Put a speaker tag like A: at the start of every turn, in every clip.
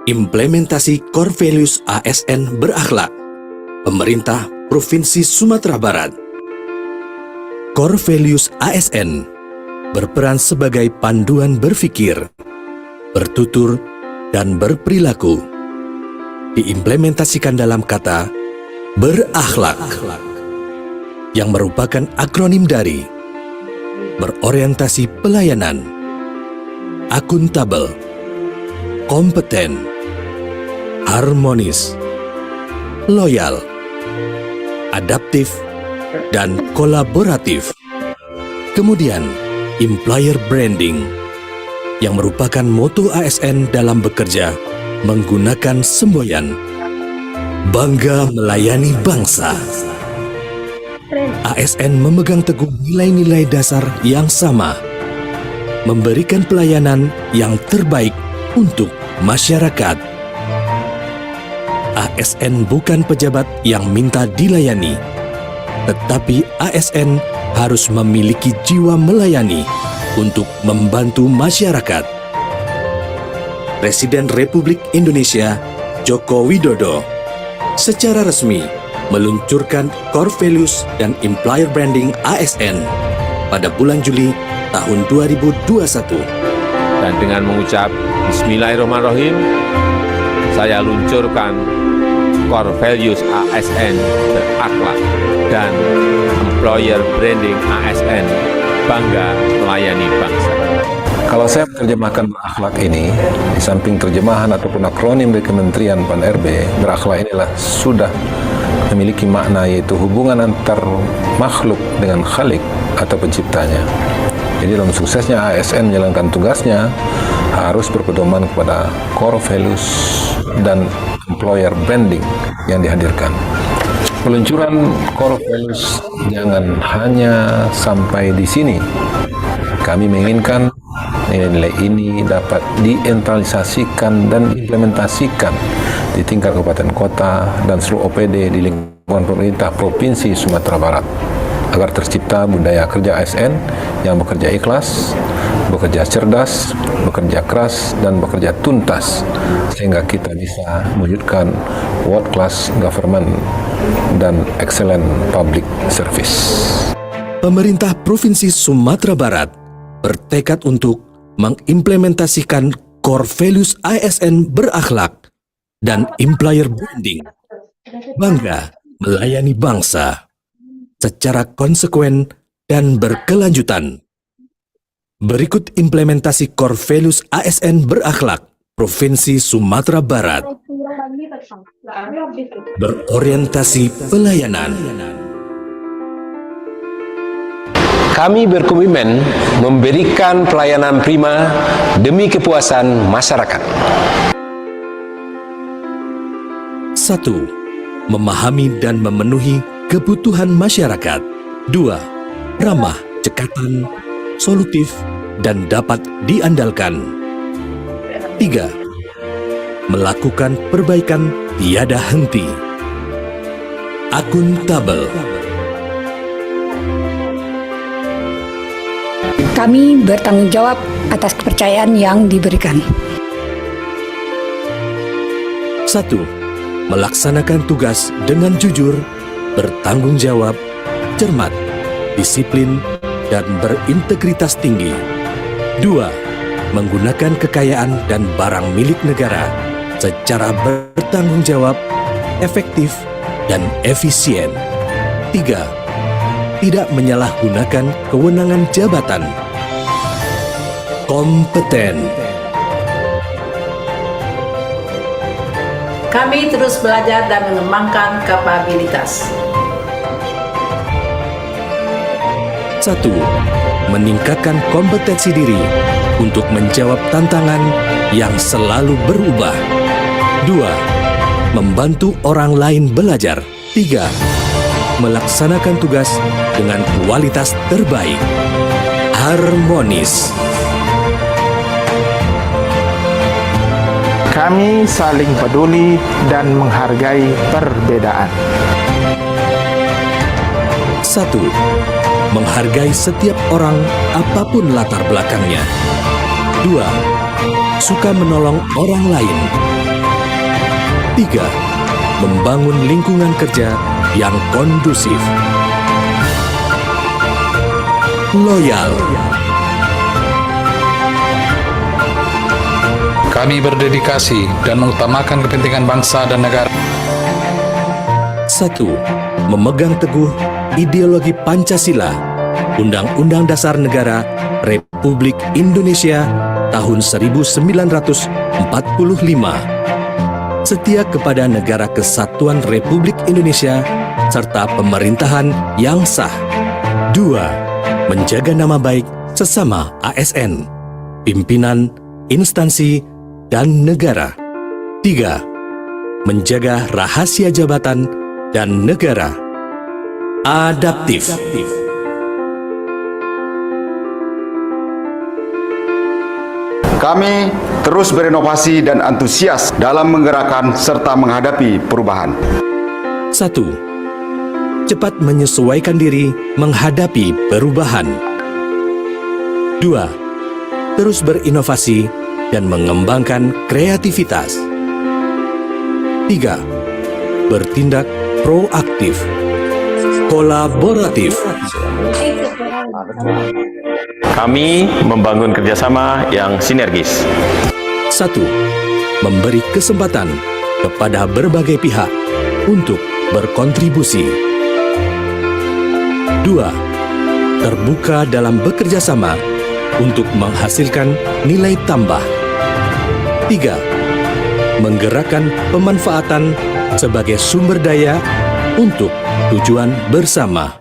A: Implementasi Core Values ASN berakhlak. Pemerintah Provinsi Sumatera Barat. Core Values ASN berperan sebagai panduan berpikir, bertutur, dan berperilaku. Diimplementasikan dalam kata berakhlak, yang merupakan akronim dari berorientasi pelayanan, akuntabel, kompeten, harmonis, loyal, adaptif, dan kolaboratif. Kemudian, employer branding, yang merupakan moto ASN dalam bekerja menggunakan semboyan bangga melayani bangsa. ASN memegang teguh nilai-nilai dasar yang sama, memberikan pelayanan yang terbaik untuk masyarakat. ASN bukan pejabat yang minta dilayani, tetapi ASN harus memiliki jiwa melayani untuk membantu masyarakat. Presiden Republik Indonesia Joko Widodo secara resmi meluncurkan Core Values dan Employer Branding ASN pada bulan Juli tahun 2021.
B: Dan dengan mengucap Bismillahirrahmanirrahim, saya luncurkan Core Values ASN berakhlak dan Employer Branding ASN bangga melayani bangsa.
C: Kalau saya menerjemahkan berakhlak ini, di samping terjemahan ataupun akronim dari Kementerian Pan-RB, berakhlak inilah sudah memiliki makna, yaitu hubungan antar makhluk dengan Khalik atau penciptanya. Jadi dalam suksesnya ASN menjalankan tugasnya harus berpedoman kepada core values dan employer branding yang dihadirkan. Peluncuran core values jangan hanya sampai di sini. Kami menginginkan nilai-nilai ini dapat diintegrasikan dan implementasikan di tingkat kabupaten kota dan seluruh OPD di lingkungan pemerintah Provinsi Sumatera Barat, agar tercipta budaya kerja ASN yang bekerja ikhlas, bekerja cerdas, bekerja keras, dan bekerja tuntas, sehingga kita bisa mewujudkan world class government dan excellent public service.
A: Pemerintah Provinsi Sumatera Barat bertekad untuk mengimplementasikan Core Values ASN berakhlak dan Employer Branding bangga melayani bangsa secara konsekuen dan berkelanjutan. Berikut implementasi Core Values ASN berakhlak Provinsi Sumatera Barat. Berorientasi pelayanan.
D: Kami berkomitmen memberikan pelayanan prima demi kepuasan masyarakat.
A: 1. Memahami dan memenuhi kebutuhan masyarakat. 2. Ramah, cekatan, solutif, dan dapat diandalkan. 3. Melakukan perbaikan tiada henti. Akuntabel.
E: Kami bertanggung jawab atas kepercayaan yang diberikan.
A: 1. Melaksanakan tugas dengan jujur, bertanggung jawab, cermat, disiplin, dan berintegritas tinggi. 2. Menggunakan kekayaan dan barang milik negara secara bertanggung jawab, efektif, dan efisien. 3. Tidak menyalahgunakan kewenangan jabatan. Kompeten.
F: Kami terus belajar dan mengembangkan kapabilitas.
A: 1. Meningkatkan kompetensi diri untuk menjawab tantangan yang selalu berubah. 2. Membantu orang lain belajar. 3. Melaksanakan tugas dengan kualitas terbaik. Harmonis.
G: Kami saling peduli dan menghargai perbedaan.
A: 1. Menghargai setiap orang apapun latar belakangnya. 2. Suka menolong orang lain. 3. Membangun lingkungan kerja yang kondusif. Loyal.
H: Kami berdedikasi dan mengutamakan kepentingan bangsa dan negara.
A: 1. Memegang teguh ideologi Pancasila, Undang-Undang Dasar Negara Republik Indonesia tahun 1945. Setia kepada Negara Kesatuan Republik Indonesia serta pemerintahan yang sah. 2. Menjaga nama baik sesama ASN, pimpinan, instansi, dan negara. 3. Menjaga rahasia jabatan dan negara. Adaptif.
I: Kami terus berinovasi dan antusias dalam menggerakkan serta menghadapi perubahan.
A: 1. Cepat menyesuaikan diri menghadapi perubahan. 2. Terus berinovasi dan mengembangkan kreativitas. 3. Bertindak proaktif, kolaboratif.
J: Kami membangun kerjasama yang sinergis.
A: 1. Memberi kesempatan kepada berbagai pihak untuk berkontribusi. 2. Terbuka dalam bekerja sama untuk menghasilkan nilai tambah. 3. Menggerakkan pemanfaatan sebagai sumber daya untuk tujuan bersama.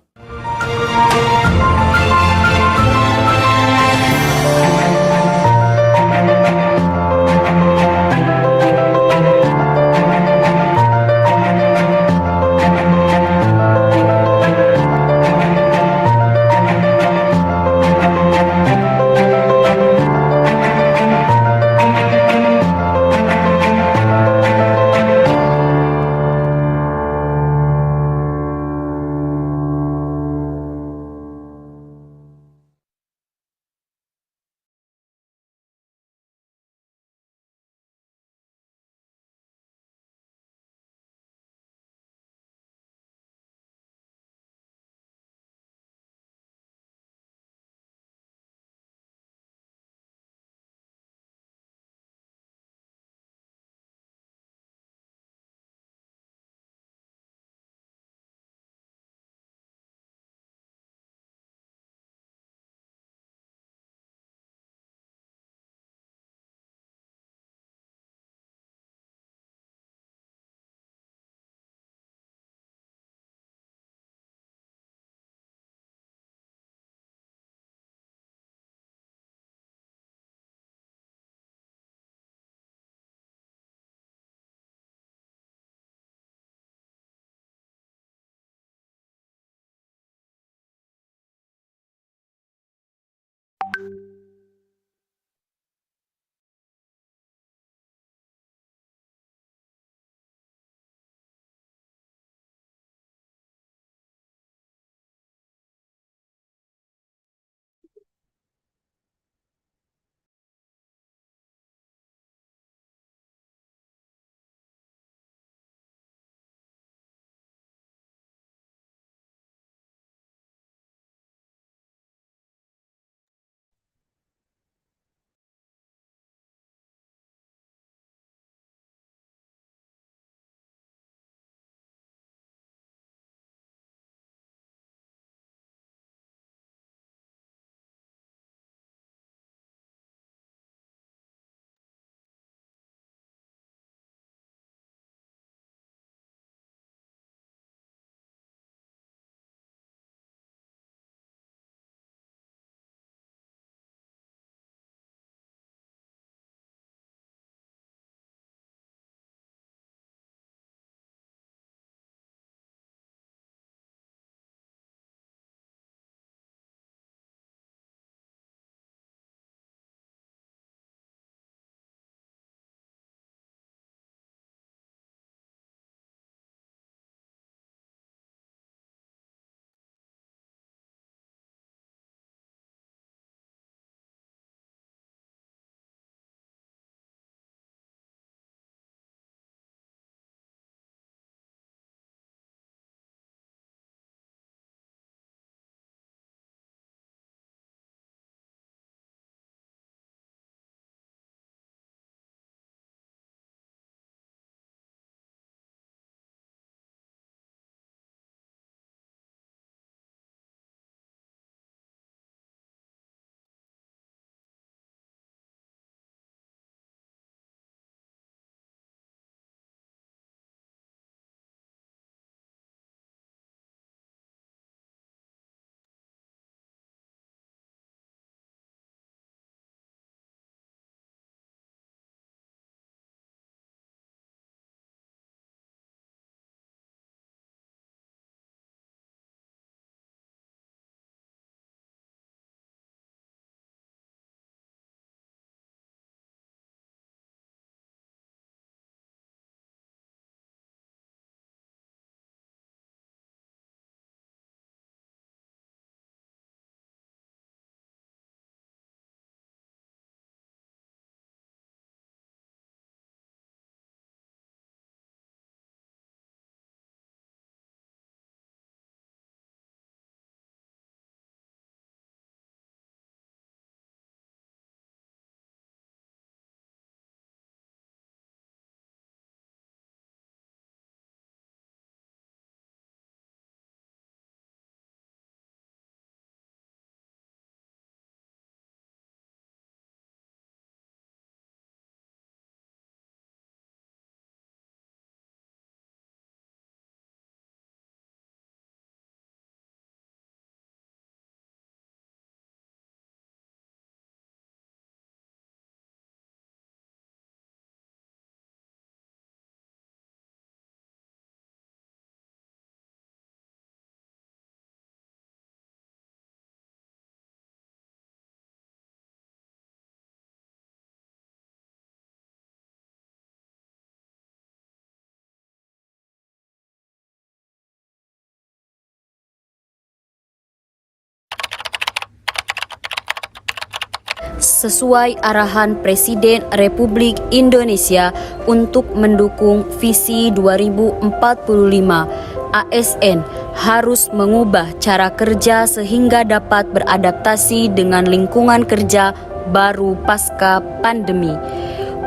K: sesuai arahan Presiden Republik Indonesia untuk mendukung visi 2045. ASN harus mengubah cara kerja sehingga dapat beradaptasi dengan lingkungan kerja baru pasca pandemi.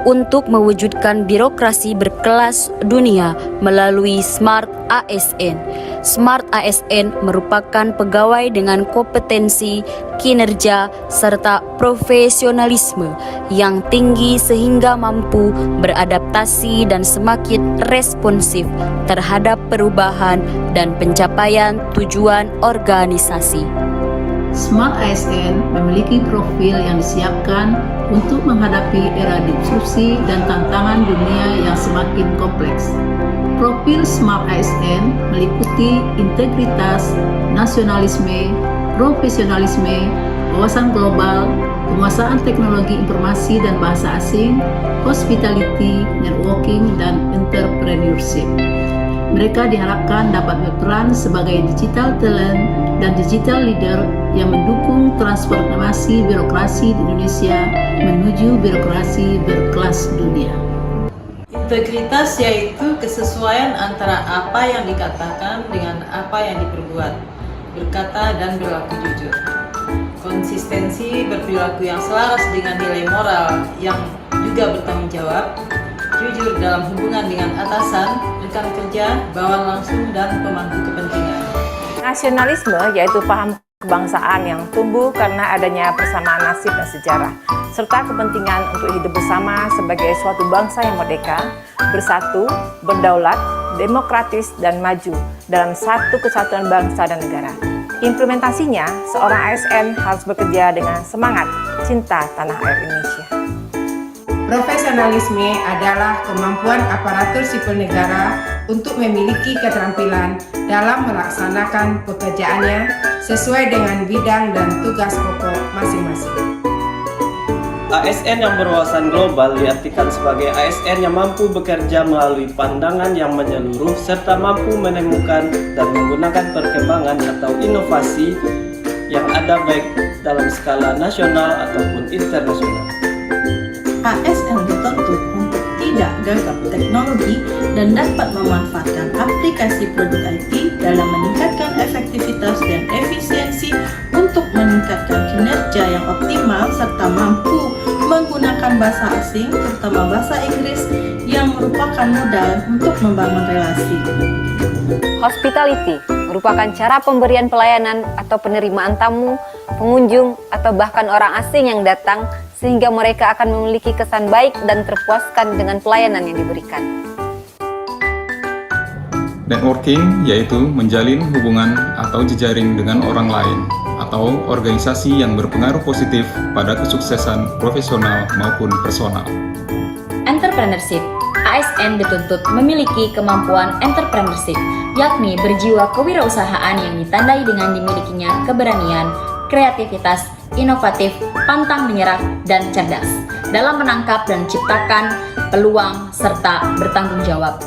K: Untuk mewujudkan birokrasi berkelas dunia melalui Smart ASN. Smart ASN merupakan pegawai dengan kompetensi, kinerja, serta profesionalisme yang tinggi sehingga mampu beradaptasi dan semakin responsif terhadap perubahan dan pencapaian tujuan organisasi.
F: Smart ASN memiliki profil yang disiapkan untuk menghadapi era disrupsi dan tantangan dunia yang semakin kompleks. Profil Smart ASN meliputi integritas, nasionalisme, profesionalisme, wawasan global, penguasaan teknologi informasi dan bahasa asing, hospitality, networking, dan entrepreneurship. Mereka diharapkan dapat berperan sebagai digital talent dan digital leader yang mendukung transformasi birokrasi di Indonesia menuju birokrasi berkelas dunia. Integritas yaitu kesesuaian antara apa yang dikatakan dengan apa yang diperbuat, berkata dan berlaku jujur. Konsistensi berperilaku yang selaras dengan nilai moral yang juga bertanggung jawab, jujur dalam hubungan dengan atasan, rekan kerja, bawahan langsung, dan pemangku kepentingan.
L: Nasionalisme yaitu paham kebangsaan yang tumbuh karena adanya persamaan nasib dan sejarah, serta kepentingan untuk hidup bersama sebagai suatu bangsa yang merdeka, bersatu, berdaulat, demokratis, dan maju dalam satu kesatuan bangsa dan negara. Implementasinya, seorang ASN harus bekerja dengan semangat cinta tanah air Indonesia.
M: Profesionalisme adalah kemampuan aparatur sipil negara untuk memiliki keterampilan dalam melaksanakan pekerjaannya sesuai dengan bidang dan tugas pokok masing-masing.
N: ASN yang berwawasan global diartikan sebagai ASN yang mampu bekerja melalui pandangan yang menyeluruh serta mampu menemukan dan menggunakan perkembangan atau inovasi yang ada baik dalam skala nasional ataupun internasional.
F: ASN dituntut untuk tidak gagap teknologi dan dapat memanfaatkan aplikasi produk IT dalam meningkatkan efektivitas dan efisiensi untuk meningkatkan kinerja yang optimal serta mampu menggunakan bahasa asing, terutama bahasa Inggris, yang merupakan modal untuk membangun relasi.
O: Hospitality merupakan cara pemberian pelayanan atau penerimaan tamu, pengunjung, atau bahkan orang asing yang datang sehingga mereka akan memiliki kesan baik dan terpuaskan dengan pelayanan yang diberikan.
P: Networking yaitu menjalin hubungan atau jejaring dengan orang lain atau organisasi yang berpengaruh positif pada kesuksesan profesional maupun personal.
Q: Entrepreneurship. ASN dituntut memiliki kemampuan entrepreneurship, yakni berjiwa kewirausahaan yang ditandai dengan dimilikinya keberanian, kreativitas, inovatif, pantang menyerah, dan cerdas dalam menangkap dan menciptakan peluang serta bertanggung jawab.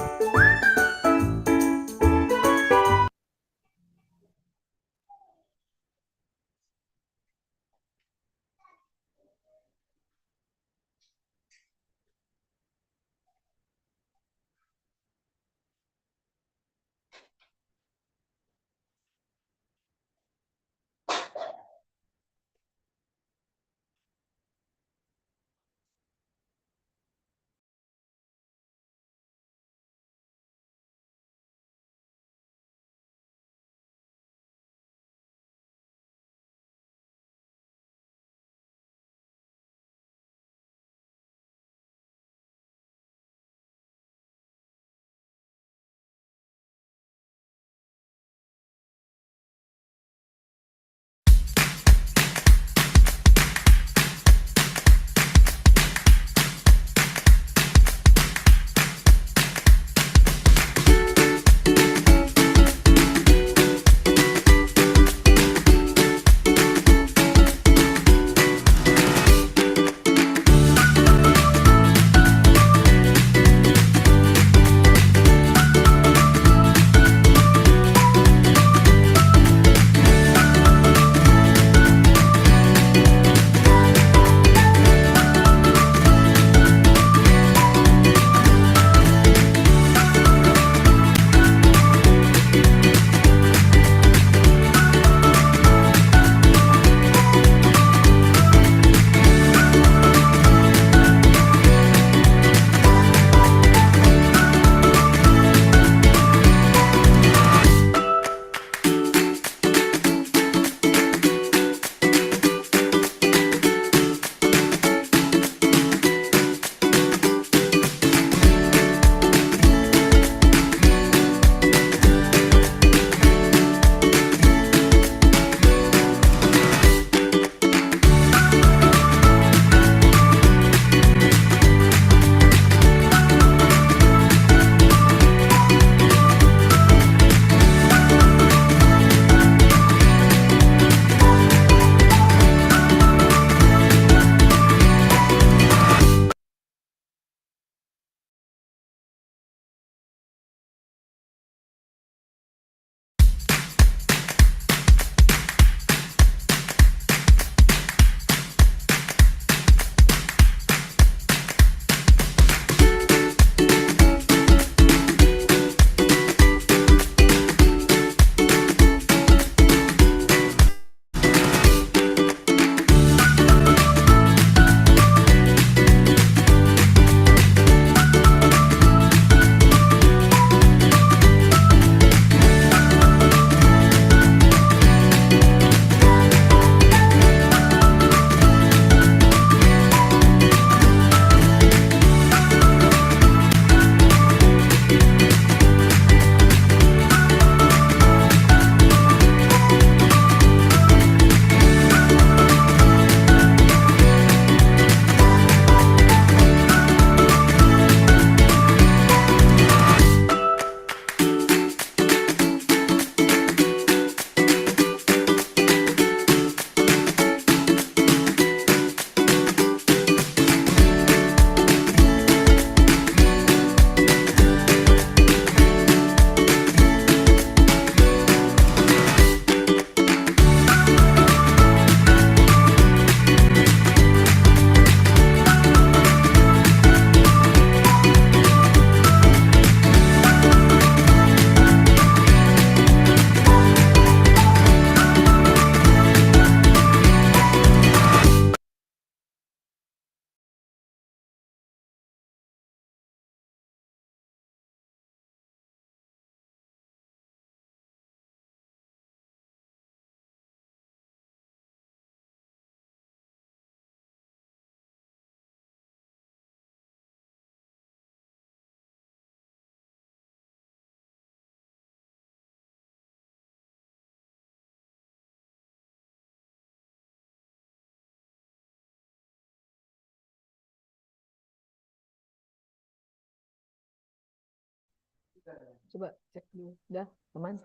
L: Coba cek dulu. Udah, aman.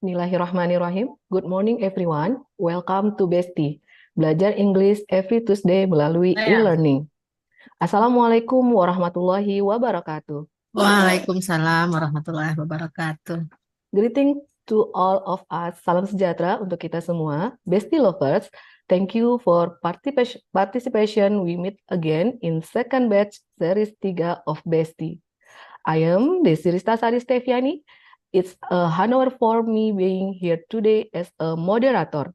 L: Bismillahirrahmanirrahim. Good morning everyone. Welcome to BESTIE. Belajar English every Tuesday melalui e-learning. Assalamualaikum warahmatullahi wabarakatuh.
F: Waalaikumsalam warahmatullahi wabarakatuh.
L: Greeting to all of us. Salam sejahtera untuk kita semua. Bestie lovers, thank you for participation. We meet again in second batch series 3 of Bestie. I am Desirista Sari Steviani. It's a honor for me being here today as a moderator.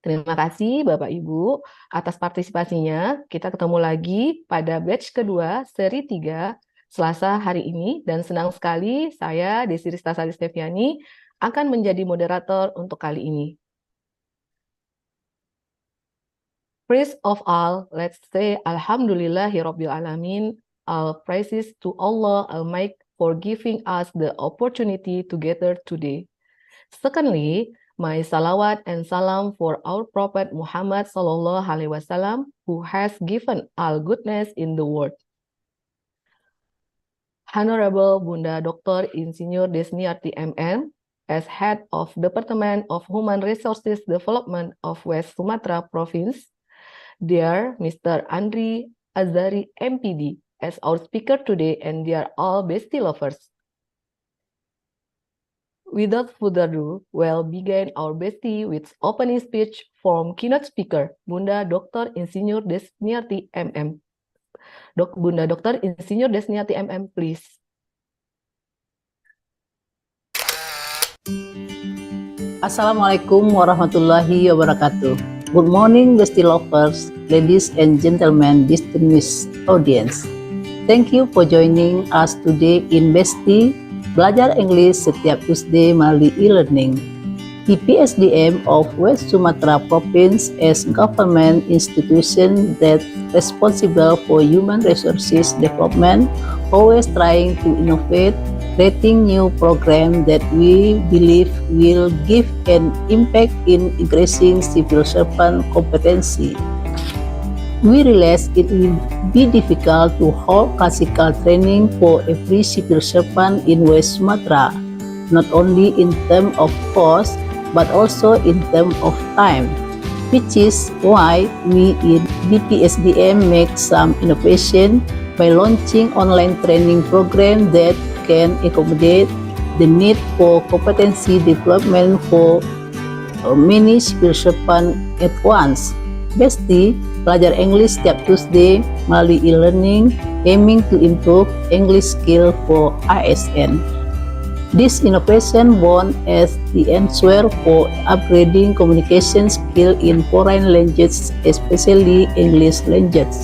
L: Terima kasih Bapak Ibu atas partisipasinya. Kita ketemu lagi pada batch kedua seri 3 Selasa hari ini, dan senang sekali saya Desirista Sari Steviani akan menjadi moderator untuk kali ini. First of all, let's say Alhamdulillahirabbil alamin. All praises to Allah Almighty for giving us the opportunity to gather today. Secondly, my salawat and salam for our Prophet Muhammad Sallallahu Alaihi Wasallam, who has given all goodness in the world. Honorable Bunda Dr. Insinyur Desniarti MM, as Head of Department of Human Resources Development of West Sumatra Province, dear Mr. Andri Azari MPD, as our speaker today, and dear all Bestie lovers. Without further ado, we'll begin our Bestie with opening speech from keynote speaker, Bunda Dr. Insinyur Desniarti MM. Bunda Dr. Insinyur Desniarti MM, please.
F: Assalamualaikum warahmatullahi wabarakatuh. Good morning, Bestie lovers, ladies and gentlemen, distinguished audience. Thank you for joining us today in Bestie Belajar English setiap Tuesday melalui e-learning. The BSDM of West Sumatra Province as government institution that responsible for human resources development, always trying to innovate, creating new program that we believe will give an impact in increasing civil servant competency. We realize it will be difficult to hold classical training for every civil servant in West Sumatra, not only in terms of cost, but also in terms of time, which is why we in BPSDM make some innovation by launching online training program that can accommodate the need for competency development for many civil servants at once. Bestie Belajar English setiap Tuesday melalui e-learning, aiming to improve English skill for ASN. This innovation born as the answer for upgrading communication skill in foreign languages, especially English language.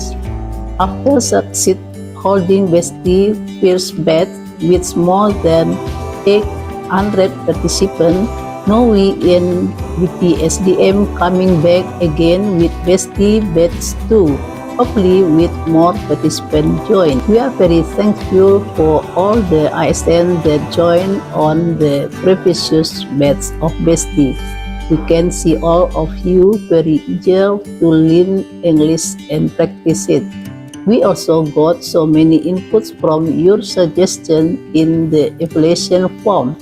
F: After succeed holding Bestie first batch with more than 800 participants, now we in BPSDM coming back again with Bestie Batch 2, hopefully with more participants join. We are very thankful for all the ISN that joined on the previous batch of Bestie. We can see all of you very eager to learn English and practice it. We also got so many inputs from your suggestions in the evaluation form.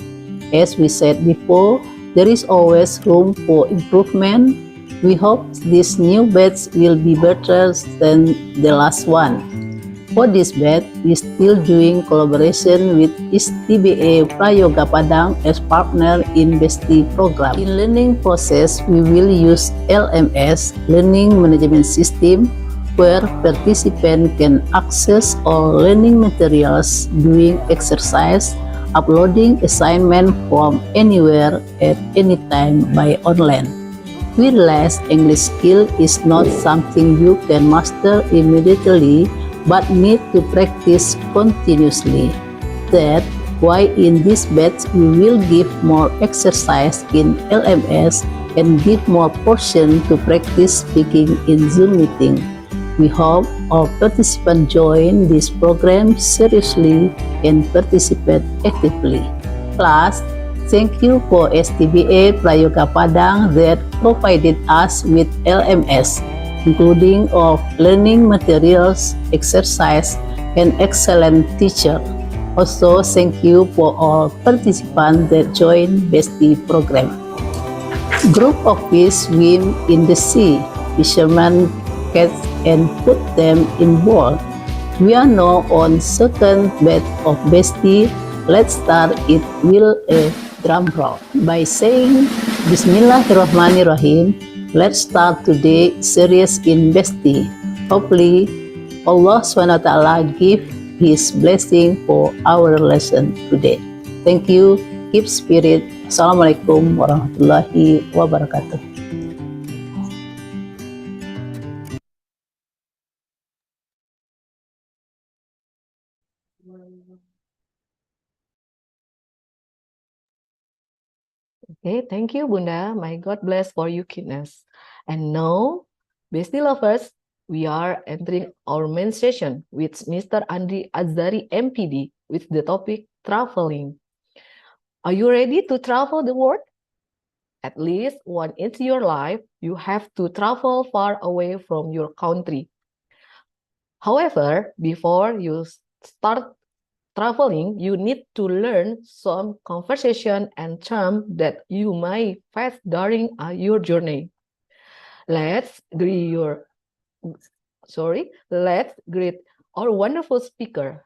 F: As we said before, there is always room for improvement. We hope this new batch will be better than the last one. For this batch, we still doing collaboration with STBA Prayoga Padang as partner in Bestie program. In learning process, we will use LMS, Learning Management System, where participants can access all learning materials, doing exercise, uploading assignment from anywhere at any time by online. We realize English skill is not something you can master immediately, but need to practice continuously. that why in this batch we will give more exercise in LMS and give more portion to practice speaking in Zoom meeting. We hope all participants join this program seriously and participate actively. Plus, thank you for STBA Prayoga Padang that provided us with LMS, including of learning materials, exercise, and excellent teacher. Also, thank you for all participants that joined BESTIE program. Group of fish swim in the sea. Fishermen catch and put them in bowl. We are now on second batch of BESTIE. Let's start it with a drum roll by saying Bismillahirrahmanirrahim. Let's start today series in BESTIE. Hopefully, Allah SWT give His blessing for our lesson today. Thank you. Keep spirit. Assalamualaikum warahmatullahi wabarakatuh.
R: Okay, thank you, Bunda. My God bless for you, kindness. And now, Bestie lovers, we are entering our main session with Mr. Andri Azari, MPD, with the topic traveling. Are you ready to travel the world? At least once in your life, you have to travel far away from your country. However, before you start traveling, you need to learn some conversation and terms that you may face during your journey. Let's greet our wonderful speaker.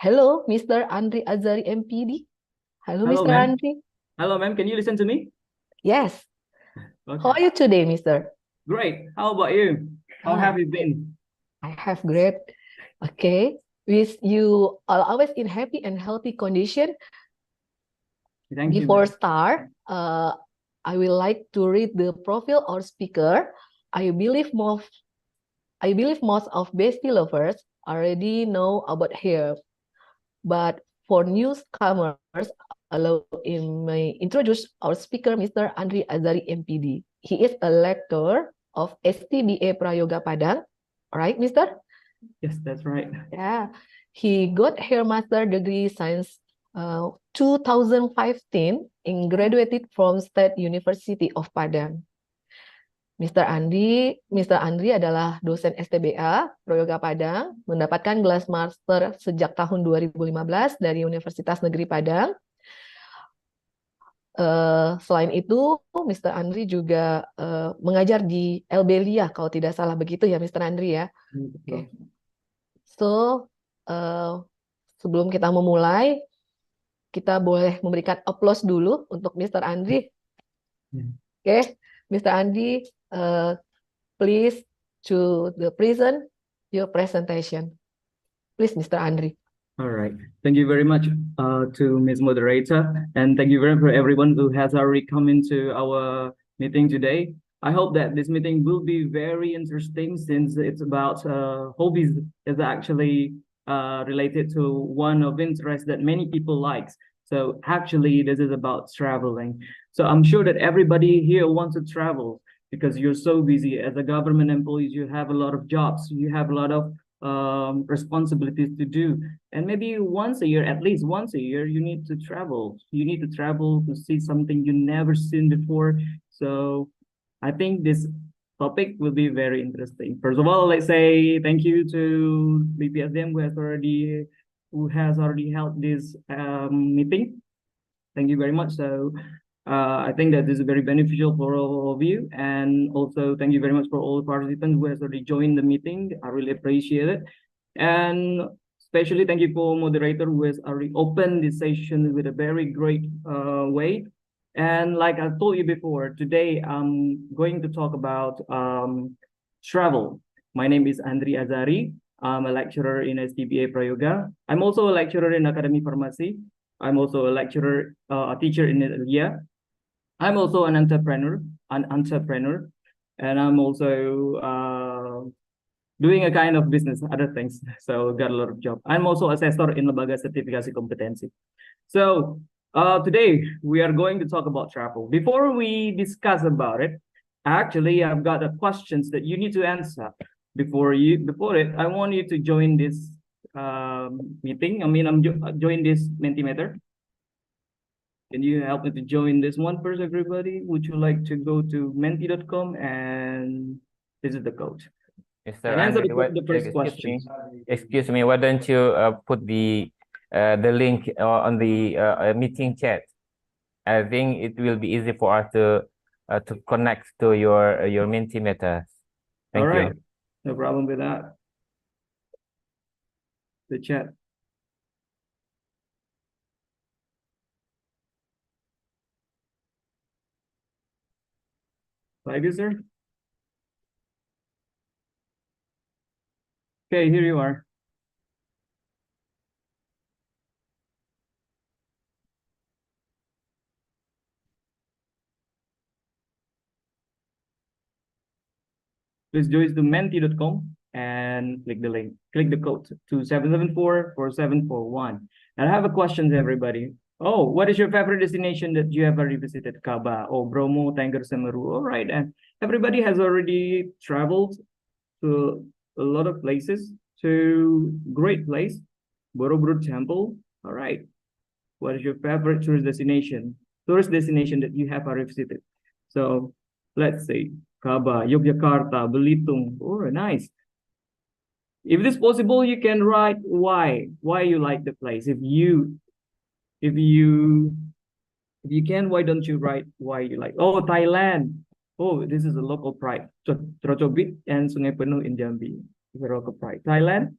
R: Hello, Mr. Andri Azari, MPD. Hello, Mr. Andri.
S: Hello, ma'am. Can you listen to me?
R: Yes.
S: Okay.
R: How are you today, Mr.?
S: Great. How about you? How have you been?
R: I have great. Okay. With you are always in happy and healthy condition.
S: Thank you.
R: Before start, I will like to read the profile or speaker. I believe most of Bestie lovers already know about her. But for newcomers, allow me introduce our speaker, Mr. Andri Azari, MPD. He is a lecturer of STBA Prayoga Padang. Right, Mr.?
S: Yes, that's right.
R: Yeah. He got her master degree since 2015 and graduated from State University of Padang. Mr. Andri adalah dosen STBA Prayoga Padang, mendapatkan gelar master sejak tahun 2015 dari Universitas Negeri Padang. Selain itu, Mr. Andri juga mengajar di Elbelia, kalau tidak salah begitu ya, Mr. Andri ya. Okay. So, sebelum kita memulai, kita boleh memberikan aplaus dulu untuk Mr. Andri. Okay, Mr. Andri, please to the present your presentation. Please, Mr. Andri.
S: All right. Thank you very much to Ms. Moderator, and thank you very much for everyone who has already come into our meeting today. I hope that this meeting will be very interesting since it's about hobbies is actually related to one of interest that many people likes. So actually, this is about traveling. So I'm sure that everybody here wants to travel because you're so busy. As a government employees, you have a lot of jobs, you have a lot of responsibilities to do, and maybe once a year, at least once a year, you need to travel. You need to travel to see something you never seen before. So I think this topic will be very interesting. First of all, let's say thank you to BPSDM who has already held this meeting. Thank you very much. So I think that this is very beneficial for all of you, and also thank you very much for all the participants who has already joined the meeting. I really appreciate it, and especially thank you for moderator who has already opened this session with a very great way. And like I told you before, today I'm going to talk about travel. My name is Andri Azari. I'm a lecturer in STBA Prayoga. I'm also a lecturer in Academy Pharmacy. I'm also a lecturer, a teacher in India. I'm also an entrepreneur, and I'm also doing a kind of business, other things. So got a lot of job. I'm also assessor in Lembaga Sertifikasi Kompetensi. So today we are going to talk about travel. Before we discuss about it, actually I've got a questions that you need to answer. Before it, I want you to join this meeting. I mean, join this Mentimeter. Can you help me to join this one first, everybody? Would you like to go to menti.com and visit the code?
B: Mr.
S: And answer
B: Andy,
S: the first question.
B: Excuse me, why don't you put the link on the meeting chat? I think it will be easy for us to connect to your Mentimeter. Thank
S: All right,
B: you.
S: no problem with that. The chat. Like this, sir? Okay, here you are. Please join to menti.com and click the link. Click the code to 774-4741. And I have a question to everybody. Oh, what is your favorite destination that you have already visited? Kaba, oh, Bromo, Tengger, Semeru. All right, and everybody has already traveled to a lot of places. To great place, Borobudur Temple. All right. What is your favorite tourist destination? Tourist destination that you have already visited. So let's say Kaba, Yogyakarta, Belitung. Oh, nice. If it is possible, you can write why you like the place. If you can, why don't you write why you like? Oh, Thailand. Oh, this is a local pride. Trocobit and Sungai Penuh in Jambi. It's a local pride. Thailand.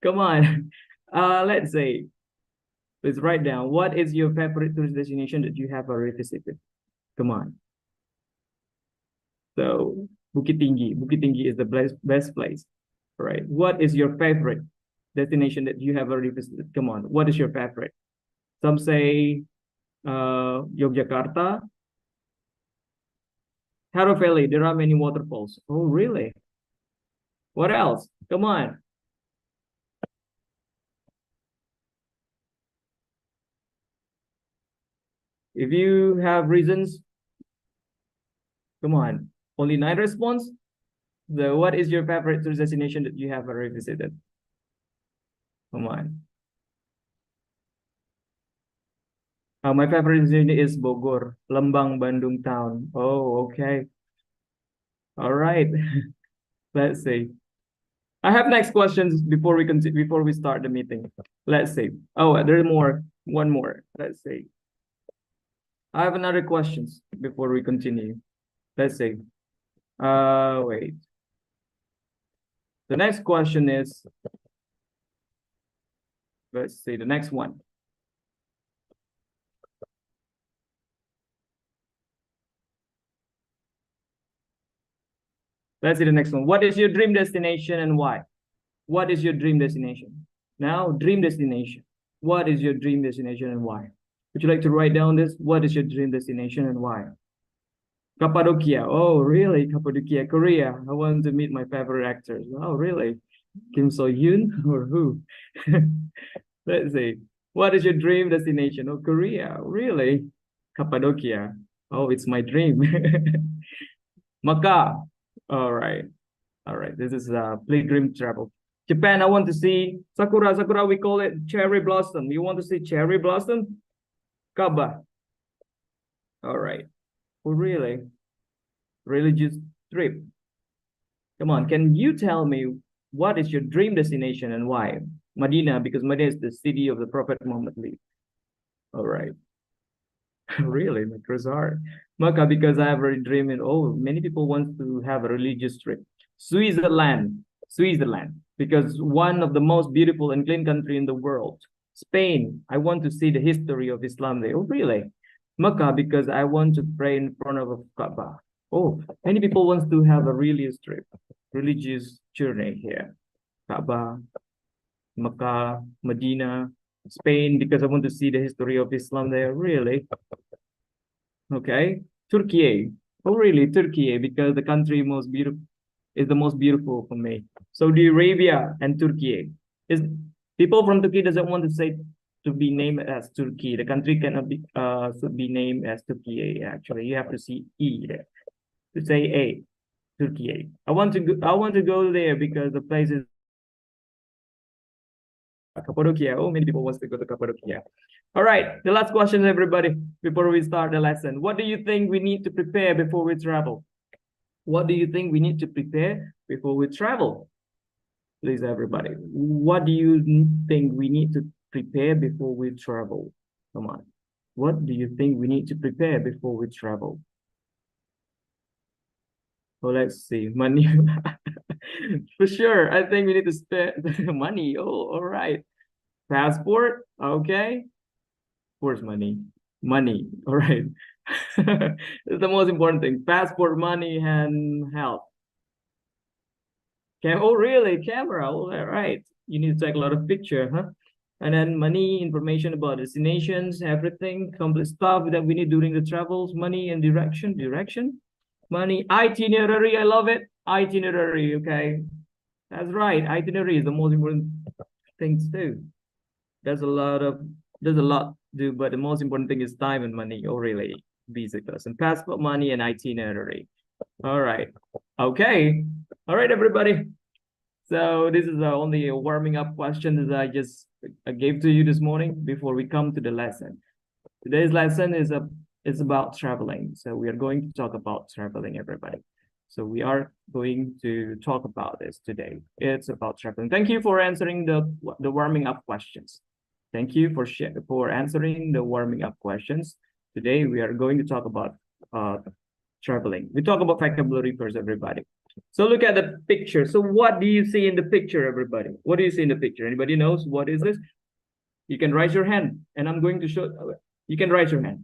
S: Come on. Let's say. Let's write down. What is your favorite tourist destination that you have already visited? Come on. So Bukit Tinggi. Bukit Tinggi is the best place. All right. What is your favorite destination that you have already visited? Come on. What is your favorite? Some say Yogyakarta. Haro Valley. There are many waterfalls. Oh, really? What else? Come on. If you have reasons, come on. Only 9 response. So what is your favorite tourist destination that you have already visited? Come on. My favorite destination is Bogor, Lembang, Bandung town. Oh, okay. All right. Let's see. I have next questions before we continue, before we start the meeting. Let's see. Oh, there's more. One more. Let's see. I have another questions before we continue. Let's see. Wait. The next question is, let's see, the next one. Let's see the next one. What is your dream destination and why? What is your dream destination? Now, dream destination. What is your dream destination and why? Would you like to write down this? What is your dream destination and why? Cappadocia. Oh, really? Cappadocia, Korea. I want to meet my favorite actors. Oh, really? Kim So-hyun or who? Let's see. What is your dream destination? Oh, Korea. Really? Cappadocia. Oh, it's my dream. Macau. All right. All right. This is pilgrim travel. Japan, I want to see Sakura. Sakura, we call it cherry blossom. You want to see cherry blossom? Kaba. All right. Oh, really? Religious trip. Come on. Can you tell me what is your dream destination and why? Medina, because Medina is the city of the Prophet Muhammad lived. All right. Really, Microzar. Mecca, because I have already dreamed. Oh, many people want to have a religious trip. Switzerland, because one of the most beautiful and clean country in the world. Spain, I want to see the history of Islam there. Oh, really? Mecca, because I want to pray in front of a Kaaba. Oh, many people want to have a religious trip, religious journey here. Kaaba, Mecca, Medina, Spain, because I want to see the history of Islam there. Really? Okay. Turkey. Oh, really? Turkey, because the country most beautiful. is the most beautiful for me. Saudi Arabia and Turkey. Is people from Turkey doesn't want to say to be named as Turkey. The country cannot be should be named as Turkey. Actually, you have to see E there to say A. Turkey. I want to go there because the place is Cappadocia. Oh, many people want to go to Cappadocia. All right, the last question, everybody, before we start the lesson. What do you think we need to prepare before we travel? What do you think we need to prepare before we travel? Please, everybody. What do you think we need to prepare before we travel? Come on. What do you think we need to prepare before we travel? Well, let's see. Money. For sure. I think we need to spend money. Oh, all right. Passport. Okay. Where's money? Money. All right. It's the most important thing. Passport, money, and health. Oh, really? Camera. All right. You need to take a lot of picture, huh? And then money, information about destinations, everything, complete stuff that we need during the travels, money and direction. Money, itinerary, I love it. Itinerary, okay. That's right. Itinerary is the most important things too. There's a lot to do, but the most important thing is time and money. Oh, really? Basic person. Passport, money, and itinerary. All right. Okay. All right, everybody. So this is only a warming up question that I just gave to you this morning before we come to the lesson. Today's lesson is about traveling. So we are going to talk about traveling, everybody. So we are going to talk about this today. It's about traveling. Thank you for answering the warming up questions. Thank you for answering the warming up questions. Today we are going to talk about traveling. We talk about vocabulary first, everybody. So look at the picture. So what do you see in the picture, everybody? What do you see in the picture? Anybody knows what is this? You can raise your hand, and I'm going to show. You can raise your hand.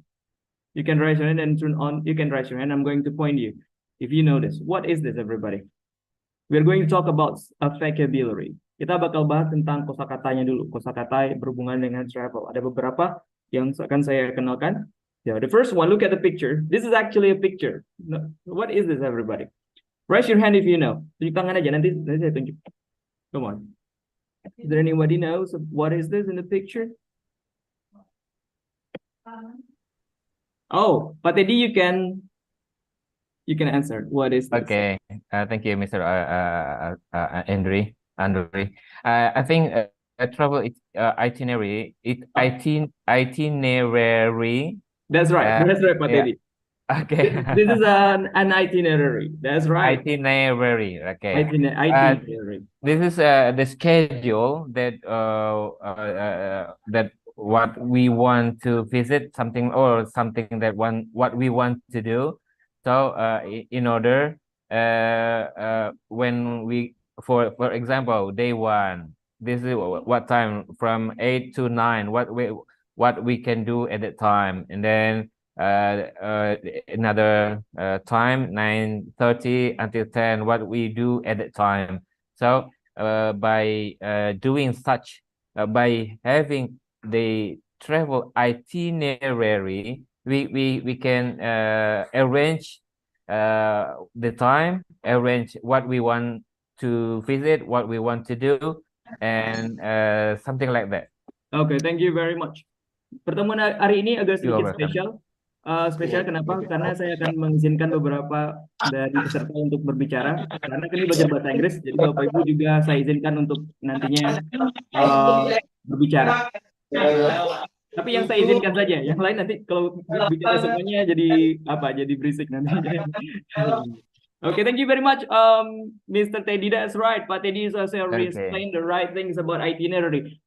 S: You can raise your hand and turn on. You can raise your hand. I'm going to point you. If you know this, what is this, everybody? We're going to talk about a vocabulary. Kita bakal bahas tentang kosakatanya dulu. Kosakata berhubungan dengan travel. Ada beberapa yang akan saya kenalkan. Yeah, the first one, look at the picture. This is actually a picture. What is this, everybody? Raise your hand if you know. Tunjuk tangan aja, nanti saya tunjuk. Come on. Is there anybody knows what is this in the picture? Oh, Pak Teddy, you can answer. What is this?
B: Okay. Thank you, Mr. Andre. I think travel itinerary. Itinerary.
S: That's right. That's right, Pak Teddy.
B: Okay.
S: This is an itinerary. That's right.
B: Itinerary. Okay.
S: Itinerary.
B: This is the schedule that that what we want to visit, something that what we want to do. So in order when we for example day 1, this is what time from 8 to 9, what we can do at that time, and then another time 9:30 until 10, what we do at that time. So by doing such, by having the travel itinerary, we can arrange the time, arrange what we want to visit, what we want to do, and something like that.
S: Okay, thank you very much. Pertemuan hari ini agak sedikit spesial. Spesial kenapa? Karena saya akan mengizinkan beberapa dari peserta untuk berbicara. Karena ini belajar bahasa Inggris, jadi Bapak Ibu juga saya izinkan untuk nantinya berbicara. Tapi yang saya izinkan saja, yang lain nanti kalau bicara semuanya jadi jadi berisik nanti. Okay, thank you very much, Mr. Teddy. That's right. Pak Teddy is also explained the right things about itinerary.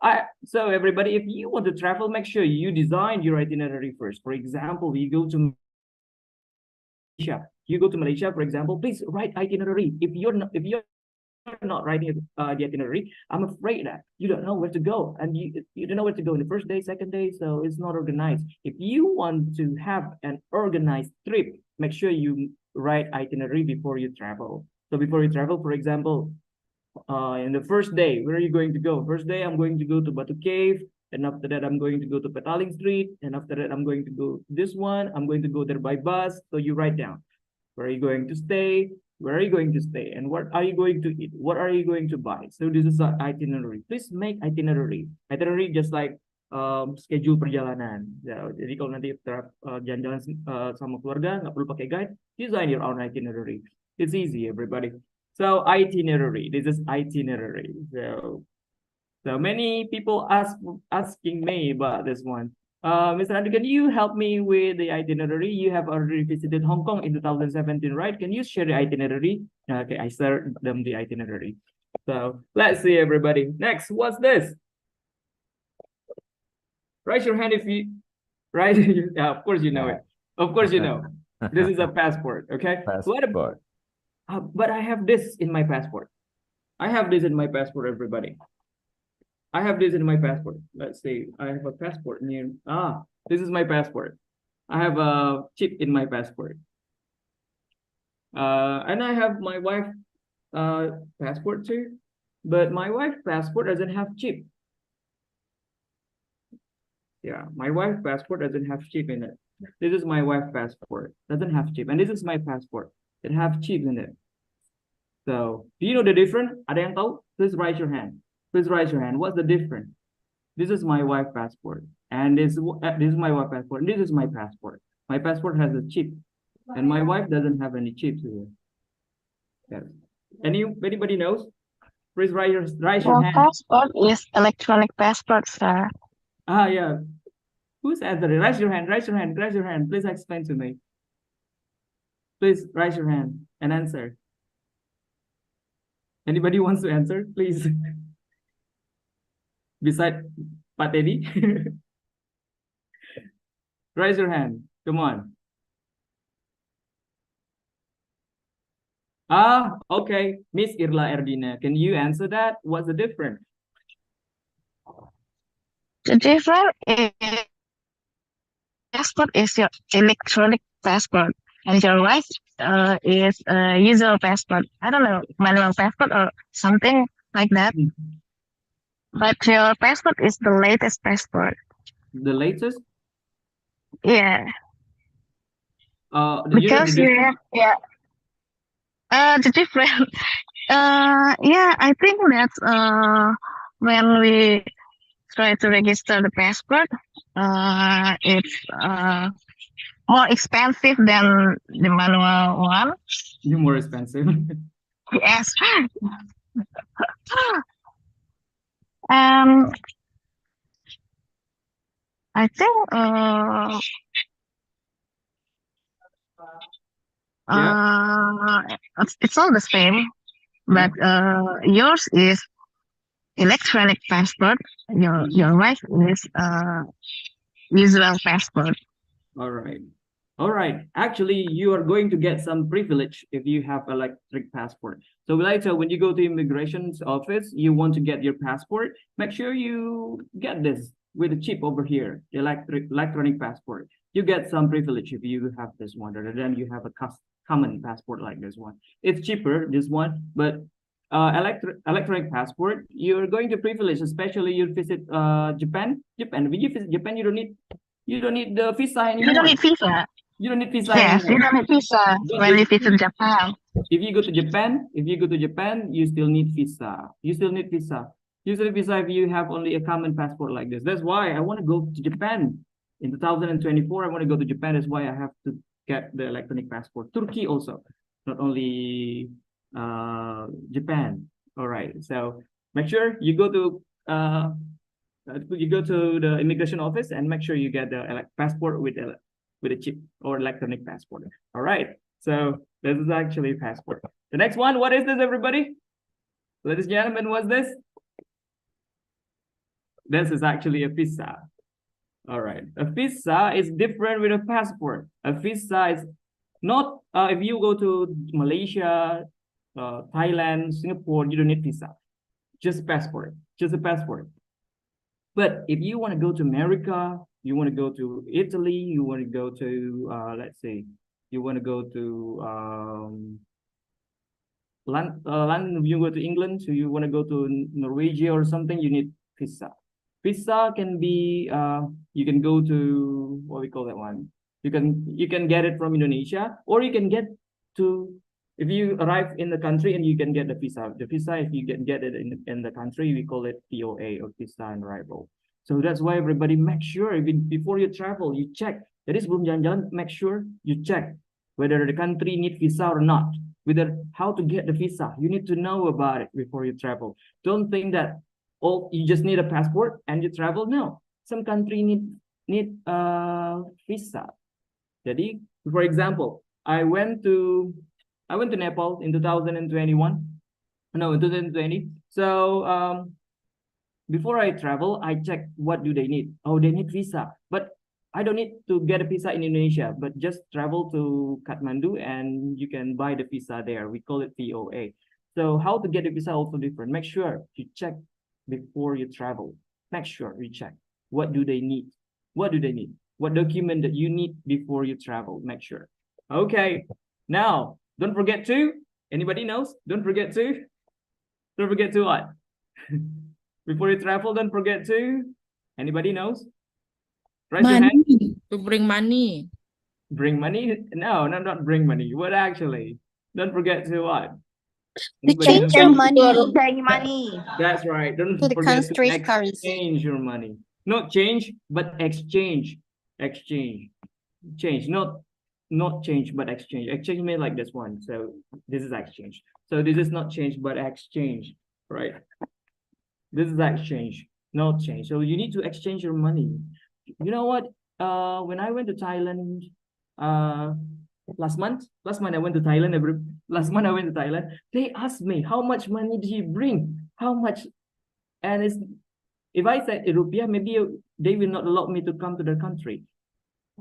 S: So everybody, if you want to travel, make sure you design your itinerary first. For example, you go to Malaysia. You go to Malaysia, for example, please write itinerary. If you're not writing the itinerary, I'm afraid that you don't know where to go, and you don't know where to go in the first day, second day, so it's not organized. If you want to have an organized trip, make sure you write itinerary before you travel. So before you travel, for example, in the first day, where are you going to go? First day, I'm going to go to Batu Cave, and after that, I'm going to go to Petaling Street, and after that, I'm going to go this one. I'm going to go there by bus. So you write down where are you going to stay, Where are you going to stay? And what are you going to eat? What are you going to buy? So this is the itinerary. Please make itinerary. Itinerary just like schedule perjalanan. Ya, jadi kalau nanti jalan-jalan sama keluarga nggak perlu pakai guide, design your own itinerary. It's easy, everybody. So itinerary. This is itinerary. So many people asking me about this one. Mr. Andy, can you help me with the itinerary? You have already visited Hong Kong in 2017, right? Can you share the itinerary? Okay, I shared them the itinerary. So let's see, everybody. Next, what's this? Raise your hand if you, right? Yeah, of course you know it. Of course you know. This is a passport, okay?
B: Passport.
S: But I have this in my passport. I have this in my passport, everybody. I have this in my passport. Let's see. I have a passport near. This is my passport. I have a chip in my passport. And I have my wife's passport too. But my wife's passport doesn't have chip. Yeah, my wife's passport doesn't have chip in it. This is my wife's passport. Doesn't have chip. And this is my passport. It have chip in it. So, do you know the difference? Ada yang tahu? Please raise your hand. Please raise your hand. What's the difference? This is my wife's passport. And this is my wife's passport. And this is my passport. My passport has a chip. And my wife doesn't have any chips here. Yes. Anybody knows? Please raise your hand.
T: Passport is electronic passport, sir.
S: Yeah. Who's answering? Raise your hand. Raise your hand. Raise your hand. Please explain to me. Please raise your hand and answer. Anybody wants to answer? Please. Beside Pak Teddy. Raise your hand. Come on. Okay. Miss Irla Erdina, can you answer that? What's the difference?
T: The difference is passport is your electronic passport, and your wife is a usual passport. I don't know, manual passport or something like that. But your passport is the latest passport.
S: The latest?
T: Yeah.
S: Because
T: you have, the difference. Yeah, I think that when we try to register the passport, it's more expensive than the manual one.
S: More expensive.
T: Yes. I think it's all the same, but yours is electronic passport. Your wife is visual passport.
S: All right. Actually, you are going to get some privilege if you have electric passport. So later, when you go to immigration's office, you want to get your passport, make sure you get this with a chip over here, electronic passport. You get some privilege if you have this one, rather than you have a common passport like this one. It's cheaper, this one, but electronic passport, you're going to privilege, especially you visit Japan. When you visit Japan, you don't need the visa anymore.
T: You don't need visa.
S: You don't need visa
T: Yes,
S: anymore.
T: you don't need visa when you visit Japan.
S: If you go to Japan, you still need visa. You still need visa if you have only a common passport like this. That's why I want to go to Japan in 2024. I want to go to Japan. That's why I have to get the electronic passport. Turkey also, not only Japan. All right. So make sure you go to the immigration office and make sure you get the passport with a chip or electronic passport. All right. So this is actually passport. The next one, what is this, everybody? Ladies and gentlemen, what's this? This is actually a visa. All right. A visa is different with a passport. A visa is not, if you go to Malaysia, Thailand, Singapore, you don't need visa. Just passport, just a passport. But if you want to go to America, you want to go to Italy, you want to go to, let's say, you want to go to London, you go to England, so you want to go to Norwegia or something, you need visa. Visa can be, you can go to, what we call that one? You can get it from Indonesia, or you can get to If you arrive in the country and you can get the visa, if you get it in the country, we call it POA, or visa on arrival. So that's why everybody make sure before you travel, you check. Jadi sebelum jalan-jalan, make sure you check whether the country need visa or not, whether how to get the visa. You need to know about it before you travel. Don't think that you just need a passport and you travel. No, some country need visa. Jadi, for example, I went to Nepal in 2021. No, in 2020. So before I travel, I check what do they need. Oh, they need visa, but I don't need to get a visa in Indonesia, but just travel to Kathmandu and you can buy the visa there. We call it POA. So how to get a visa also different. Make sure you check before you travel. Make sure you check. What do they need? What do they need? What document that you need before you travel? Make sure. Okay. Now, don't forget to, anybody knows? Don't forget to what? Before you travel, don't forget to, anybody knows? Raise your hand.
U: To bring money.
S: Bring money? No, not bring money. What actually? Don't forget to what?
U: To change your money.
S: That's right. Don't
U: To the
S: forget
U: country's
S: to exchange your money. Not change, but exchange. Exchange. Change. Not change, but exchange. Exchange means like this one. So this is exchange. So this is not change, but exchange. Right? This is exchange, not change. So you need to exchange your money. You know what? When I went to Thailand, last month I went to Thailand. Last month I went to Thailand. They asked me, how much money do you bring? How much? And if I said rupiah, maybe they will not allow me to come to their country.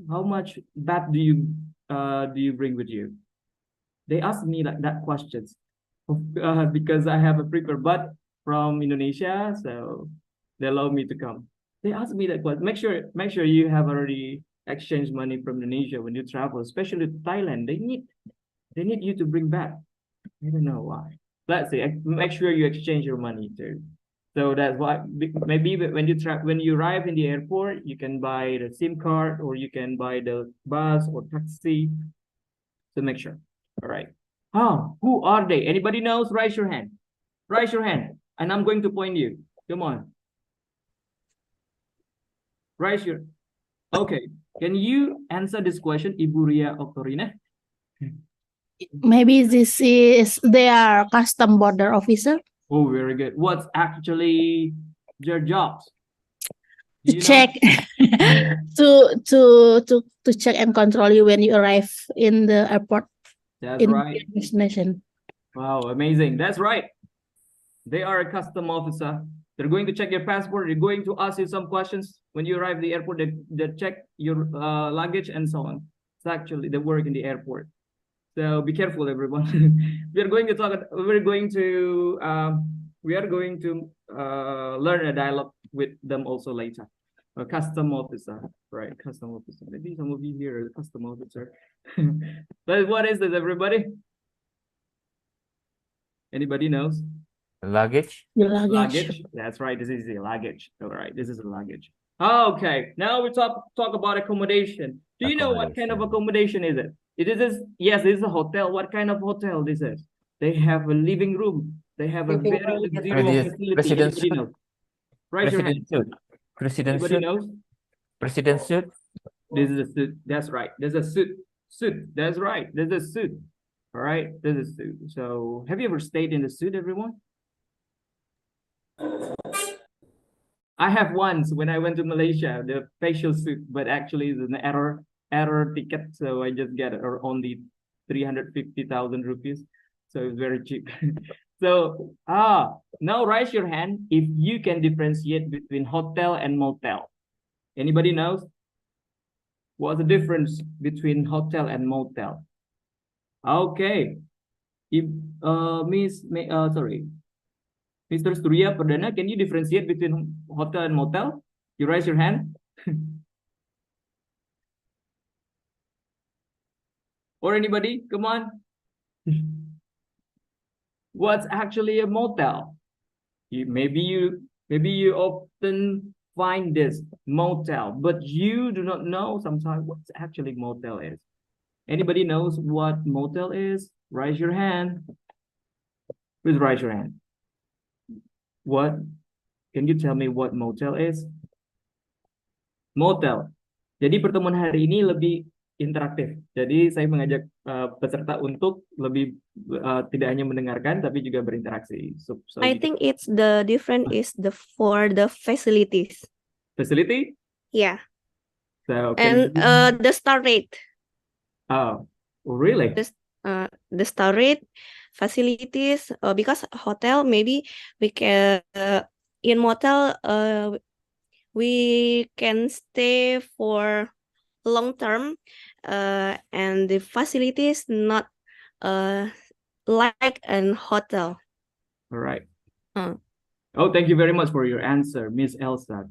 S: How much baht do you bring with you? They asked me like that questions because I have a prepared baht from Indonesia, so they allow me to come. They asked me that question. Make sure you have already exchanged money from Indonesia when you travel, especially to Thailand. They need you to bring back. I don't know why. Let's see. Make sure you exchange your money too. So that's why maybe when you arrive in the airport, you can buy the SIM card or you can buy the bus or taxi. So make sure. All right. Who are they? Anybody knows? Raise your hand. Raise your hand. And I'm going to point you. Come on. Raise your. Okay. Can you answer this question, Ibu Ria Oktorina?
U: Maybe they are custom border officer.
S: Oh, very good. What's actually their jobs?
U: To check, to check and control you when you arrive in the airport.
S: That's right.
U: Destination.
S: Wow, amazing. That's right. They are a custom officer. They're going to check your passport. They're going to ask you some questions when you arrive at the airport. They check your luggage and so on. It's actually they work in the airport. So be careful, everyone. We are going to learn a dialogue with them also later. A custom officer, right? Custom officer. Maybe some of you here are a custom officer. But what is this, everybody? Anybody knows?
B: Luggage.
S: Luggage. That's right. This is the luggage. All right. This is the luggage. Okay. Now we talk about accommodation. Do you know what kind of accommodation is it? Yes, it is a hotel. What kind of hotel this is? They have a living room. They have a very luxurious facility. Raise your hand. Anybody knows?
B: President suit.
S: This is a suit. That's right. There's a suit. That's right. There's a suit. All right. There's a suit. So have you ever stayed in a suit, everyone? I have once when I went to Malaysia, the facial suit, but actually it's an error ticket, so I just get it or only 350,000 rupees, so it's very cheap. So now raise your hand if you can differentiate between hotel and motel. Anybody knows what's the difference between hotel and motel? Okay, if Mr. Surya Perdana, can you differentiate between hotel and motel? You raise your hand. Or anybody? Come on. What's actually a motel? Maybe you often find this motel, but you do not know sometimes what actually motel is. Anybody knows what motel is? Raise your hand. Please raise your hand. What? Can you tell me what motel is? Motel. Jadi pertemuan hari ini lebih interaktif. Jadi saya mengajak peserta untuk lebih tidak hanya mendengarkan tapi juga berinteraksi.
C: I think it's the different is for the facilities.
S: Facility?
C: Yeah.
S: So
C: And the star rate.
S: Oh, really?
C: The star rate, facilities, because hotel maybe we can in motel we can stay for long term, and the facilities not like an hotel.
S: All right. Oh, thank you very much for your answer, Miss Elsa.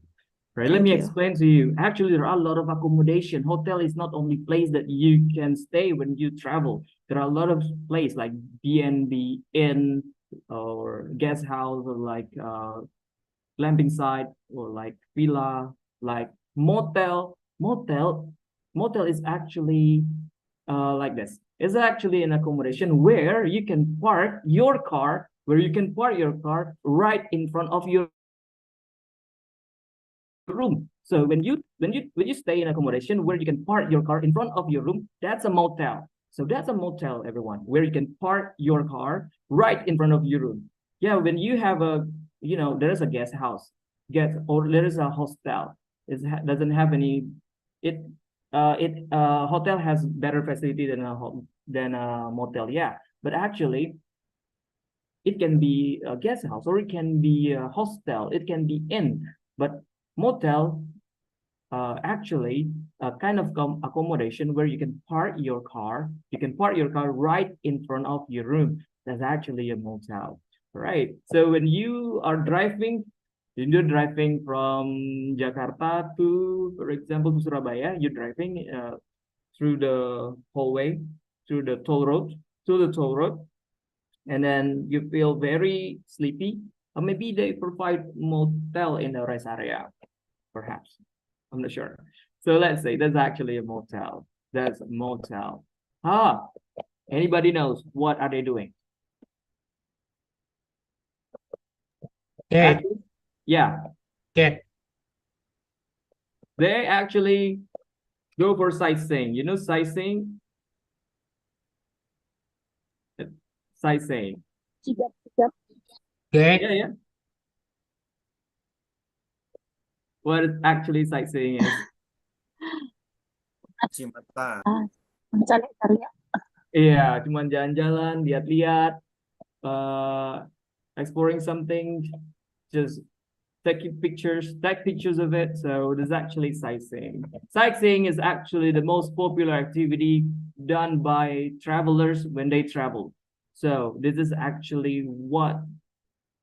S: Right, let me explain to you. Actually, there are a lot of accommodation. Hotel is not only place that you can stay when you travel. There are a lot of places like B&B, inn, or guest house, or like glamping site, or like villa, like motel. Motel is actually like this. It's actually an accommodation where you can park your car, right in front of your room. So when you stay in accommodation where you can park your car in front of your room, that's a motel. So that's a motel, everyone, where you can park your car right in front of your room. Yeah, when you have there is a guest house, or there is a hostel. It doesn't have any. Hotel has better facility than a motel. Yeah, but actually, it can be a guest house or it can be a hostel. It can be inn, but motel actually a kind of accommodation where you can park your car. You can park your car right in front of your room. That's actually a motel, right? So when you are driving, you're driving from Jakarta to, for example, to Surabaya. You're driving through the hallway, through the toll road, and then you feel very sleepy. Or maybe they provide motel in the rest area, perhaps. I'm not sure. So let's say that's actually a motel. That's a motel. Anybody knows what are they doing?
V: Okay.
S: Yeah.
V: Okay.
S: They actually go for sightseeing. You know sightseeing? Sightseeing.
V: Okay.
S: Yeah. What actually sightseeing is? Iya, cuman jalan-jalan, lihat-lihat, exploring something, just take pictures of it. So this is actually sightseeing. Sightseeing is actually the most popular activity done by travelers when they travel. So this is actually what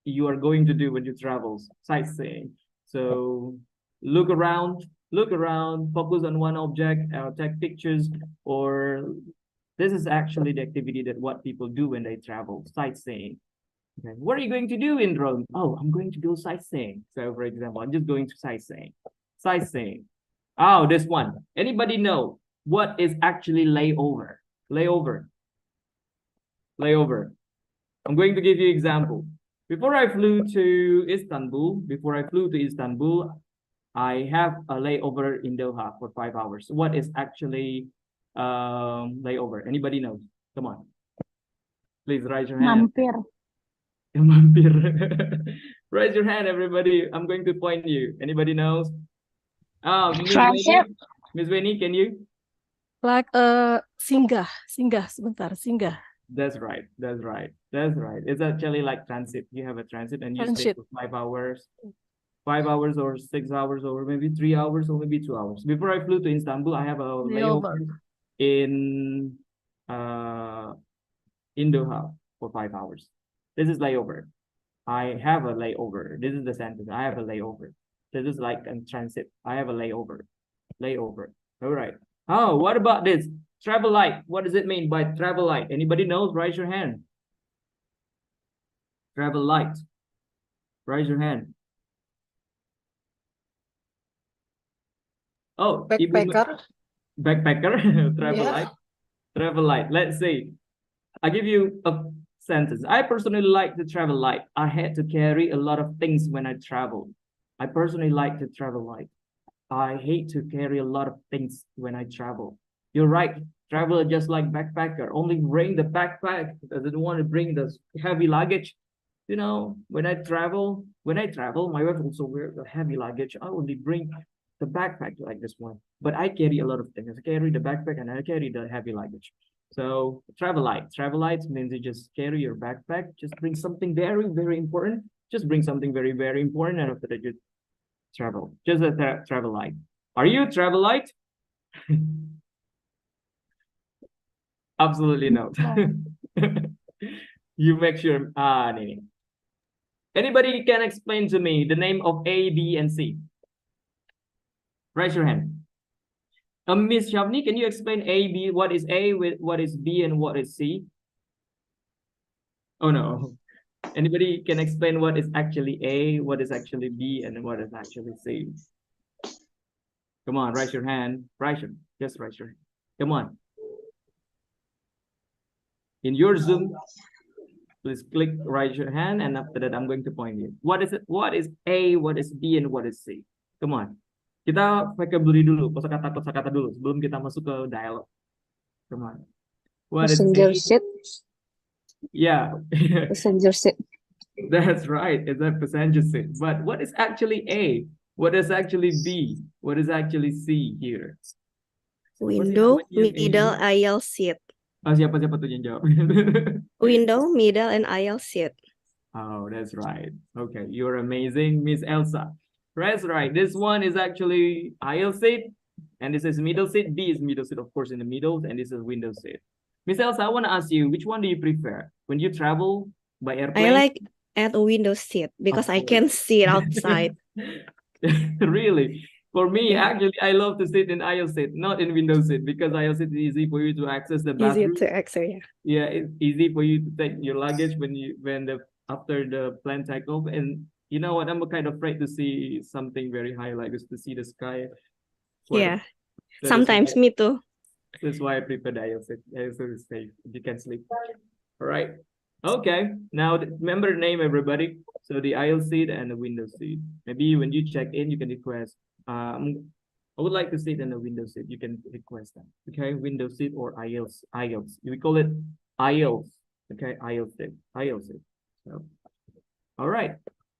S: you are going to do when you travel, sightseeing. So look around, focus on one object, take pictures, or this is actually the activity that what people do when they travel, sightseeing. Okay. What are you going to do in Rome? Oh, I'm going to go sightseeing. So for example, I'm just going to sightseeing. Oh, this one. Anybody know what is actually layover? Layover. I'm going to give you example. Before I flew to Istanbul, I have a layover in Doha for 5 hours. What is actually layover? Anybody knows? Come on. Please raise your hand. Mampir. Raise your hand, everybody. I'm going to point you. Anybody knows? Miss Weni, can you?
V: Like singgah.
S: That's right. It's actually like transit. You have a transit and you stay for 5 hours. 5 hours or 6 hours or maybe 3 hours or maybe 2 hours. Before I flew to Istanbul, I have a layover in Doha for 5 hours. This is layover. I have a layover. This is the sentence. I have a layover. This is like a transit. I have a layover. All right. Oh, what about this? Travel light. What does it mean by travel light? Anybody knows? Raise your hand. Travel light. Raise your hand. Oh,
V: Backpacker.
S: Backpacker. Travel light. Travel light. Let's see. I give you a sentence. I personally like to travel light. I had to carry a lot of things when I travel. I personally like to travel light. I hate to carry a lot of things when I travel. You're right. Traveler just like backpacker. Only bring the backpack. Doesn't want to bring the heavy luggage. You know, when I travel, my wife also wear the heavy luggage. I only bring the backpack like this one. But I carry a lot of things. I carry the backpack and I carry the heavy luggage. So travel light. Travel light means you just carry your backpack. Just bring something very, very important. Just bring something very, very important, and after that you travel. Just a travel light. Are you travel light? Absolutely not. You make sure. Nee. Anybody can explain to me the name of A, B, and C? Raise your hand. Miss Shavni, can you explain A, B? What is A, what is B, and what is C? Oh no. Anybody can explain what is actually A, what is actually B, and what is actually C? Come on, raise your hand. Just raise your hand. Come on. In your Zoom, please click raise your hand, and after that I'm going to point you. What is it? What is A, what is B, and what is C? Come on. Kita vocabulary dulu, kosakata dulu sebelum kita masuk ke dialog. Come on. What is
D: Passenger
S: A?
D: seat.
S: Yeah.
D: Passenger seat.
S: That's right. It's a passenger seat. But what is actually A? What is actually B? What is actually C here?
C: Window, middle, aisle seat.
S: Siapa tuh yang jawab?
C: Window, middle, and aisle seat.
S: Oh, that's right. Okay, you're amazing, Miss Elsa. That's right. This one is actually aisle seat, and this is middle seat. B is middle seat, of course, in the middle, and this is window seat. Miss Elsa, I want to ask you, which one do you prefer when you travel by airplane?
C: I like at a window seat because I can see outside.
S: Really? For me, actually, I love to sit in aisle seat, not in window seat, because aisle seat is easy for you to access the bathroom.
C: Easy to access, yeah.
S: Yeah, it's easy for you to take your luggage after the plane take off. And you know what? I'm kind of afraid to see something very high, like this, to see the sky.
C: Yeah.
S: So
C: Sometimes me too.
S: That's why I prefer the aisle seat. Aisle seat is safe. You can sleep. All right. Okay. Now remember the name, everybody. So the aisle seat and the window seat. Maybe when you check in, you can request. I would like to sit in the window seat. You can request that. Okay, window seat or aisles. We call it aisles. Okay, aisle seat. So, all right.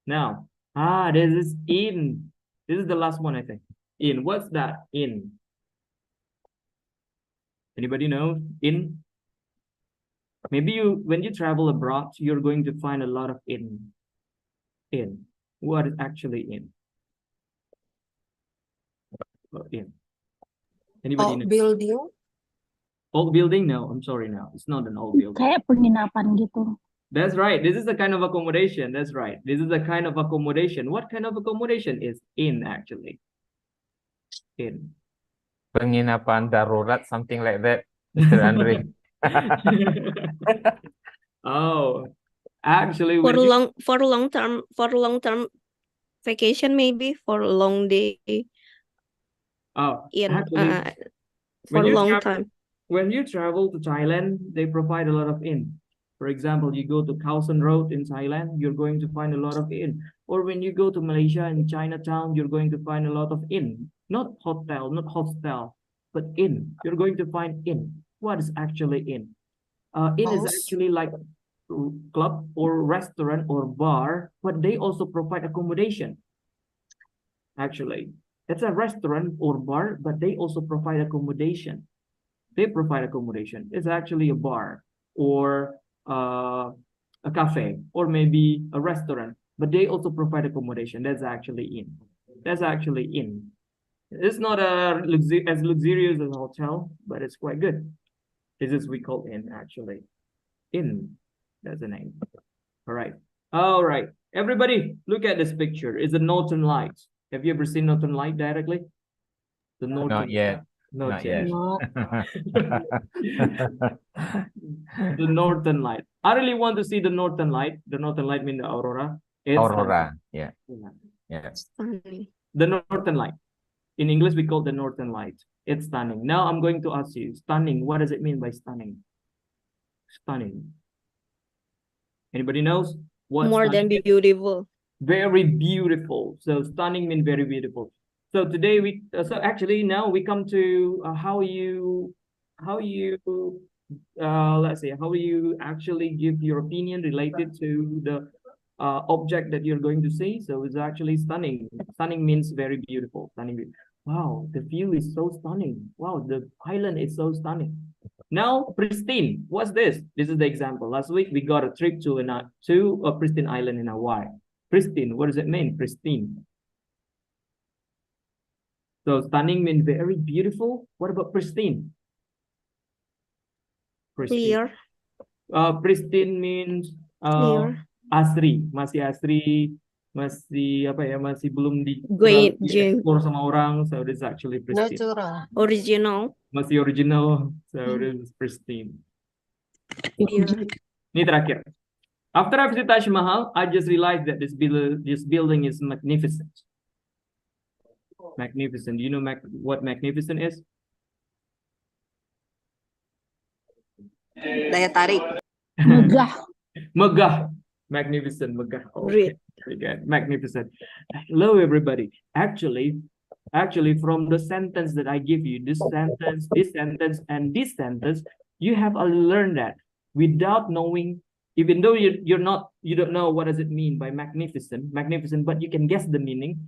S: Now, this is in. This is the last one, I think. In. What's that? In. Anybody know? In. Maybe when you travel abroad, you're going to find a lot of in. In. What is actually in? In. Anybody know?
D: Building.
S: Old building? No, I'm sorry, no. It's not an old building.
U: Kayak penginapan gitu.
S: That's right. This is the kind of accommodation. That's right. This is the kind of accommodation. What kind of accommodation is in actually? In.
B: Penginapan darurat, something like that, Mr. Andre.
S: Oh, actually,
C: for long term vacation, maybe for a long day.
S: Oh,
C: in
S: actually,
C: for a long time.
S: When you travel to Thailand, they provide a lot of inn. For example, you go to Khao San Road in Thailand, you're going to find a lot of inn. Or when you go to Malaysia in Chinatown, you're going to find a lot of inn. Not hotel, not hostel, but inn. You're going to find inn. What is actually inn? Inn is actually like club or restaurant or bar, but they also provide accommodation. Actually, it's a restaurant or bar, but they also provide accommodation. They provide accommodation. It's actually a bar or a cafe or maybe a restaurant, but they also provide accommodation. That's actually in. That's actually in. It's not as luxurious as a hotel, but it's quite good. This is we call in actually. In. That's the name. All right. All right. Everybody, look at this picture. It's a Northern Lights. Have you ever seen Northern Light directly? The Northern
B: Not yet.
S: Not yet. The Northern Light. I really want to see the Northern Light. The Northern Light means the aurora.
B: Aurora. Yeah.
S: The Northern Light. In English, we call it the Northern Light. It's stunning. Now I'm going to ask you, stunning, what does it mean by stunning? Stunning. Anybody knows what
C: More than
S: stunning is?
C: beautiful.
S: Very beautiful. So stunning means very beautiful. So today so actually now we come to how you let's say how you actually give your opinion related to the object that you're going to see. So it's actually stunning. Stunning means very beautiful. Stunning. Wow, the view is so stunning. Wow, the island is so stunning. Now, pristine. What's this? This is the example. Last week we got a trip to a pristine island in Hawaii. Pristine. What does it mean? Pristine. So stunning means very beautiful. What about pristine? Pristine.
C: Clear.
S: Pristine means
C: Clear.
S: asri, masih apa ya, masih belum
C: Great.
S: diekspor sama orang, so this is actually pristine.
C: Natural. Original.
S: Masih original, so this is pristine.
C: Yeah.
S: Ini terakhir. After I visit Taj Mahal, I just realized that this building is magnificent. Magnificent. Do you know what magnificent is?
U: Daya tarik.
S: Megah. Megah. Magnificent. Megah. Okay.
C: Great.
S: Very good. Magnificent. Hello, everybody. Actually, from the sentence that I give you, this sentence, and this sentence, you have learned that without knowing, even though you don't know what does it mean by magnificent, but you can guess the meaning.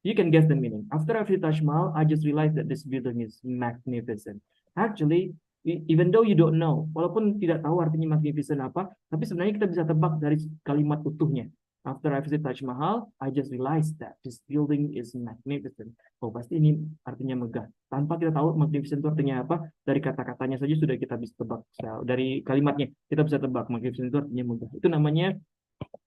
S: You can guess the meaning. After I visit Taj Mahal, I just realized that this building is magnificent. Actually, even though you don't know, walaupun tidak tahu artinya magnificent apa, tapi sebenarnya kita bisa tebak dari kalimat utuhnya. After I visit Taj Mahal, I just realized that this building is magnificent. Oh, pasti ini artinya megah. Tanpa kita tahu magnificent itu artinya apa, dari kata-katanya saja sudah kita bisa tebak. So, dari kalimatnya kita bisa tebak magnificent itu artinya megah. Itu namanya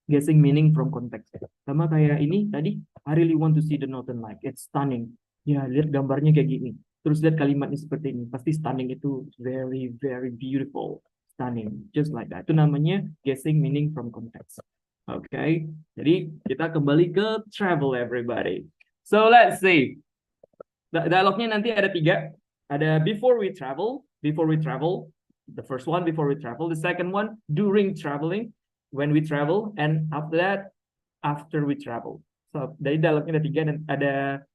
S: guessing meaning from context. Sama kayak ini tadi, I really want to see the northern light. It's stunning. Ya, lihat gambarnya kayak gini. Terus lihat kalimatnya seperti ini. Pasti stunning itu very, very beautiful. Stunning. Just like that. Itu namanya guessing meaning from context. Okay. Jadi kita kembali ke travel, everybody. So let's see. Dialognya nanti ada 3. Ada before we travel. The first one, before we travel. The second one, during traveling. When we travel. And after that, after we travel. So dari dialognya ada 3 dan ada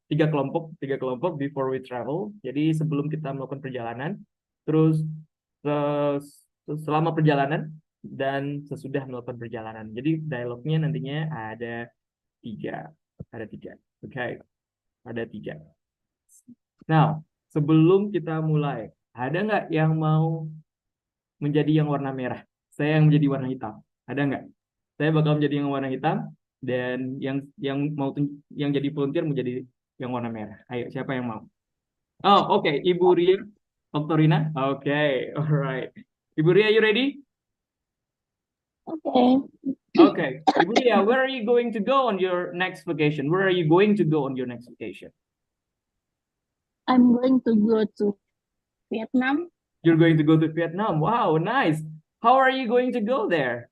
S: 3 kelompok before we travel. Jadi sebelum kita melakukan perjalanan, terus selama perjalanan, dan sesudah melakukan perjalanan. Jadi dialognya nantinya ada 3. Okay. Ada 3. Now, sebelum kita mulai, ada nggak yang mau menjadi yang warna merah? Saya yang menjadi warna hitam. Ada nggak? Saya bakal menjadi yang warna hitam, dan yang jadi volunteer menjadi yang warna merah. Ayo, siapa yang mau? Oh, okay. Ibu Ria, Dr. Rina. Okay, alright. Ibu Ria, you ready?
U: Okay.
S: Okay. Ibu Ria, where are you going to go on your next vacation? Where are you going to go on your next vacation?
U: I'm going to go to Vietnam.
S: You're going to go to Vietnam. Wow, nice. How are you going to go there?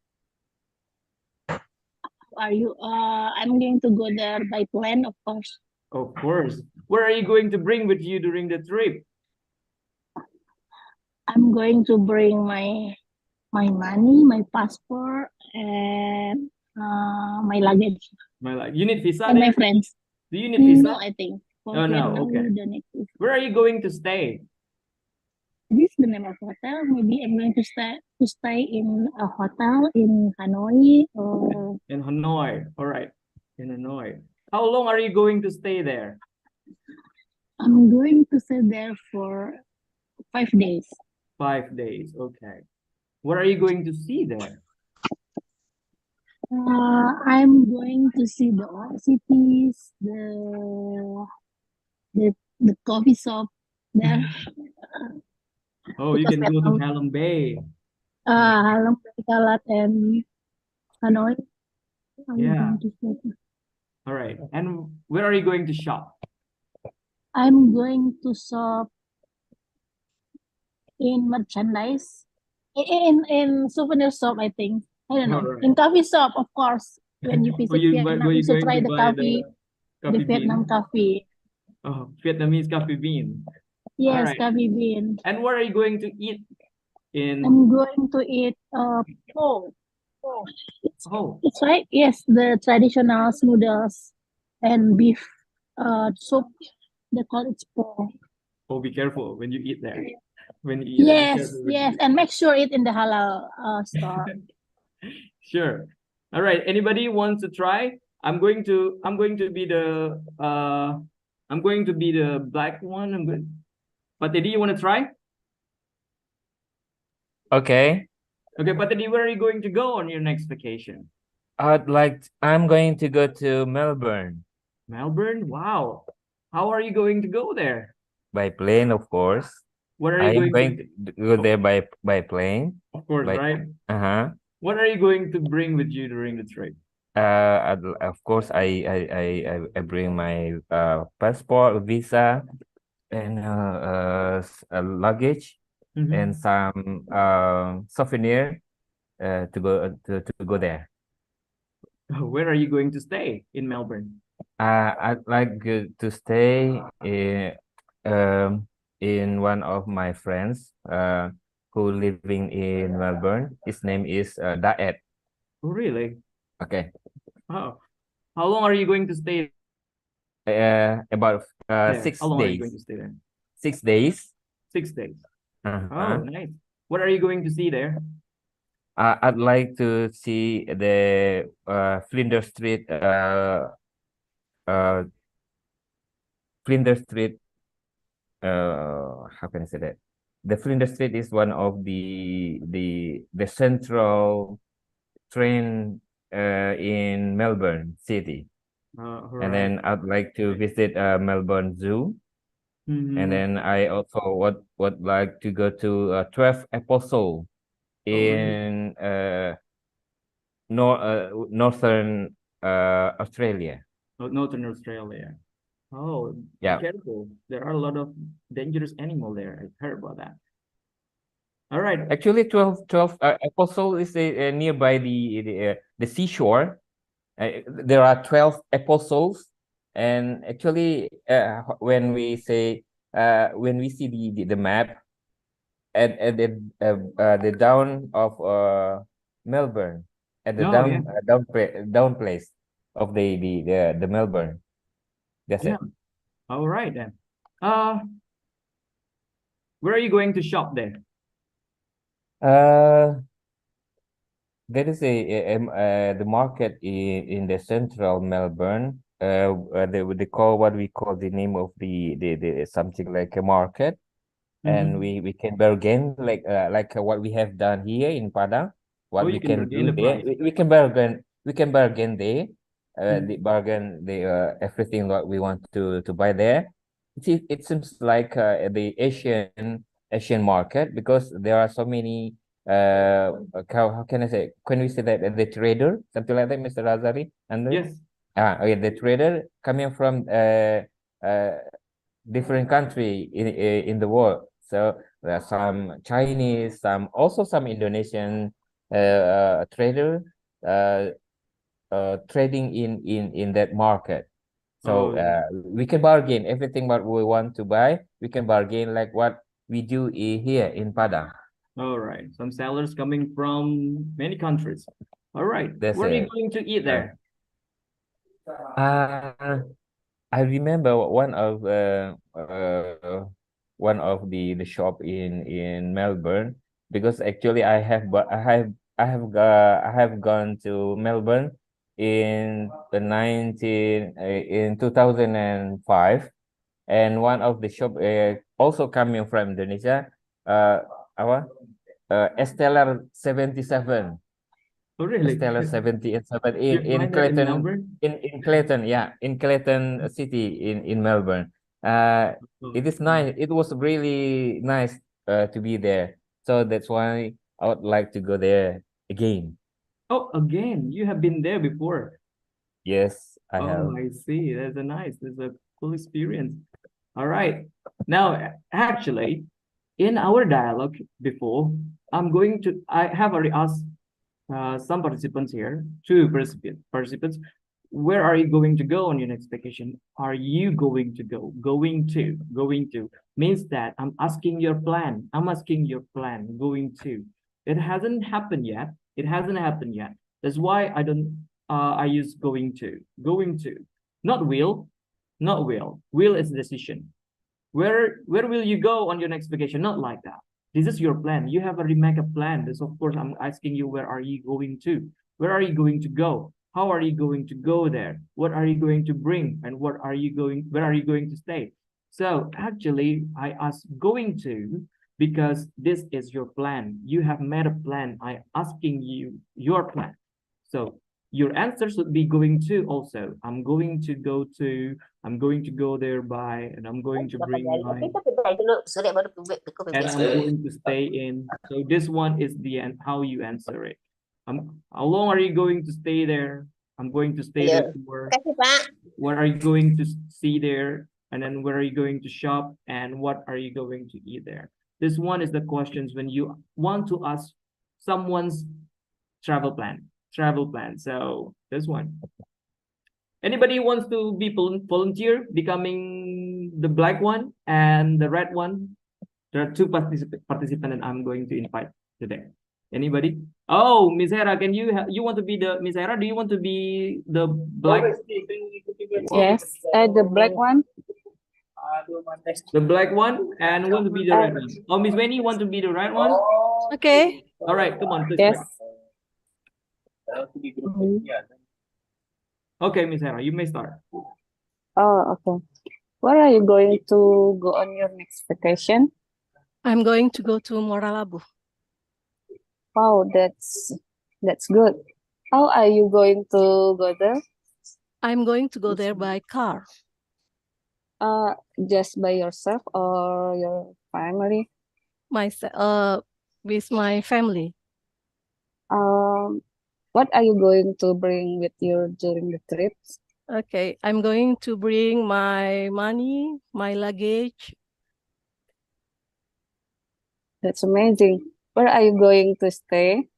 U: I'm going to go there by plane, of course.
S: Of course. Where are you going to bring with you during the trip?
U: I'm going to bring my money, my passport, and my luggage.
S: You need visa?
U: And my friends.
S: Do you need visa?
U: No, I think.
S: Oh, no, okay. Where are you going to stay?
U: This is the name of hotel. Maybe I'm going to stay in a hotel in Hanoi or
S: in Hanoi. All right, in Hanoi. How long are you going to stay there?
U: I'm going to stay there for 5 days.
S: 5 days. Okay. What are you going to see there?
U: I'm going to see the old cities, the coffee shop there.
S: Oh, you can go to Halong Bay.
U: Halong Bay, Kalat, and Hanoi.
S: Yeah. All right. And where are you going to shop?
U: I'm going to shop in merchandise, in souvenir shop, I think. I don't know.
S: Right.
U: In coffee shop, of course. When you visit Vietnam, you should try the coffee, the Vietnam coffee.
S: Oh, Vietnamese coffee bean.
U: Yes,
S: right.
U: kami bean.
S: And what are you going to eat in?
U: I'm going to eat po.
S: Oh,
U: It's right. Yes, the traditional noodles and beef soup. They call it po.
S: oh, be careful when you eat there. When you eat it, be
U: Yes,
S: careful when you
U: yes,
S: eat.
U: and make sure it in the halal store.
S: Sure. All right. Anybody wants to try? I'm going to be the black one. I'm good. But Teddy, you want to try?
B: Okay.
S: Okay, but Teddy, where are you going to go on your next vacation?
B: I'm going to go to Melbourne
S: Melbourne? Wow. How are you going to go there?
B: by plane, of course.
S: What are
B: I
S: you
B: am
S: going
B: going to go there by plane.
S: Of course,
B: By
S: right?
B: uh-huh.
S: What are you going to bring with you during the trip?
B: Of course, I bring my passport, visa, and luggage,
S: Mhm.
B: and some souvenir to go there.
S: Where are you going to stay in Melbourne?
B: I'd like to stay in one of my friends who living in Melbourne. His name is Daet.
S: Oh, really?
B: Okay.
S: Oh, how long are you going to stay
B: About
S: there?
B: six
S: How long are you going
B: days.
S: to stay there?
B: 6 days.
S: 6 days.
B: Uh-huh.
S: Oh, nice. What are you going to see there?
B: I'd like to see the Flinders Street uh Flinders Street how can I say that? The Flinders Street is one of the central train in Melbourne City.
S: All
B: And
S: right.
B: then I'd like to visit Melbourne Zoo. And then I also would like to go to 12 Apostle in northern Australia.
S: Northern Australia. Oh, be
B: Yeah.
S: careful. There are a lot of dangerous animal there. I heard about that. All right.
B: Actually, 12 Apostle is nearby the seashore. There are 12 apostles, and actually, when we see the map at the down of Melbourne, at the
S: Oh, yeah.
B: down place of the Melbourne. That's
S: Yeah.
B: it.
S: All right then. Where are you going to shop there?
B: There is the market in the central Melbourne. They call what we call the name of the something like a market, and we can bargain like what we have done here in Padang. What
S: Oh,
B: we
S: you can
B: can
S: bargain
B: do
S: the
B: there,
S: price.
B: we can bargain. We can bargain there.
S: Mhm.
B: The bargain the everything what we want to buy there. It seems like the Asian market because there are so many how can I say? Can we say that the trader, something like that, Mr. Razari? And
S: Yes.
B: okay, the trader coming from different country in the world. So there are some Chinese, some Indonesian trader trading in that market. So
S: Oh.
B: we can bargain everything what we want to buy. We can bargain like what we do here in Padang.
S: All right. Some sellers coming from many countries. All right.
B: That's
S: What are you
B: it.
S: going to eat there?
B: I remember one of the shop in Melbourne because actually I have gone to Melbourne in 2005, and one of the shop also coming from Indonesia apa Esteller 77.
S: Oh, really?
B: Stellar 77
S: You
B: in
S: find that in
B: Clayton
S: Melbourne?
B: in Clayton, yeah, in Clayton City in Melbourne. It is nice. It was really nice to be there. So that's why I would like to go there again.
S: Oh, again, you have been there before.
B: Yes, I
S: Oh,
B: have.
S: I see. That's a cool experience. All right. Now, actually, in our dialogue before, I have already asked some participants here, two participants, Where are you going to go on your next vacation? Are you going to go? Going to means that I'm asking your plan. I'm asking your plan. Going to. It hasn't happened yet. It hasn't happened yet. That's why I don't. I use going to. Going to. Not will. Not will. Will is decision. Where will you go on your next vacation? Not like that. This is your plan. You have already make a plan. This, of course, I'm asking you, where are you going to? Where are you going to go? How are you going to go there? What are you going to bring? And where are you going to stay? So actually, I asked going to because this is your plan. You have made a plan. I asking you your plan. So your answer should be going to also. I'm going to go there by, and I'm going to bring my, and I'm going to stay in. So this one is the end, how you answer it. How long are you going to stay there? I'm going to stay there for. What are you going to see there? And then where are you going to shop? And what are you going to eat there? This one is the questions when you want to ask someone's travel plan. So this one. Anybody wants to be volunteer, becoming the black one and the red one? There are two participants that I'm going to invite today. Anybody? Oh, Miss Hera, can you want to be the Miss Hera? Do you want to be the black?
D: Yes, the black one.
S: The black one, and want to be the red one. Oh, Miss Wenny want to be the red one?
V: Okay.
S: All right, come on, please.
D: Yes.
S: Okay, Miss Hera, you may start.
D: Oh, okay. Where are you going to go on your next vacation?
V: I'm going to go to Moralabu.
D: Wow, that's good. How are you going to go there?
V: I'm going to go there by car.
D: Just by yourself or your family?
V: With my family.
D: What are you going to bring with you during the trip?
V: Okay, I'm going to bring my money, my luggage.
D: That's amazing. Where are you going to stay?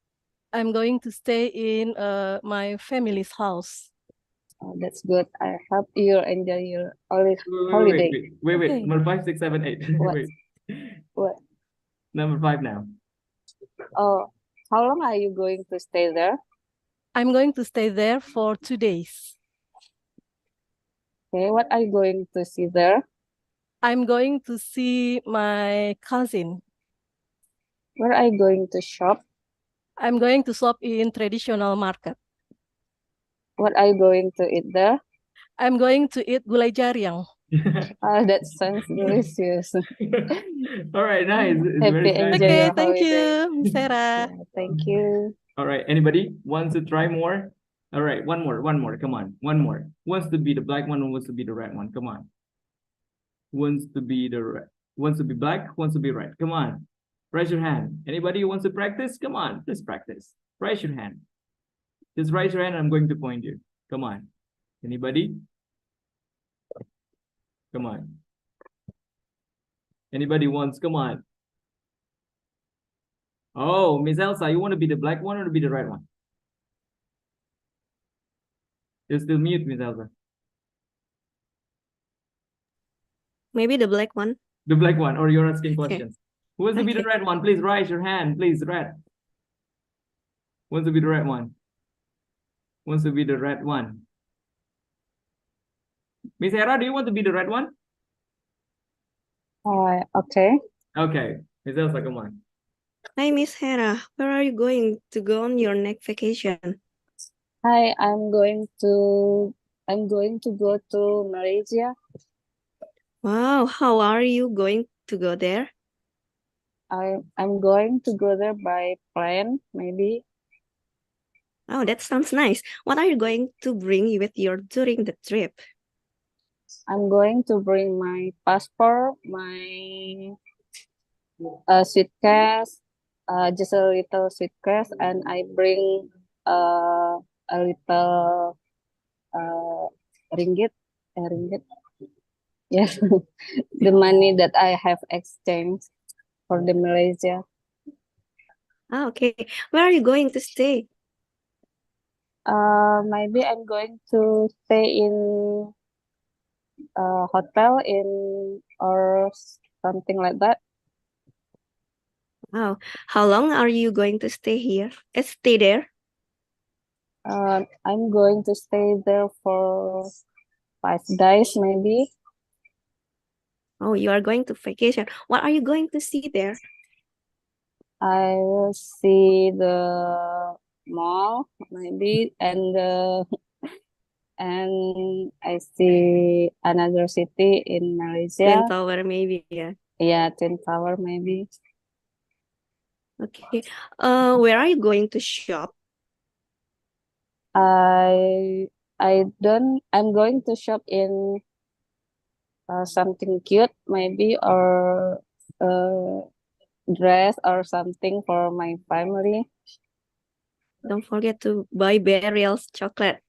V: I'm going to stay in my family's house.
D: Oh, that's good. I hope you enjoy your holiday.
S: Wait.
V: Okay.
S: Number 5, 6, 7, 8.
D: What?
S: Wait.
D: What?
S: Number 5 now.
D: Oh, how long are you going to stay there?
V: I'm going to stay there for 2 days.
D: Okay, what are you going to see there?
V: I'm going to see my cousin.
D: Where are you going to shop?
V: I'm going to shop in traditional market.
D: What are you going to eat there?
V: I'm going to eat gulai jariang.
D: That sounds delicious.
S: All right, nice. It's
D: Happy
S: very nice.
D: enjoy
V: Okay,
D: your
V: thank
D: holiday.
V: you, Miss Sarah.
D: Yeah, thank you.
S: All right, anybody wants to try more? All right, one more, come on, one more. Wants to be the black one, who wants to be the red one? Come on. Wants to be the red, wants to be black, wants to be red. Come on, raise your hand. Anybody who wants to practice? Come on, please practice. Raise your hand. Just raise your hand, I'm going to point you. Come on. Anybody? Come on. Anybody wants? Come on. Oh, Miss Elsa, you want to be the black one or to be the red one? You're still mute, Miss Elsa.
C: Maybe the black one.
S: The black one, or you're asking questions. Who wants to be the red one? Please raise your hand. Please, red. Who wants to be the red one? Who wants to be the red one? Miss Hera, do you want to be the red one?
D: Okay.
S: Okay. Miss Elsa, come on.
C: Hi, Miss Hera. Where are you going to go on your next vacation?
D: Hi, I'm going to go to Malaysia.
C: Wow, how are you going to go there?
D: I'm going to go there by plane, maybe.
C: Oh, that sounds nice. What are you going to bring with you during the trip?
D: I'm going to bring my passport, my suitcase, just a little suitcase, and I bring a little ringgit. Yes, the money that I have exchanged for the Malaysia.
C: Ah, okay. Where are you going to stay?
D: Maybe I'm going to stay in a hotel in or something like that.
C: Wow. How long are you going to stay here? Stay there?
D: I'm going to stay there for 5 days maybe.
C: Oh, you are going to vacation. What are you going to see there?
D: I will see the mall maybe and I see another city in Malaysia.
C: Twin Tower maybe, yeah.
D: Yeah, Twin Tower maybe.
C: Okay. Where are you going to shop?
D: I'm going to shop in something cute maybe or dress or something for my family.
C: Don't forget to buy Burial's chocolate.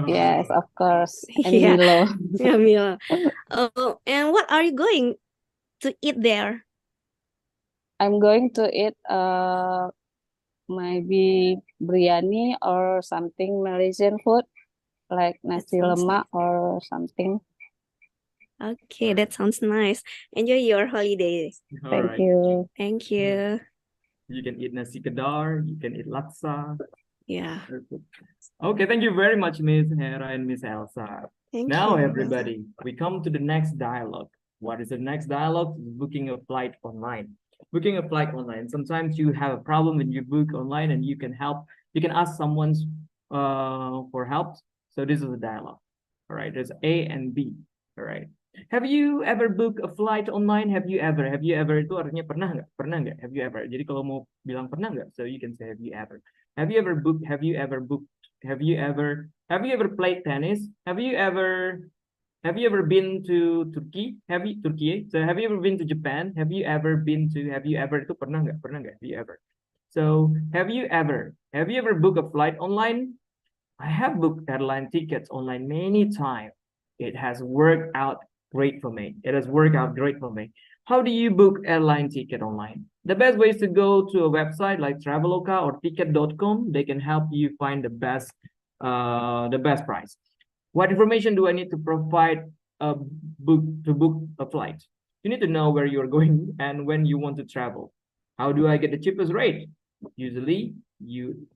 D: Yes, of course. And
C: Yeah.
D: Milo.
C: Yeah, Mila. And what are you going to eat there?
D: I'm going to eat maybe biryani or something Malaysian food like nasi
C: sounds
D: lemak or something.
C: Okay, that sounds nice. Enjoy your holiday.
D: Thank you.
C: Thank you.
S: You can eat nasi kedar, you can eat laksa.
C: Yeah.
S: Okay, thank you very much, Miss Hera and Miss Elsa.
C: Thank
S: Now,
C: you.
S: everybody, we come to the next dialogue. What is the next dialogue? Booking a flight online. Booking a flight online. Sometimes you have a problem when you book online and you can help. You can ask someone for help. So this is a dialogue. All right, there's A and B. All right. Have you ever booked a flight online? Have you ever itu artinya pernah nggak? Pernah nggak? Have you ever? Jadi kalau mau bilang pernah nggak? So you can say have you ever? Have you ever booked? Have you ever booked? Have you ever played tennis? Have you ever been to Turkey? Turkey? So have you ever been to Japan? Have you ever itu pernah nggak? Pernah nggak? Have you ever? So have you ever booked a flight online? I have booked airline tickets online many times. It has worked out great for me. How do you book airline ticket online? The best way is to go to a website like Traveloka or ticket.com. They can help you find the best price. What information do I need to provide to book a flight? You need to know where you're going and when you want to travel. How do I get the cheapest rate? Usually, you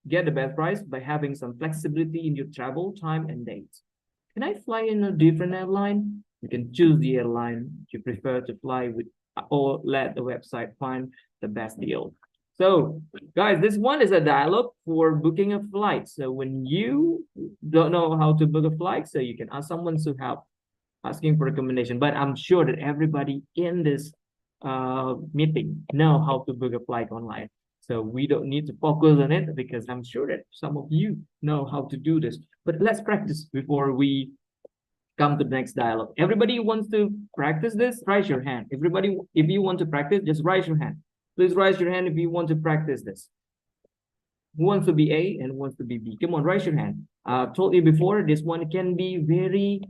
S: get the best price by having some flexibility in your travel time and dates. Can I fly in a different airline? You can choose the airline you prefer to fly with or let the website find the best deal. So, guys, this one is a dialogue for booking a flight. So when you don't know how to book a flight, so you can ask someone to help, asking for recommendation. But I'm sure that everybody in this meeting know how to book a flight online. So we don't need to focus on it because I'm sure that some of you know how to do this. But let's practice before we come to the next dialogue. Everybody wants to practice this? Raise your hand. Everybody, if you want to practice, just raise your hand. Please raise your hand if you want to practice this. Who wants to be A and who wants to be B? Come on, raise your hand. Told you before, this one can be very,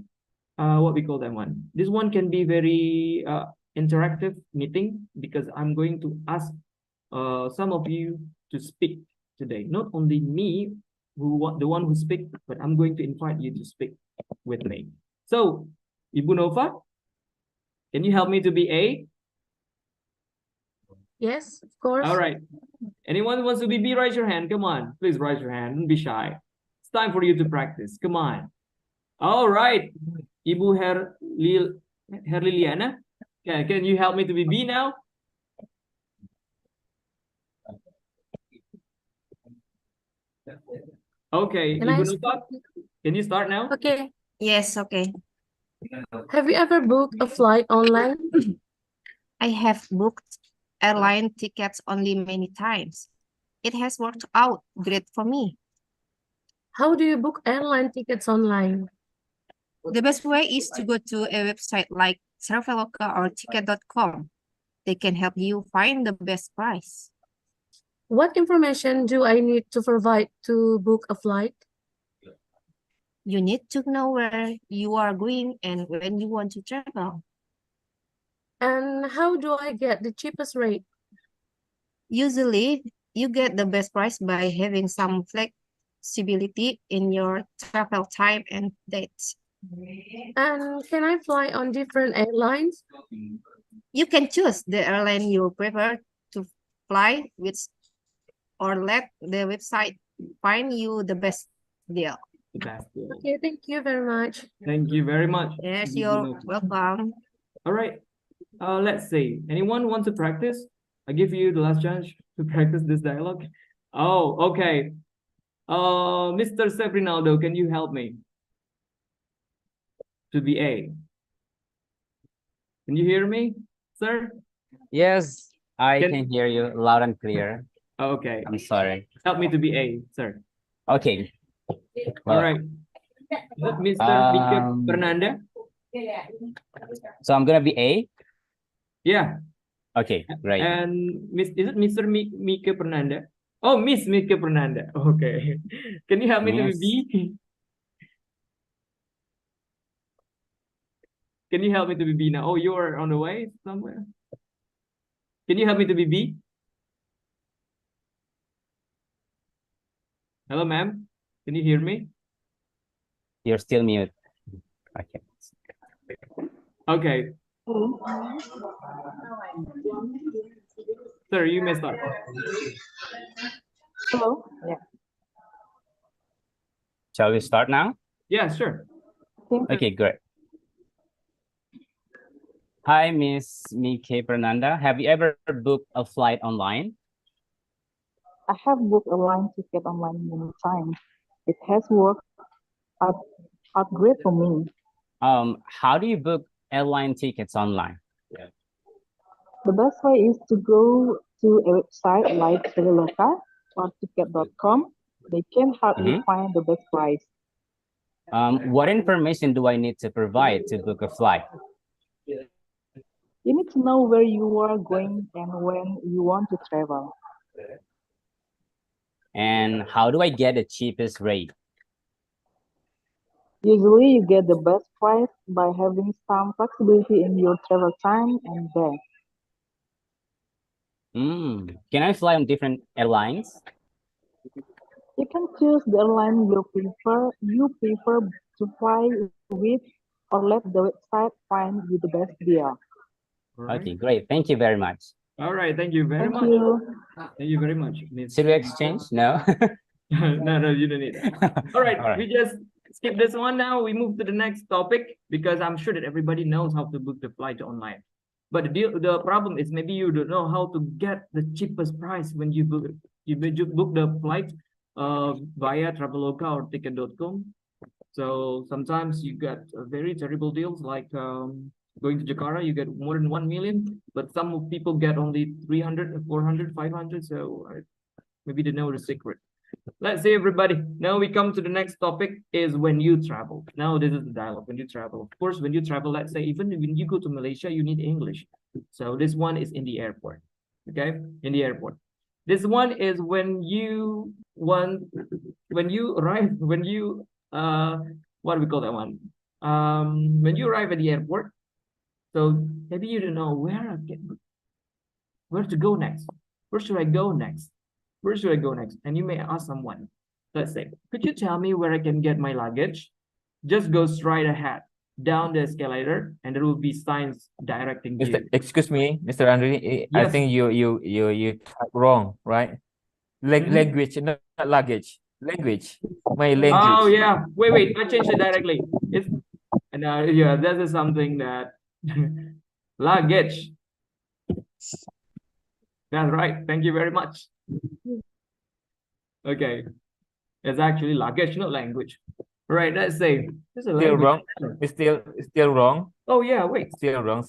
S: what we call that one? This one can be very interactive meeting because I'm going to ask some of you to speak today. Not only me, the one who speak, but I'm going to invite you to speak with me. So, Ibu Nova, can you help me to be A?
V: Yes, of course.
S: All right. Anyone who wants to be B, raise your hand. Come on. Please raise your hand. Don't be shy. It's time for you to practice. Come on. All right. Ibu Herliliana, can you help me to be B now? Okay.
V: Can
S: Ibu
V: I
S: Nova, can you start now?
V: Okay. Yes, okay. Have you ever booked a flight online?
M: I have booked airline tickets only many times. It has worked out great for me.
V: How do you book airline tickets online?
M: The best way is to go to a website like Traveloka or ticket.com. They can help you find the best price.
V: What information do I need to provide to book a flight?
M: You need to know where you are going and when you want to travel.
V: And how do I get the cheapest rate?
M: Usually, you get the best price by having some
E: flexibility in your travel time and dates.
G: And can I fly on different airlines?
E: You can choose the airline you prefer to fly with or let the website find you the best deal.
S: Best deal.
G: Okay, thank you very much.
S: Thank you very much.
E: Yes, you're welcome.
S: All right. Let's see. Anyone want to practice? I give you the last chance to practice this dialogue. Oh, okay. Mr. Seprinaldo, can you help me? To be A. Can you hear me, sir?
W: Yes, I can hear you loud and clear.
S: Okay.
W: I'm sorry.
S: Help me to be A, sir.
W: Okay.
S: All right. Mr. Mika Fernanda?
W: So I'm gonna be A?
S: Yeah.
W: Okay, great.
S: And is it Mr. Mika Fernanda? Oh, Miss Mika Fernanda. Okay. Can you help me to be B? Can you help me to be B now? Oh, you are on the way somewhere. Can you help me to be B? Hello, ma'am. Can you hear me?
W: You're still mute. Okay.
S: Okay. Sir, you may start.
X: Hello. Yeah.
W: Shall we start now?
S: Yeah, sure.
W: Okay, great. Hi, Miss Mika Fernanda. Have you ever booked a flight online?
X: I have booked a line ticket online many times. It has worked out great for me.
W: How do you book airline tickets online?
X: The best way is to go to a website like Traveloka or ticket.com. They can help you find the best price.
W: What information do I need to provide to book a flight?
X: You need to know where you are going and when you want to travel.
W: And how do I get the cheapest rate?
X: Usually, you get the best price by having some flexibility in your travel time and date.
W: Can I fly on different airlines?
X: You can choose the airline you prefer to fly with, or let the website find you the best deal.
W: Okay, great. Thank you very much.
S: All right. Thank you very much. Thank you very much.
W: Should we exchange? No.
S: No, you don't need that. All right. We just skip this one now. We move to the next topic because I'm sure that everybody knows how to book the flight online. But the problem is maybe you don't know how to get the cheapest price when you book the flight via Traveloka or ticket.com. So sometimes you get very terrible deals like going to Jakarta, you get more than 1 million, but some people get only 300, 400, 500. So maybe they know the secret. Let's see, everybody. Now we come to the next topic is when you travel. Now this is the dialogue when you travel. Of course, when you travel, let's say even when you go to Malaysia, you need English. So this one is in the airport. Okay, in the airport. This one is when you arrive, what do we call that one? When you arrive at the airport. So maybe you don't know where to go next. Where should I go next? Where should I go next? And you may ask someone, let's say, could you tell me where I can get my luggage? Just go straight ahead down the escalator and there will be signs directing you.
B: Excuse me, Mr. Andre. I
S: Yes.
B: think you typed wrong, right? Language, not luggage. Language. My language.
S: Oh yeah. Wait. I changed it directly. It's yeah, that is something that luggage. That's right. Thank you very much. Okay. It's actually luggage, not language. Right, let's say it's a
B: Still
S: language.
B: wrong. It's still wrong.
S: Oh yeah, wait.
B: Still wrong.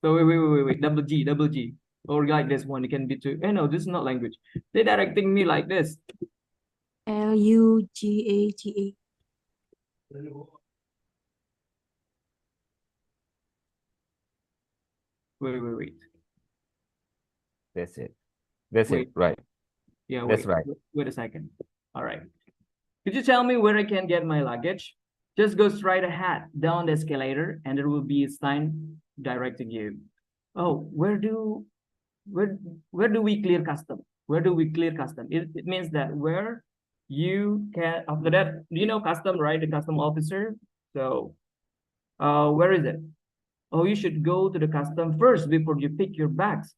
S: So wait. Double G. Or like this one, it can be two. No, this is not language. They're directing me like this.
G: LUGAGA.
S: Wait.
B: That's it. That's
S: Wait.
B: it. Right.
S: Yeah,
B: That's
S: wait.
B: right.
S: Wait a second. All right. Could you tell me where I can get my luggage? Just go straight ahead down the escalator and there will be a sign directing you. Oh, where do we clear custom? Where do we clear custom? It means that where you can, after that, do you know custom, right? The custom officer. So where is it? Oh, you should go to the custom first before you pick your bags.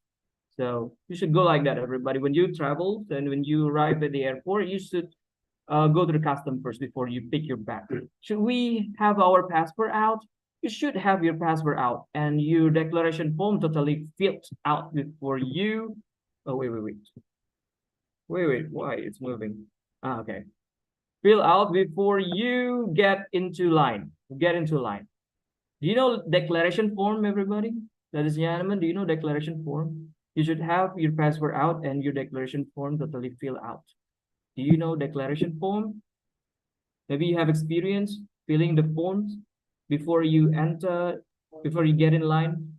S: So you should go like that, everybody. When you travel and when you arrive at the airport, you should go to the custom first before you pick your bag. Should we have our passport out? You should have your passport out and your declaration form totally filled out before you. Oh, wait. Why it's moving? Okay. Fill out before you get into line. Get into line. Do you know declaration form, everybody? Ladies and gentlemen, do you know declaration form? You should have your passport out and your declaration form totally filled out. Do you know declaration form? Maybe you have experience filling the forms before you enter, before you get in line.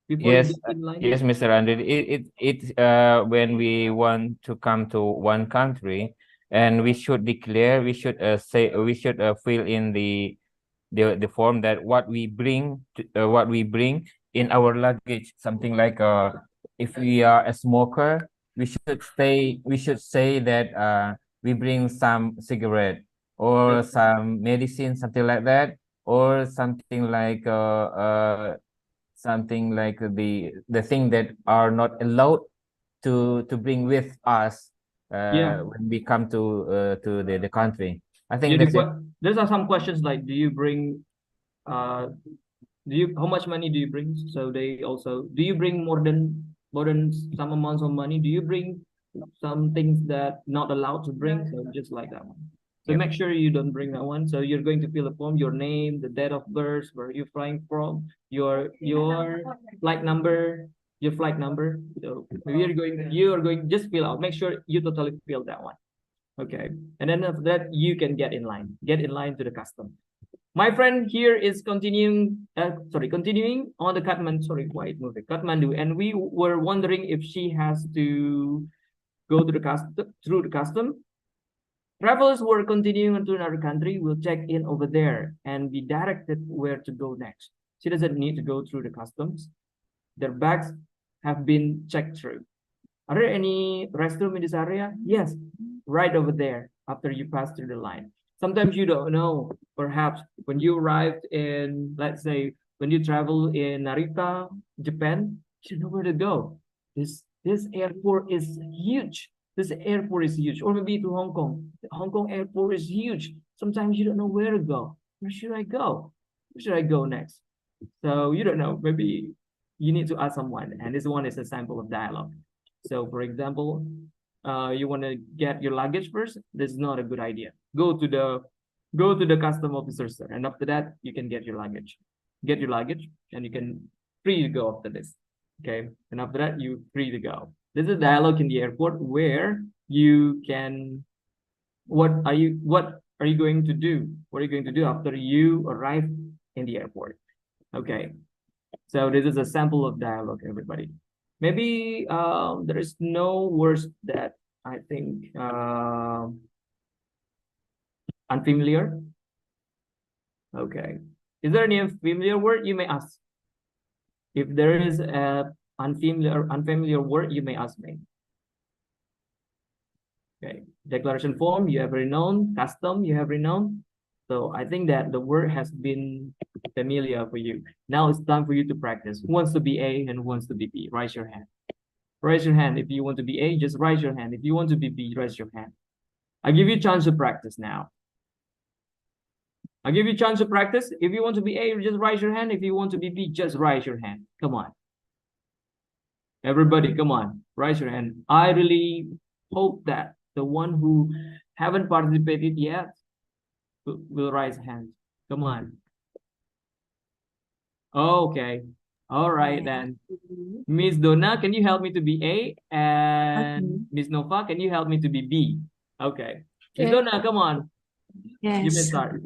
S: Before
B: Yes,
S: you get in line.
B: yes, Mr. Andre. It when we want to come to one country, and we should declare, we should fill in the form that what we bring in our luggage, something like if we are a smoker, we should say that we bring some cigarette or some medicine, something like that, or something like the thing that are not allowed to bring with us when we come to the country. I think that's it.
S: These are some questions like, do you bring how much money do you bring? So they also, do you bring more than some amounts of money? Do you bring some things that not allowed to bring? So just like that one. So make sure you don't bring that one. So you're going to fill a form, your name, the date of birth, where you're flying from, your flight number, So you're going just fill out. Make sure you totally fill that one. Okay. And then after that, you can get in line to the custom. My friend here is continuing on the Kathmandu, and we were wondering if she has to go to through the custom. Travelers who are continuing into another country will check in over there and be directed where to go next. She doesn't need to go through the customs. Their bags have been checked through. Are there any restroom in this area? Yes, right over there after you pass through the line. Sometimes you don't know, perhaps when you arrived in, let's say, when you travel in Narita, Japan, you know where to go. This airport is huge. This airport is huge. Or maybe to Hong Kong. The Hong Kong airport is huge. Sometimes you don't know where to go. Where should I go? Where should I go next? So you don't know. Maybe you need to ask someone. And this one is a sample of dialogue. So for example, you want to get your luggage first. This is not a good idea. Go to the custom officer, sir, and after that you can get your luggage. Get your luggage, and you can free to go after this. Okay, and after that you free to go. This is a dialogue in the airport where you can. What are you going to do? What are you going to do after you arrive in the airport? Okay, so this is a sample of dialogue, everybody. Maybe there is no words that I think unfamiliar. Okay. Is there any unfamiliar word? You may ask. If there is a unfamiliar word, you may ask me. Okay. Declaration form, you have already known. Custom, you have already known. So I think that the word has been familiar for you. Now it's time for you to practice. Who wants to be A and who wants to be B? Raise your hand. Raise your hand. If you want to be A, just raise your hand. If you want to be B, raise your hand. I give you a chance to practice now. I give you a chance to practice. If you want to be A, just raise your hand. If you want to be B, just raise your hand. Come on. Everybody, come on. Raise your hand. I really hope that the one who haven't participated yet will raise hands. Come on. Okay. All right then. Miss Donna, can you help me to be A? And Miss Nova, can you help me to be B? Okay. Miss Donna, come on.
A: Yes.
S: You may start.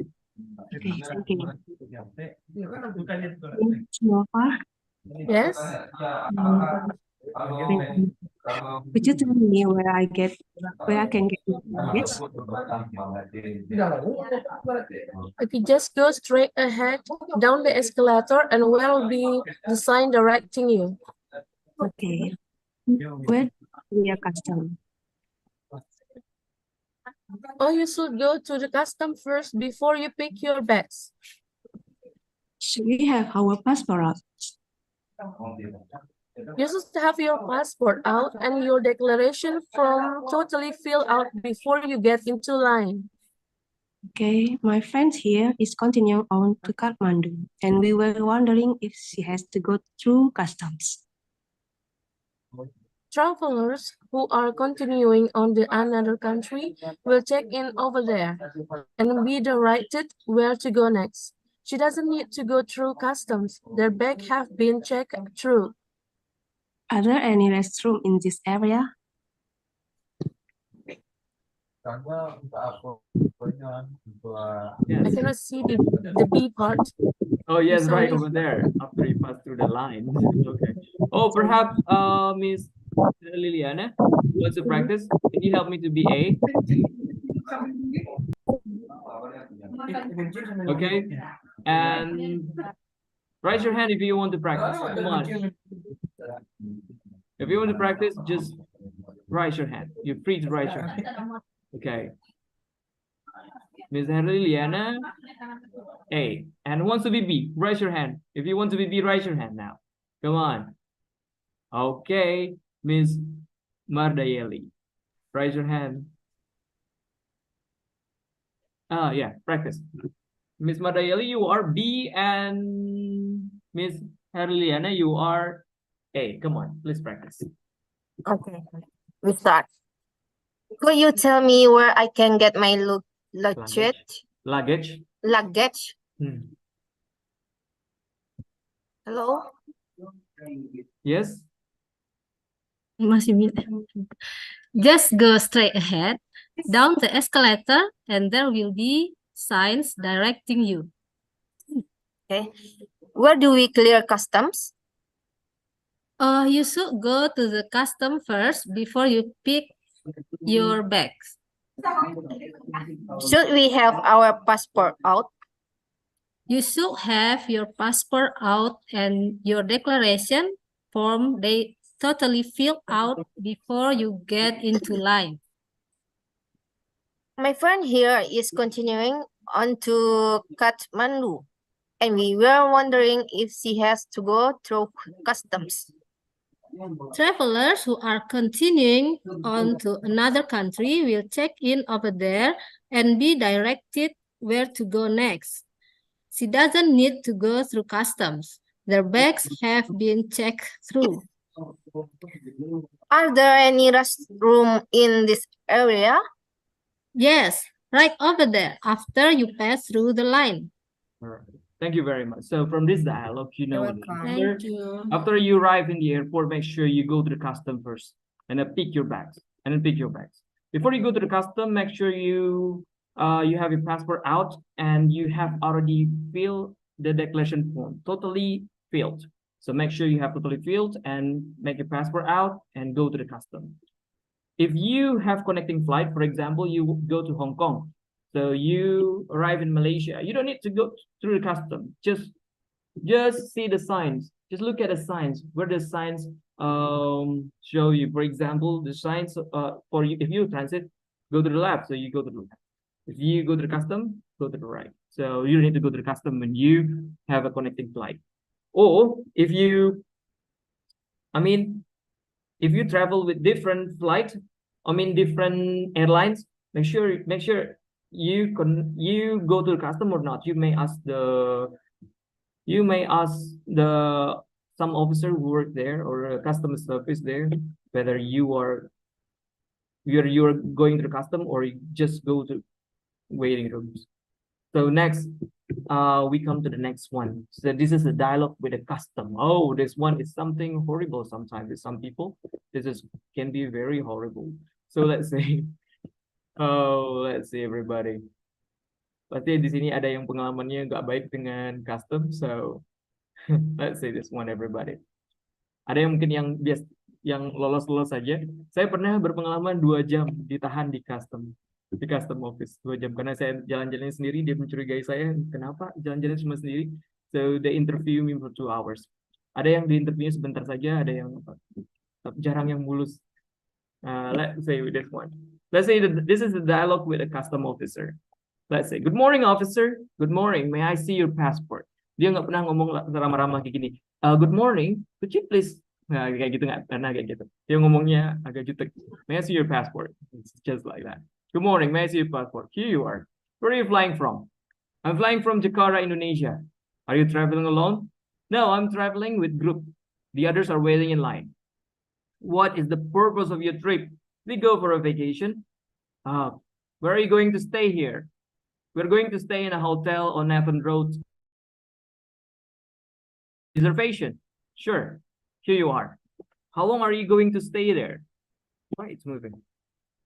A: Okay, thank you. Nova,
G: Yes.
A: could you tell me where I can get my luggage?
G: Okay, just go straight ahead down the escalator and will be the sign directing you.
A: Okay. Where do we custom?
G: Oh, you should go to the custom first before you pick your bags.
A: Should we have our passport out?
G: You should have your passport out and your declaration form totally filled out before you get into line.
A: Okay, my friend here is continuing on to Kathmandu, and we were wondering if she has to go through customs.
G: Travelers who are continuing on to another country will check in over there and be directed where to go next. She doesn't need to go through customs. Their bags have been checked through.
A: Are there any restrooms in this area?
G: I cannot see the B part.
S: Oh yes, right
G: Sorry.
S: over there. After you pass through the line. Okay. Oh, perhaps Miss Liliana wants to practice. Can you help me to be A? Okay. And raise your hand if you want to practice. Come on. If you want to practice, just raise your hand. You're free to raise your hand. Okay. Miss Liliana, A. And wants to be B, raise your hand. If you want to be B, raise your hand now. Come on. Okay. Miss Mardayeli, raise your hand. Ah, yeah, practice. Miss Mardayeli, you are B, and Miss Herliana, you are A. Come on, please practice.
E: Okay, we start. Could you tell me where I can get my luggage?
S: Luggage.
E: Luggage. Hello?
S: Yes?
F: Just go straight ahead, down the escalator, and there will be signs directing you.
E: Okay. Where do we clear customs?
F: You should go to the custom first before you pick your bags.
E: Should we have our passport out?
F: You should have your passport out and your declaration form they totally fill out before you get into line.
E: My friend here is continuing on to Kathmandu, and we were wondering if she has to go through customs.
F: Travelers who are continuing on to another country will check in over there and be directed where to go next. She doesn't need to go through customs. Their bags have been checked through.
E: Are there any restrooms in this area?
F: Yes, right over there after you pass through the line.
S: All right. Thank you very much. So from this dialogue, you know,
G: Thank you.
S: after you arrive in the airport, make sure you go to the custom first and then pick your bags. Before you go to the custom, make sure you have your passport out and you have already filled the declaration form, totally filled. So make sure you have totally filled and make your passport out and go to the custom. If you have connecting flight, for example, you go to Hong Kong. So you arrive in Malaysia. You don't need to go through the custom. Just see the signs. Just look at the signs. Where the signs show you, for example, the signs for you. If you transit, go to the left. So you go to the left. If you go to the custom, go to the right. So you don't need to go to the custom when you have a connecting flight. Or if you, if you travel with different flights, different airlines, make sure you go to the custom or not. You may ask some officer who work there or a customer service there whether you're going to the custom or you just go to waiting rooms. So next, we come to the next one. So this is a dialogue with a custom. Oh, this one is something horrible sometimes with some people. Can be very horrible. So let's say, let's see everybody. Pasti di sini ada yang pengalamannya nggak baik dengan custom. So let's say this one everybody. Ada yang mungkin yang lolos saja. Saya pernah berpengalaman 2 jam ditahan di custom office 2 jam karena saya jalan-jalan sendiri. Dia mencurigai saya, kenapa jalan-jalan cuma sendiri? So they interview me for 2 hours. Ada yang diinterview sebentar saja, ada yang jarang yang mulus. Let's say with this one. Let's say that this is the dialogue with a custom officer. Let's say, good morning, officer. Good morning. May I see your passport? Dia nggak pernah ngomong ramah-ramah kayak gini. Good morning. Could you please? Nah, kayak gitu nggak pernah kayak gitu. Dia ngomongnya agak jutek. May I see your passport? It's just like that. Good morning. May I see your passport? Here you are. Where are you flying from? I'm flying from Jakarta, Indonesia. Are you traveling alone? No, I'm traveling with group. The others are waiting in line. What is the purpose of your trip? We go for a vacation. Where are you going to stay here? We're going to stay in a hotel on Nathan Road. Reservation. Sure. Here you are. How long are you going to stay there? Why it's moving?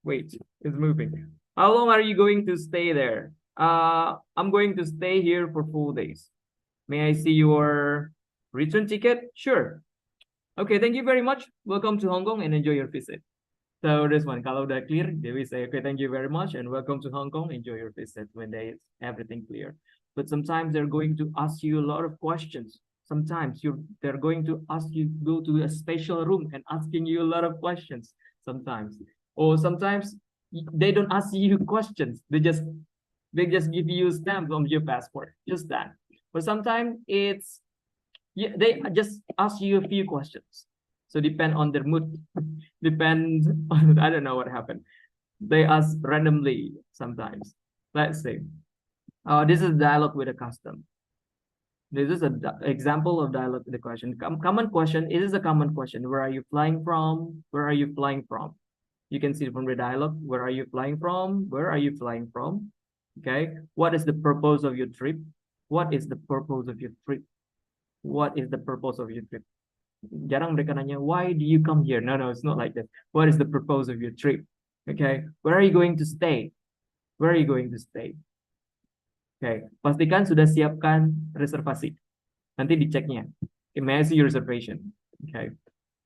S: Wait, it's moving. How long are you going to stay there? I'm going to stay here for 4 days. May I see your return ticket? Sure. Okay, thank you very much. Welcome to Hong Kong and enjoy your visit. So this one, kalau udah clear, they will say, okay, thank you very much and welcome to Hong Kong. Enjoy your visit when they everything clear. But sometimes they're going to ask you a lot of questions. Sometimes they're going to ask you go to a special room and asking you a lot of questions. Sometimes, or sometimes they don't ask you questions. They just give you a stamp on your passport, just that. But sometimes they just ask you a few questions. So depend on their mood. Depends on, I don't know what happened. They ask randomly sometimes. Let's see. This is dialogue with a custom. This is an example of dialogue with a question. Common question. It is a common question. Where are you flying from? Where are you flying from? You can see from the dialogue. Where are you flying from? Where are you flying from? Okay. What is the purpose of your trip? What is the purpose of your trip? What is the purpose of your trip? Jarang mereka nanya, why do you come here? No, it's not like that. What is the purpose of your trip? Okay, where are you going to stay? Where are you going to stay? Okay, pastikan sudah siapkan reservasi. Nanti diceknya. Okay, may I see your reservation? Okay,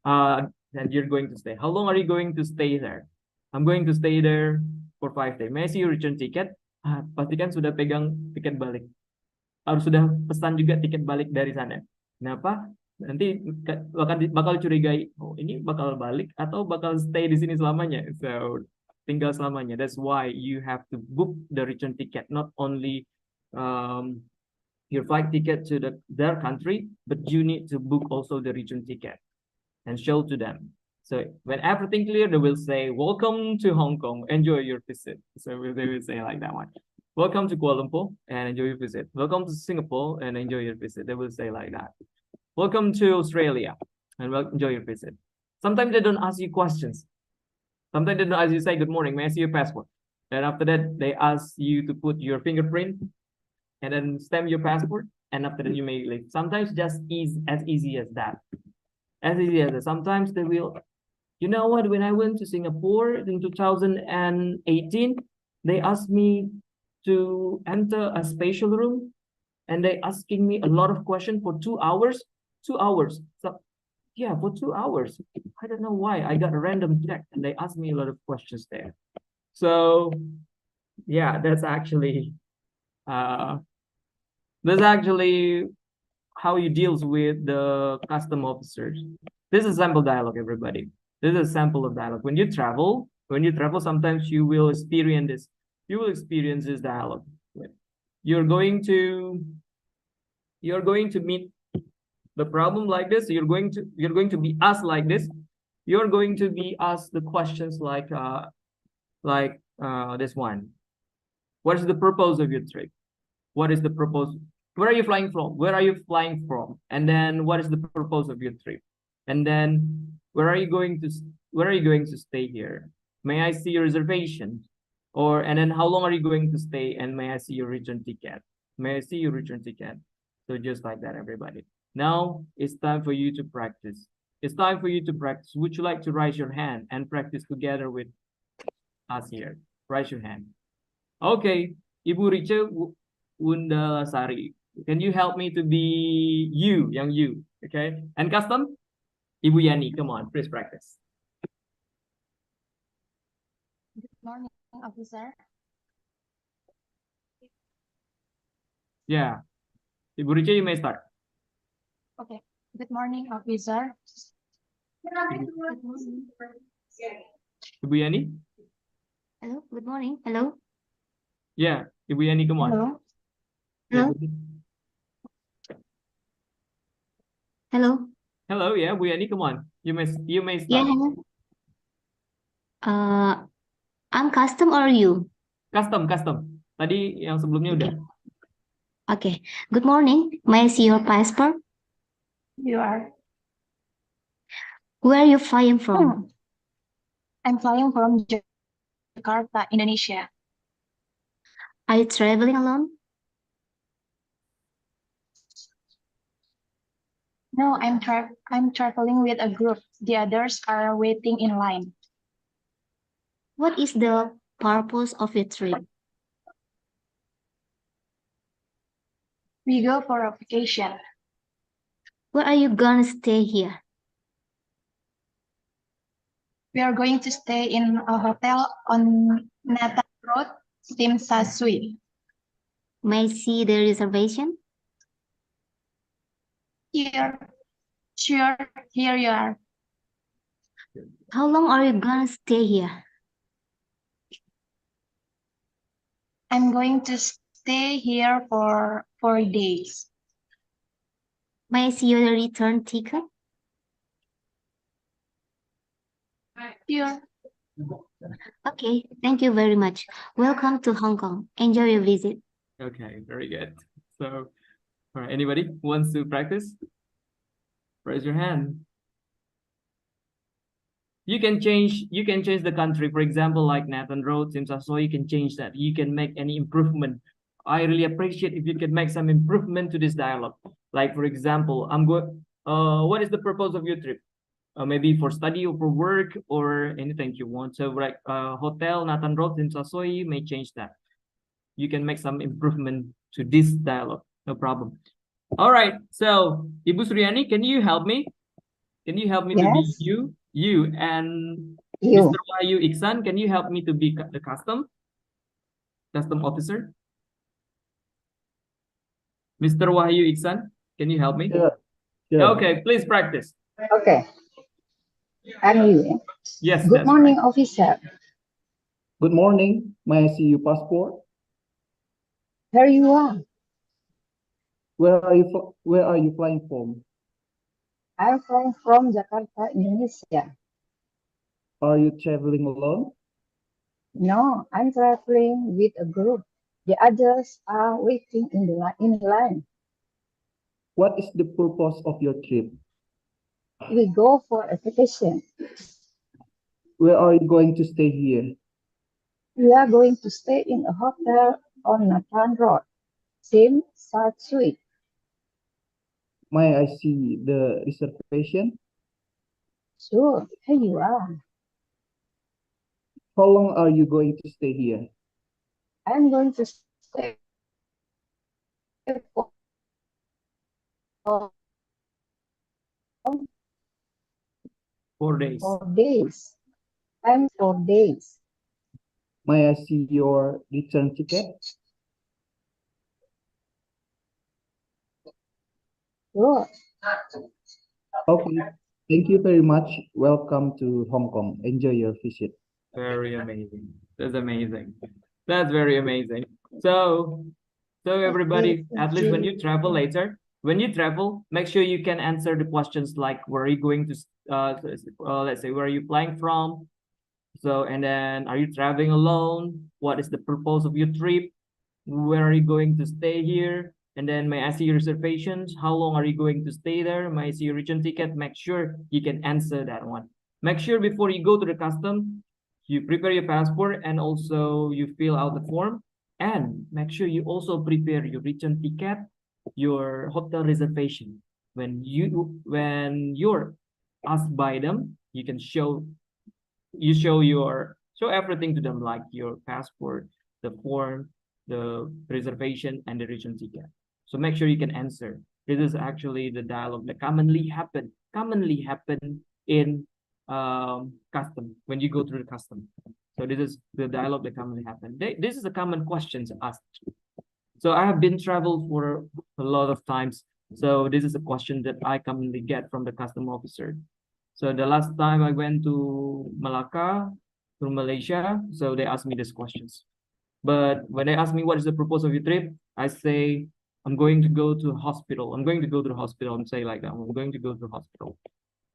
S: and you're going to stay. How long are you going to stay there? I'm going to stay there for 5 days. May I see your return ticket? Pastikan sudah pegang tiket balik. Harus sudah pesan juga tiket balik dari sana. Kenapa? Nanti bakal curigai, oh ini bakal balik atau bakal stay di sini selamanya. So tinggal selamanya. That's why you have to book the return ticket, not only your flight ticket to their country, but you need to book also the return ticket and show to them. So when everything clear, they will say, welcome to Hong Kong, enjoy your visit. So they will say like that one. Welcome to Kuala Lumpur and enjoy your visit. Welcome to Singapore and enjoy your visit. They will say like that. Welcome to Australia and enjoy your visit. Sometimes they don't ask you questions. Sometimes they don't ask you, say, good morning, may I see your passport? And after that, they ask you to put your fingerprint and then stamp your passport. And after that, you may leave. Sometimes just as easy as that. As easy as that. Sometimes they will, you know what, when I went to Singapore in 2018, they asked me to enter a special room and they asking me a lot of questions for 2 hours. 2 hours. So yeah, for 2 hours. I don't know why. I got a random check and they asked me a lot of questions there. So yeah, that's actually how you deals with the custom officers. This is sample dialogue, everybody. This is a sample of dialogue. When you travel, sometimes you will experience this. You will experience this dialogue. You're going to meet the problem like this. You're going to be asked like this. You're going to be asked the questions like this one. What is the purpose of your trip? What is the purpose? Where are you flying from? Where are you flying from? And then what is the purpose of your trip? And then where are you going to stay here? May I see your reservation? And then how long are you going to stay? And may I see your return ticket? May I see your return ticket? So just like that, everybody. Now it's time for you to practice. It's time for you to practice. Would you like to raise your hand and practice together with us here? Raise your hand. Okay, Ibu Richa Wundalasari, can you help me to be you, young you? Okay, and custom, Ibu Yani, come on, please practice.
H: Good morning, officer.
S: Yeah, Ibu Richa, you may start.
H: Okay. Good morning, officer.
S: Ibu Yani?
I: Hello, good morning. Hello.
S: Yeah, Ibu Yani, come on.
I: Hello.
S: Yeah,
I: Hello. Hello.
S: hello, yeah, Bu Yani, come on. You may
I: Yeah,
S: start.
I: hello. I'm custom or you?
S: Custom. Tadi yang sebelumnya udah.
I: Okay. Good morning. May I see your passport?
H: You are.
I: Where are you flying from?
H: I'm flying from Jakarta, Indonesia.
I: Are you traveling alone?
H: No, I'm traveling with a group. The others are waiting in line.
I: What is the purpose of your trip?
H: We go for a vacation.
I: Where are you gonna stay here?
H: We are going to stay in a hotel on Nathan Road, Sim Sasui.
I: May I see the reservation?
H: Here. Sure, here you are.
I: How long are you gonna stay here?
H: I'm going to stay here for 4 days.
I: May I see your return ticket?
H: Here.
I: Okay, thank you very much. Welcome to Hong Kong. Enjoy your visit.
S: Okay, very good. So, all right, anybody who wants to practice? Raise your hand. You can change the country. For example, like Nathan Road, Sim Sasoi, you can change that. You can make any improvement. I really appreciate if you can make some improvement to this dialogue. Like, for example, what is the purpose of your trip? Maybe for study or for work or anything you want. So like hotel, Nathan Road, Sim Sasoi, you may change that. You can make some improvement to this dialogue. No problem. All right. So, Ibu Suryani, can you help me? Can you help me to be
J: Yes.
S: you and
J: You.
S: Mr. Wahyu Iksan? Can you help me to be the custom officer? Mr. Wahyu Iksan, can you help me?
J: Sure.
S: Okay, please practice.
J: Okay. I'm you.
S: Yes,
J: Good
S: that's
J: morning,
S: right.
J: officer.
K: Good morning. May I see your passport?
J: Here you are.
K: Where are you flying from?
J: I'm flying from Jakarta, Indonesia.
K: Are you traveling alone?
J: No, I'm traveling with a group. The others are waiting in line.
K: What is the purpose of your trip?
J: We go for a vacation.
K: Where are you going to stay here?
J: We are going to stay in a hotel on Nathan Road, Sim Sasui.
K: May I see the reservation?
J: Sure, here you are.
K: How long are you going to stay here?
J: I'm going to stay for
S: 4 days.
J: 4 days. I'm 4 days.
K: May I see your return ticket?
J: Sure.
K: Okay. Thank you very much. Welcome to Hong Kong. Enjoy your visit.
S: Very amazing. That's amazing. That's very amazing. So everybody, at least when you travel later, make sure you can answer the questions like where are you going to, let's say, where are you flying from? So, and then are you traveling alone? What is the purpose of your trip? Where are you going to stay here? And then may I see your reservations? How long are you going to stay there? May I see your return ticket? Make sure you can answer that one. Make sure before you go to the custom, you prepare your passport and also you fill out the form. And make sure you also prepare your return ticket, your hotel reservation. When you're asked by them, you can show everything to them, like your passport, the form, the reservation, and the return ticket. So make sure you can answer. This is actually the dialogue that commonly happen in custom when you go through the custom. So this is the dialogue that commonly happen. This is a common questions asked. So I have been traveled for a lot of times. So this is a question that I commonly get from the custom officer. So the last time I went to Malacca, to Malaysia, so they ask me these questions. But when they ask me what is the purpose of your trip, I say I'm going to go to hospital. I'm going to go to the hospital. I'm saying like that. I'm going to go to the hospital.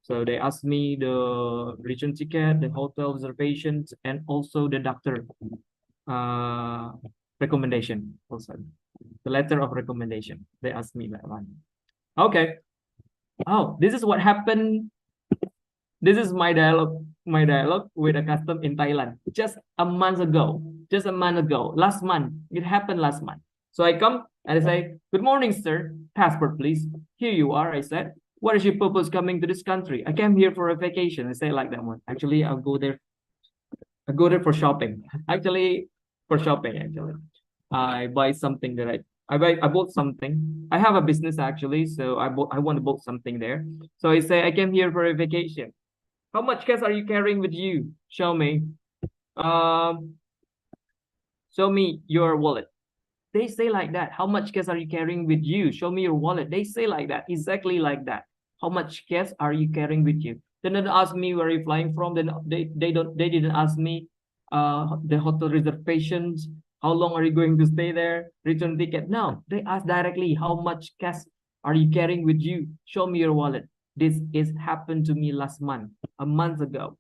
S: So they ask me the return ticket, the hotel reservations, and also the doctor recommendation also. The letter of recommendation. They asked me that one. Okay. Oh, this is what happened. This is my dialogue with a custom in Thailand just a month ago. Just a month ago. Last month. It happened last month. So I come and I say, "Good morning, sir. Passport, please. Here you are," I said. "What is your purpose coming to this country?" "I came here for a vacation." I say like that one. Actually, I go there for shopping. Actually, for shopping, actually. I buy something that I bought something. I have a business actually, so I want to book something there. So I say I came here for a vacation. "How much cash are you carrying with you? Show me. Show me your wallet." They say like that. "How much cash are you carrying with you? Show me your wallet." They say like that, exactly like that. "How much cash are you carrying with you?" Then they ask me where you're flying from. Then they didn't ask me the hotel reservations. How long are you going to stay there? Return ticket. No, they ask directly, "How much cash are you carrying with you? Show me your wallet." This is happened to me last month, a month ago.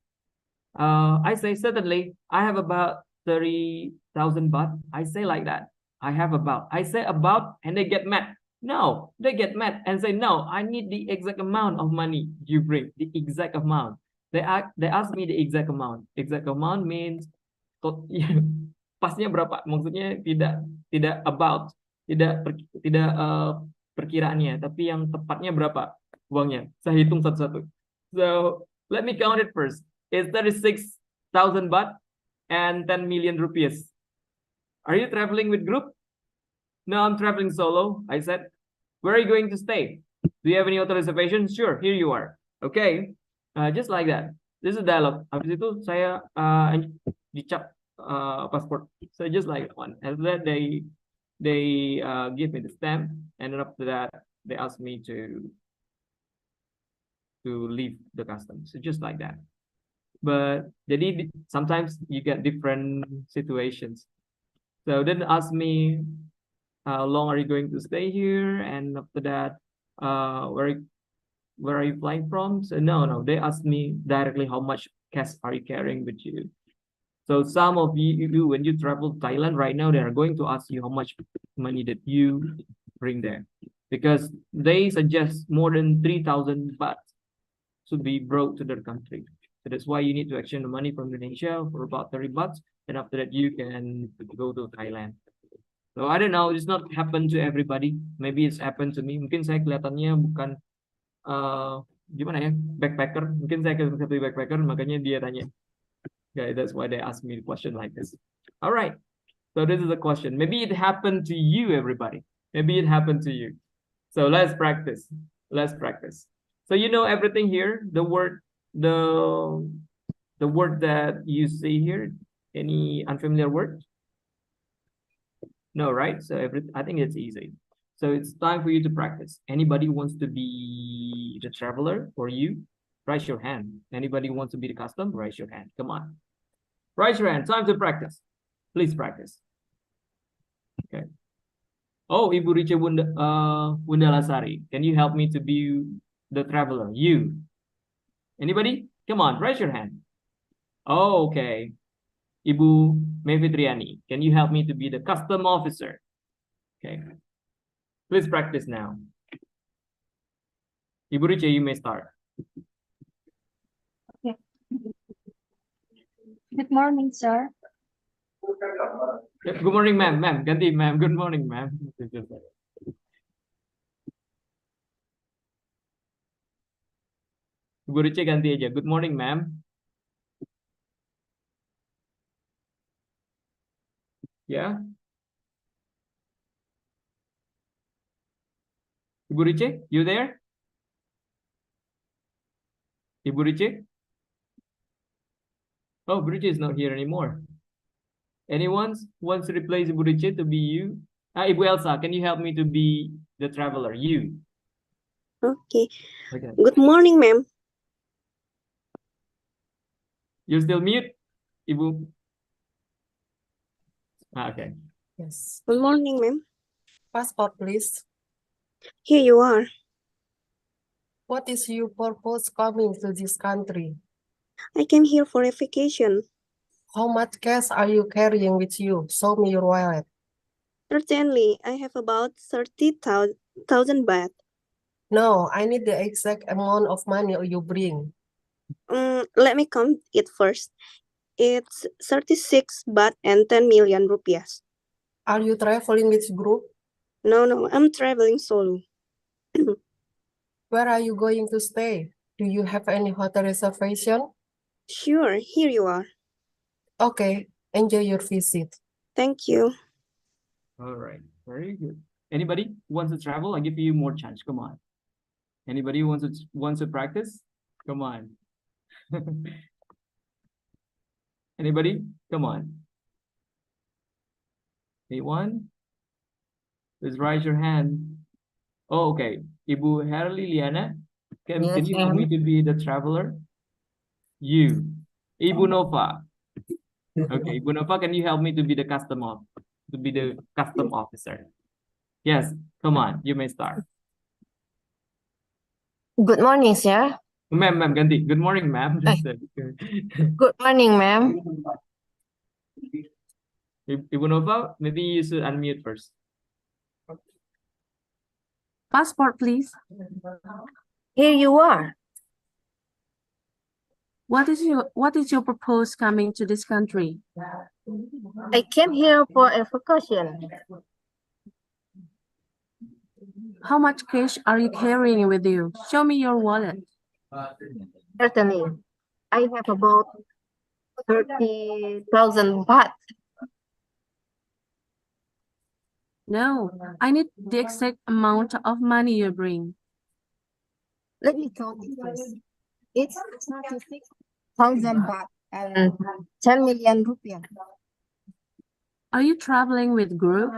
S: I say certainly I have about 30,000 baht. I say like that. I have about. I say about, and they get mad. No, they get mad and say, "No, I need the exact amount of money you bring, the exact amount." They ask me the exact amount. Exact amount means pasnya berapa? Maksudnya tidak about, tidak perkiraannya, tapi yang tepatnya berapa uangnya. Saya hitung satu-satu. So let me count it first. It's 36,000 baht and 10 million rupees. "Are you traveling with group?" "No, I'm traveling solo." I said, "Where are you going to stay? Do you have any hotel reservations?" "Sure, here you are." Okay, just like that. This is dialogue. Habis itu saya dicap passport. So just like that one. And then they give me the stamp, and then after that they ask me to leave the customs. So just like that. But jadi sometimes you get different situations. So then ask me, "How long are you going to stay here?" And after that, where are you flying from? So no, they ask me directly, "How much cash are you carrying with you?" So some of you, when you travel to Thailand right now, they are going to ask you how much money that you bring there, because they suggest more than 3,000 baht should be brought to their country. So that's why you need to exchange the money from Indonesia for about 30 bahts, and after that you can go to Thailand. So I don't know, it's not happened to everybody. Maybe it's happened to me. Mungkin saya kelihatannya bukan gimana ya, backpacker. Mungkin saya ketemu satu backpacker, makanya dia tanya. Okay, that's why they ask me the question like this. All right. So this is a question. Maybe it happened to you, everybody. Maybe it happened to you. So let's practice. Let's practice. So you know everything here. The word that you see here. Any unfamiliar word? No, right? So I think it's easy. So it's time for you to practice. Anybody wants to be the traveler for you? Raise your hand. Anybody wants to be the custom? Raise your hand. Come on. Raise your hand. Time to practice. Please practice. Okay. Oh, Ibu Riche Bunda Lasari, can you help me to be the traveler? You. Anybody? Come on, raise your hand. Oh, okay. Ibu Mevitriani, can you help me to be the custom officer? Okay. Please practice now. Ibu Riche, you may start.
H: Okay. Good morning, sir.
S: Good morning, ma'am. Ma'am, ganti, ma'am. Good morning, ma'am. Ibu Riche ganti aja. Good morning, ma'am. Yeah. Ibu Riche, you there? Ibu Riche? Oh, Ibu Riche is not here anymore. Anyone wants to replace Ibu Riche to be you? Ibu Elsa, can you help me to be the traveler? You.
C: Okay.
S: Okay.
C: Good morning, ma'am.
S: You're still mute? Ibu? Okay.
N: Yes.
C: Good morning, ma'am.
N: Passport, please.
C: Here you are.
N: What is your purpose coming to this country?
C: I came here for a vacation.
N: How much cash are you carrying with you? Show me your wallet.
C: Certainly, I have about 30,000 baht.
N: No, I need the exact amount of money you bring.
C: Let me count it first. It's 36 baht and 10 million rupiahs.
N: Are you traveling with group?
C: No, I'm traveling solo.
N: Where are you going to stay? Do you have any hotel reservation?
C: Sure, here you are.
N: Okay, enjoy your visit.
C: Thank you.
S: All right, very good. Anybody wants to travel? I'll give you more chance. Come on. Anybody wants to practice? Come on. Anybody? Come on. Anyone? Please raise your hand. Oh, okay. Ibu Herli Liana, can
E: Yes,
S: you help me
E: ma'am.
S: to be the traveler? You. Ibu Nova. Okay, Ibu Nova, can you help me to be the custom officer? Yes, come on, you may start.
E: Good morning, sir.
S: Ma'am, ganti. Good morning, ma'am.
E: Good morning, ma'am.
S: Ibu Nova, maybe you should unmute first.
G: Passport, please.
E: Here you are.
G: What is your purpose coming to this country?
E: I came here for a vacation.
G: How much cash are you carrying with you? Show me your wallet.
E: Certainly, I have about 30,000 baht.
G: No, I need the exact amount of money you bring.
E: Let me count it first. It's 36,000 baht and 10 million rupiah.
G: Are you traveling with group?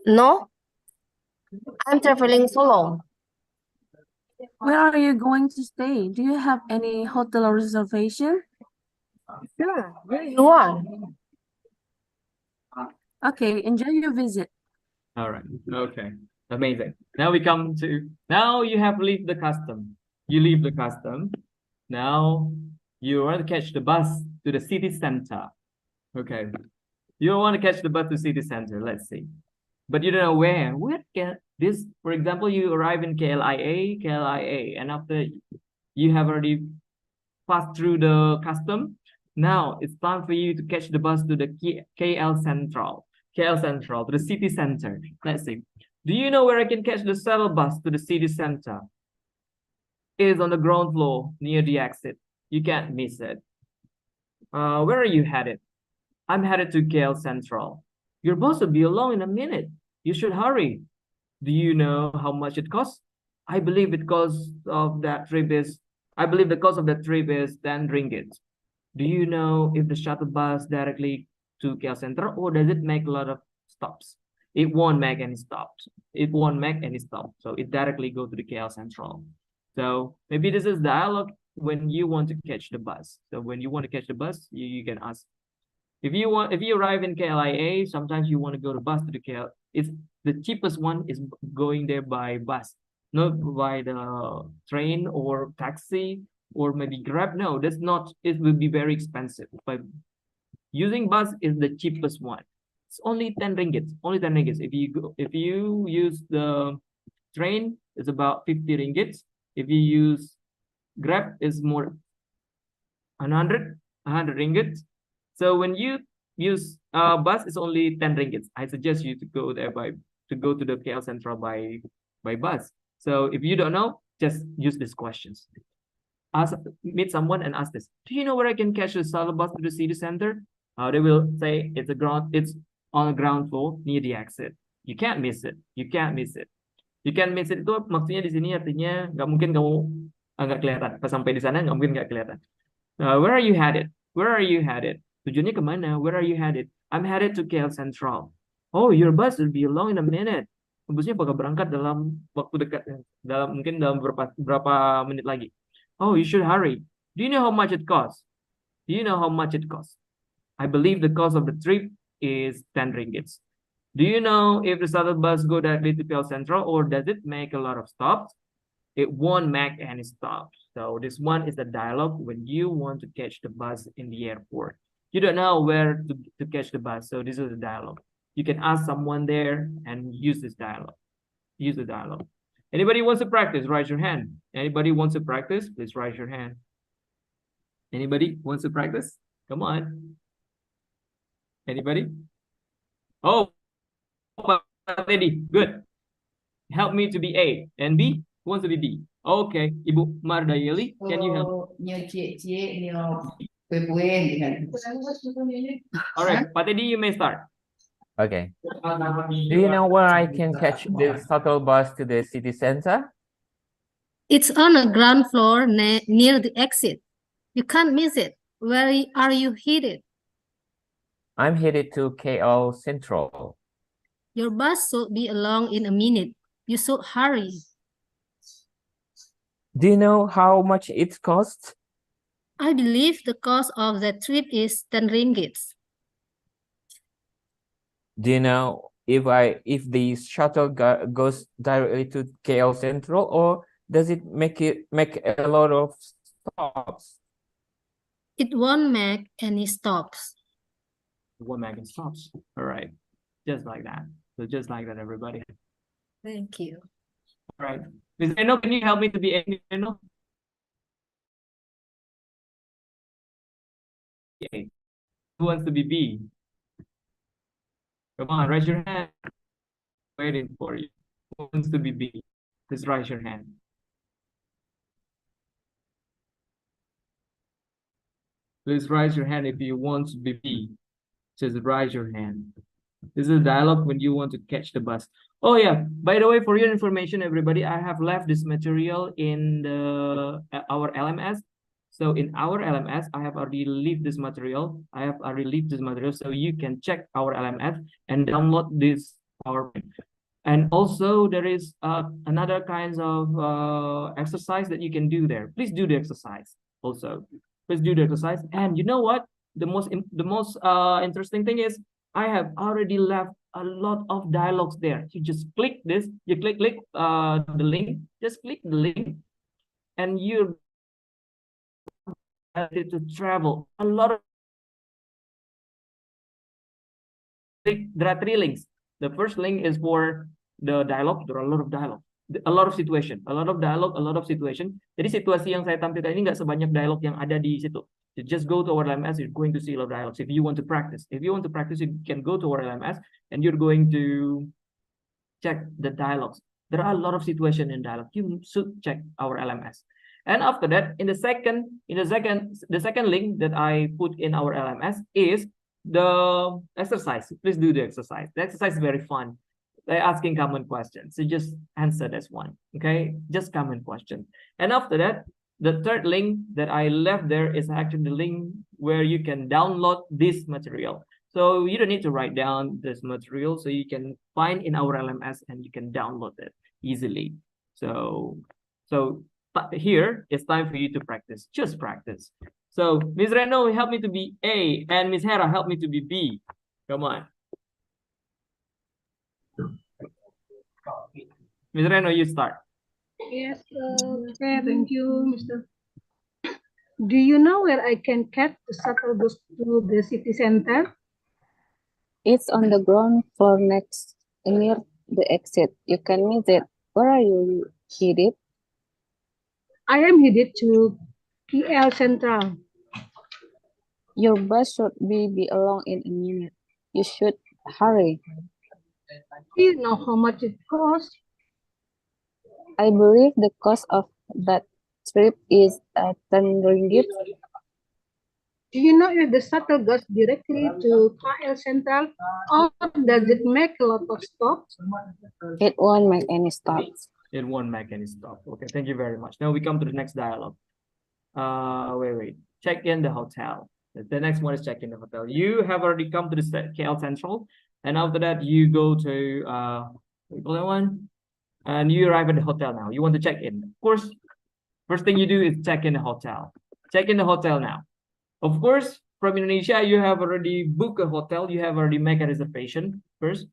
E: No, I'm traveling solo.
G: Where are you going to stay? Do you have any hotel reservation?
E: Sure, here you are.
G: Okay, enjoy your visit.
S: All right. Okay. Amazing. Now you have leave the custom. You leave the custom. Now you want to catch the bus to the city center. Okay. You want to catch the bus to city center. Let's see. But you don't know where. Where can this, for example, you arrive in KLIA, and after you have already passed through the custom, now it's time for you to catch the bus to the KL Central, to the city center. Let's see. Do you know where I can catch the shuttle bus to the city center? It is on the ground floor near the exit. You can't miss it. Where are you headed? I'm headed to KL Central. Your bus will be along in a minute. You should hurry. Do you know how much it costs? I believe the cost of that trip is 10 ringgit. Do you know if the shuttle bus directly to KL Central, or does it make a lot of stops? It won't make any stops. So it directly go to the KL Central. So maybe this is dialogue when you want to catch the bus. So when you want to catch the bus, you can ask. If you arrive in KLIA, sometimes you want to go to bus to the KL. It's the cheapest one is going there by bus, not by the train or taxi or maybe Grab. No, that's not. It will be very expensive. But using bus is the cheapest one. It's only 10 ringgit. Only 10 ringgit. If you use the train, it's about 50 ringgit. If you use Grab, it's more 100 ringgit. So when you use bus, it's only 10 ringgit. I suggest you to go there to the KL Central by bus. So if you don't know, just use these questions. Meet someone and ask this. Do you know where I can catch a shuttle bus to the city center? They will say it's on the ground floor near the exit. You can't miss it. You can't miss it itu maksudnya di sini artinya nggak mungkin kamu nggak kelihatan. Pas sampai di sana nggak mungkin nggak kelihatan. Where are you headed? Tujuannya kemana? Where are you headed? I'm headed to KL Central. Oh, your bus will be along in a minute. Busnya bakal berangkat dalam waktu dekat, mungkin dalam berapa menit lagi. Oh, you should hurry. Do you know how much it costs? Do you know how much it costs? I believe the cost of the trip is 10 ringgits. Do you know if the shuttle bus go directly to KL Central or does it make a lot of stops? It won't make any stops. So this one is the dialogue when you want to catch the bus in the airport. You don't know where to catch the bus. So this is the dialogue. You can ask someone there and use this dialogue. Use the dialogue. Anybody wants to practice? Raise your hand. Anybody wants to practice? Please raise your hand. Anybody wants to practice? Come on. Anybody? Oh, Teddy, good. Help me to be A. And B? Who wants to be B? Okay. Ibu Mardayeli, can you help? All right, Pak Teddy, you may start.
B: Okay. Do you know where I can catch the shuttle bus to the city center?
L: It's on the ground floor near the exit. You can't miss it. Where are you headed?
B: I'm headed to KL Central.
L: Your bus should be along in a minute. You should hurry.
B: Do you know how much it costs?
L: I believe the cost of the trip is 10 ringgits.
B: Do you know if the shuttle goes directly to KL Central or does it make a lot of stops?
L: It won't make any stops.
S: It won't make any stops. All right. Just like that. So just like that, everybody.
L: Thank you.
S: All right. Ms. Reno, can you help me to be A? Reno? A. Who wants to be B? Come on, raise your hand. Waiting for you. Who wants to be B? Just raise your hand. Please raise your hand if you want to be B. Just raise your hand. This is a dialogue when you want to catch the bus. Oh yeah, by the way, for your information, everybody, I have left this material in our LMS. So in our LMS, I have already left this material. So you can check our LMS and download this PowerPoint. And also there is another kinds of exercise that you can do there. Please do the exercise also. Please do the exercise. And you know what? The most interesting thing is I have already left a lot of dialogues there. You just click this, you click the link, just click the link, and you're to travel a lot of. There are 3 links. The first link is for the dialogue. There are a lot of dialogue, a lot of situation, a lot of dialogue, a lot of situation. Jadi situasi yang saya tampilkan ini nggak sebanyak dialog yang ada di situ. You just go to our LMS, you're going to see a lot of dialogues. If you want to practice, you can go to our LMS and you're going to check the dialogues. There are a lot of situation in dialogue. You should check our LMS. And after that, the second link that I put in our LMS is the exercise. Please do the exercise. The exercise is very fun. They're asking common questions. So just answer this one. Okay, just common question. And after that, the third link that I left there is actually the link where you can download this material. So you don't need to write down this material. So you can find in our LMS and you can download it easily. So here it's time for you to practice. Just practice. So Ms. Reno, help me to be A, and Ms. Hera, help me to be B. Come on. Ms. Reno, you start.
O: Yes, okay, thank you, Mr. Do you know where I can catch the shuttle bus to the city center?
D: It's on the ground floor near the exit. You can miss it. Where are you headed?
O: I am headed to KL Central.
D: Your bus should be along in a minute. You should hurry.
O: Do you know how much it costs?
D: I believe the cost of that trip is 10 ringgit.
O: Do you know if the shuttle goes directly to KL Central or does it make a lot of stops?
D: It won't make any stops.
S: It won't make any stop. Okay, thank you very much. Now we come to the next dialogue. Wait. Check in the hotel. The next one is check in the hotel. You have already come to the KL Central, and after that you go to what do you call that one? And you arrive at the hotel now. You want to check in. Of course, first thing you do is check in the hotel. Check in the hotel now. Of course, from Indonesia, you have already booked a hotel, you have already make a reservation first,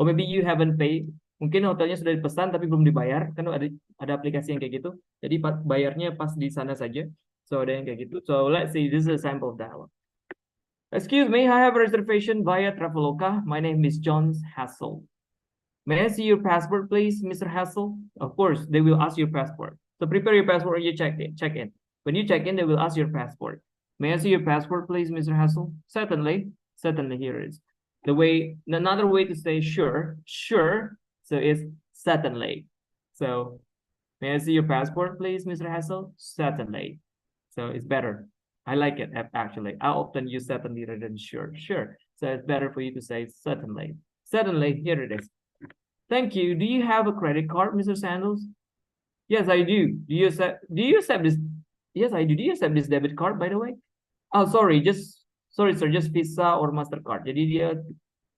S: or maybe you haven't paid. Mungkin hotelnya sudah dipesan tapi belum dibayar, kan ada aplikasi yang kayak gitu. Jadi bayarnya pas di sana saja. So ada yang kayak gitu. So let's see, this is a sample of that one. Excuse me, I have a reservation via Traveloka. My name is John Hassel. May I see your passport, please, Mr. Hassel? Of course, they will ask your passport. So prepare your passport when you check in. When you check in, they will ask your passport. May I see your passport, please, Mr. Hassel? Certainly, here it is. Another way to say sure, so it's certainly. So, may I see your passport, please, Mr. Hassel? Certainly. So it's better. I like it, actually. I often use certainly rather than sure. So it's better for you to say certainly. Certainly, here it is. Thank you. Do you have a credit card, Mr. Sandals? Yes, I do. Do you accept this? Yes, I do. Do you accept this debit card, by the way? Oh, sorry, sir, just Visa or Mastercard. Jadi dia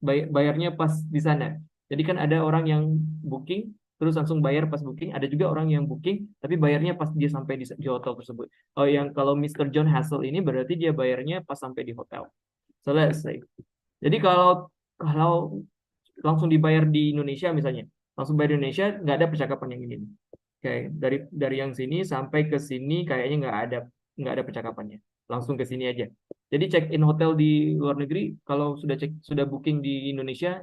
S: bayarnya pas di sana. Jadi kan ada orang yang booking, terus langsung bayar pas booking. Ada juga orang yang booking, tapi bayarnya pas dia sampai di hotel tersebut. Oh, kalau Mr. John Hassel ini berarti dia bayarnya pas sampai di hotel. So let's say. Jadi kalau langsung dibayar di Indonesia misalnya, langsung bayar di Indonesia nggak ada percakapan yang ini. Oke, dari yang sini sampai ke sini kayaknya nggak ada percakapannya. Langsung ke sini aja. Jadi check in hotel di luar negeri, kalau sudah booking di Indonesia,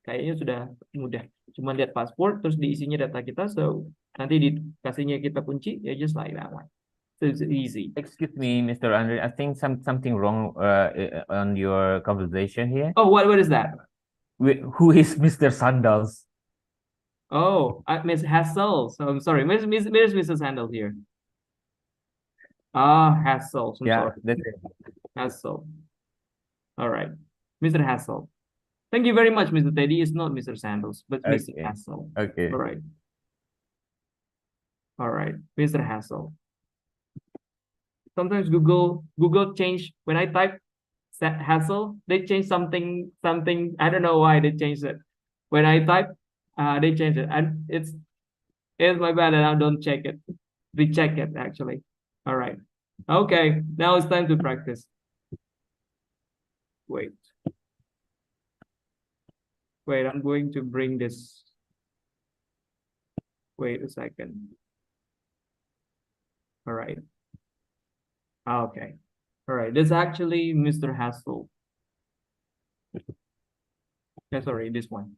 S: kayaknya sudah mudah. Cuma lihat paspor, terus diisinya data kita, so nanti dikasihnya kita kunci, ya just like that one. So it's easy.
B: Excuse me, Mr. Andre, I think something wrong on your conversation here.
S: Oh, what is that?
B: Who is Mr. Sandals?
S: Oh, Miss Hassel. So I'm sorry, where's Mrs. Sandals here? Hassel.
B: Yeah, that's it.
S: Hassel. All right. Mr. Hassel. Thank you very much, Mr. Teddy. It's not Mr. Sandals, but
B: Okay.
S: Mr. Hassel.
B: Okay.
S: All right. Mr. Hassel. Sometimes Google change, when I type Hassel, they change something. I don't know why they changed it. When I type, they change it. And it's my bad and I don't check it. Recheck it, actually. All right. Okay, now it's time to practice. Wait, I'm going to bring this. Wait a second. All right. Okay. All right, this is actually Mr. Hassel. Sorry, this one.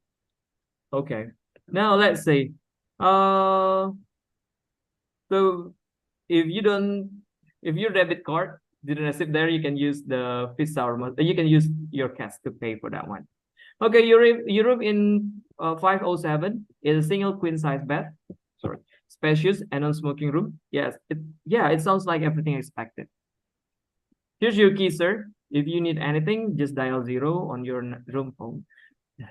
S: Okay, now let's see. So if your debit card didn't receive there, you can use the Visa or you can use your cash to pay for that one. Okay, your room in 507 is a single queen size bed. Sorry, spacious and non-smoking room. Yes, it sounds like everything expected. Here's your key, sir. If you need anything, just dial 0 on your room phone.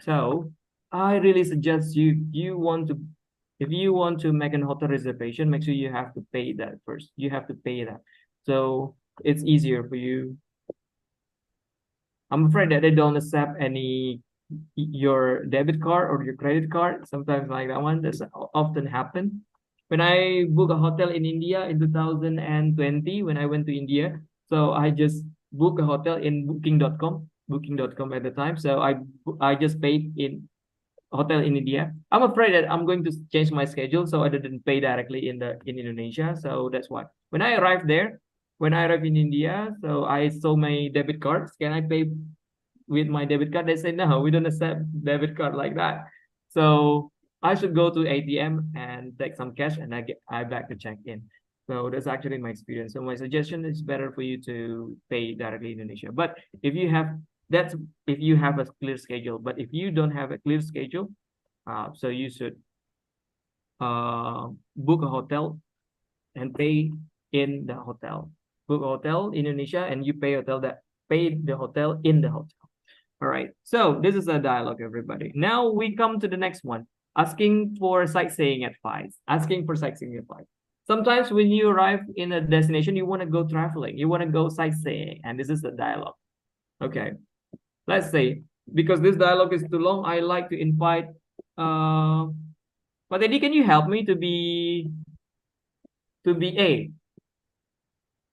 S: So I really suggest if you want to make an hotel reservation, make sure you have to pay that first. You have to pay that. So it's easier for you. I'm afraid that they don't accept your debit card or your credit card. Sometimes like that one, that's often happen. When I book a hotel in India in 2020, when I went to India, so I just booked a hotel in booking.com at the time. So I just paid in hotel in India. I'm afraid that I'm going to change my schedule, so I didn't pay directly in Indonesia. So that's why when I arrived in India, so I saw my debit cards. Can I pay with my debit card? They say no, we don't accept debit card like that. So I should go to ATM and take some cash, and I back to check in. So that's actually my experience. So my suggestion is better for you to pay directly in Indonesia. But if you have a clear schedule. But if you don't have a clear schedule, so you should book a hotel and pay in the hotel. Book a hotel in Indonesia and you pay the hotel in the hotel. All right. So this is a dialogue, everybody. Now we come to the next one. Asking for sightseeing advice. Sometimes when you arrive in a destination, you want to go traveling. You want to go sightseeing. And this is the dialogue. Okay. Let's say, because this dialogue is too long, I like to invite, but Eddie, can you help me to be A?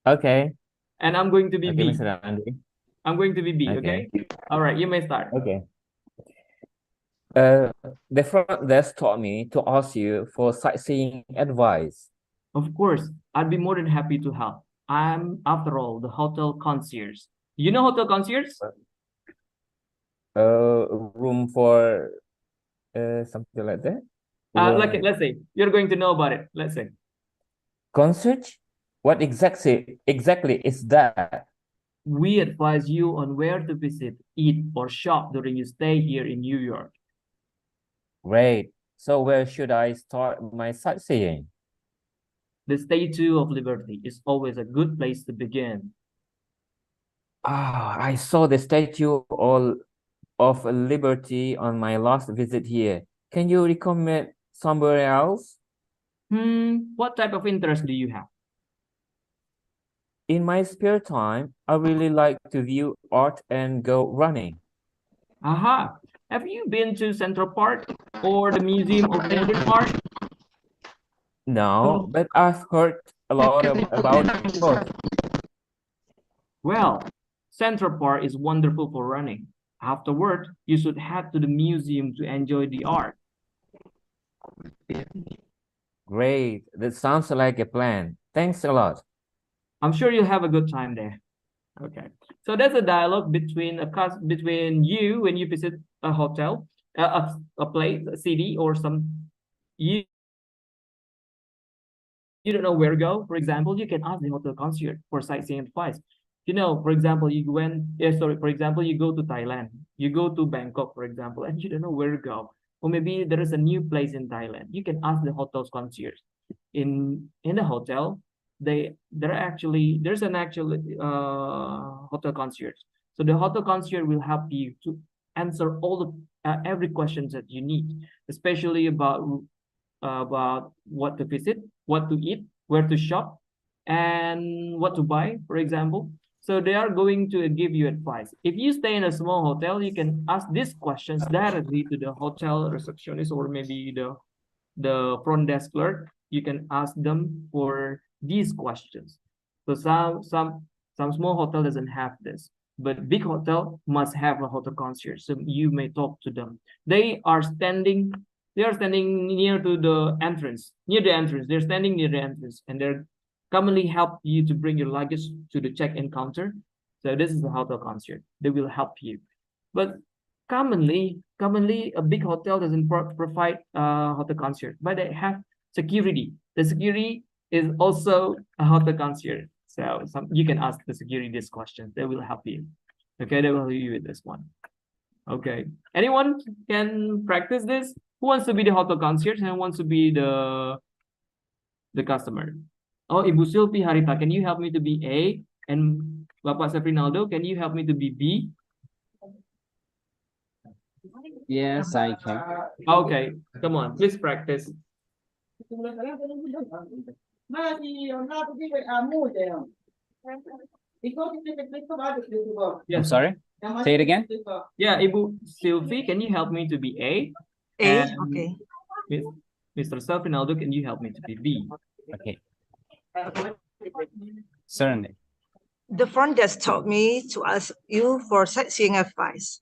B: Okay.
S: And I'm going to be
B: Okay,
S: B.
B: Mr. Andy.
S: I'm going to be B,
B: Okay.
S: okay? All right, you may start.
B: Okay. The front desk told me to ask you for sightseeing advice.
S: Of course, I'd be more than happy to help. I'm, after all, the hotel concierge. You know hotel concierge?
B: Room for something like that. Room.
S: Let's say you're going to know about it. Let's say.
B: Concierge? What exactly is that?
S: We advise you on where to visit, eat, or shop during your stay here in New York.
B: Great. So where should I start my sightseeing?
S: The Statue of Liberty is always a good place to begin.
B: Ah, I saw the Statue of Liberty on my last visit here. Can you recommend somewhere else?
S: What type of interest do you have?
B: In my spare time, I really like to view art and go running.
S: Aha! Have you been to Central Park or the Museum of Modern Art?
B: No, but I've heard a lot about it both.
S: Well, Central Park is wonderful for running. Afterward, you should head to the museum to enjoy the art.
B: Great. That sounds like a plan. Thanks a lot.
S: I'm sure you'll have a good time there. Okay. So that's a dialogue between you when you visit a hotel, a place, a city, or you don't know where to go. For example, you can ask the hotel concierge for sightseeing advice. You know, for example, you go to Thailand, you go to Bangkok, for example, and you don't know where to go. Or maybe there is a new place in Thailand. You can ask the hotel's concierge. In the hotel, there's an actual hotel concierge. So the hotel concierge will help you to answer all the every questions that you need, especially about what to visit, what to eat, where to shop, and what to buy, for example. So they are going to give you advice. If you stay in a small hotel, you can ask these questions directly to the hotel receptionist or maybe the front desk clerk. You can ask them for these questions. So some small hotel doesn't have this, but big hotel must have a hotel concierge. So you may talk to them. They are standing near to the entrance, They're standing near the entrance, and they're commonly help you to bring your luggage to the check-in counter. So this is the hotel concierge. They will help you. But commonly, a big hotel doesn't provide hotel concierge, but they have security. The security is also a hotel concierge. So you can ask the security this question. They will help you. Okay, they will help you with this one. Okay. Anyone can practice this? Who wants to be the hotel concierge and who wants to be the customer? Oh, Ibu Sylvie Harita, can you help me to be A? And Bapak Sefrinaldo, can you help me to be B?
W: Yes, I can.
S: Okay, come on, please practice.
W: I'm sorry? Say it again?
S: Yeah, Ibu Sylvie, can you help me to be A?
P: Okay.
S: Mr. Sefrinaldo, can you help me to be B?
W: Okay. Certainly.
P: The front desk told me to ask you for sightseeing advice.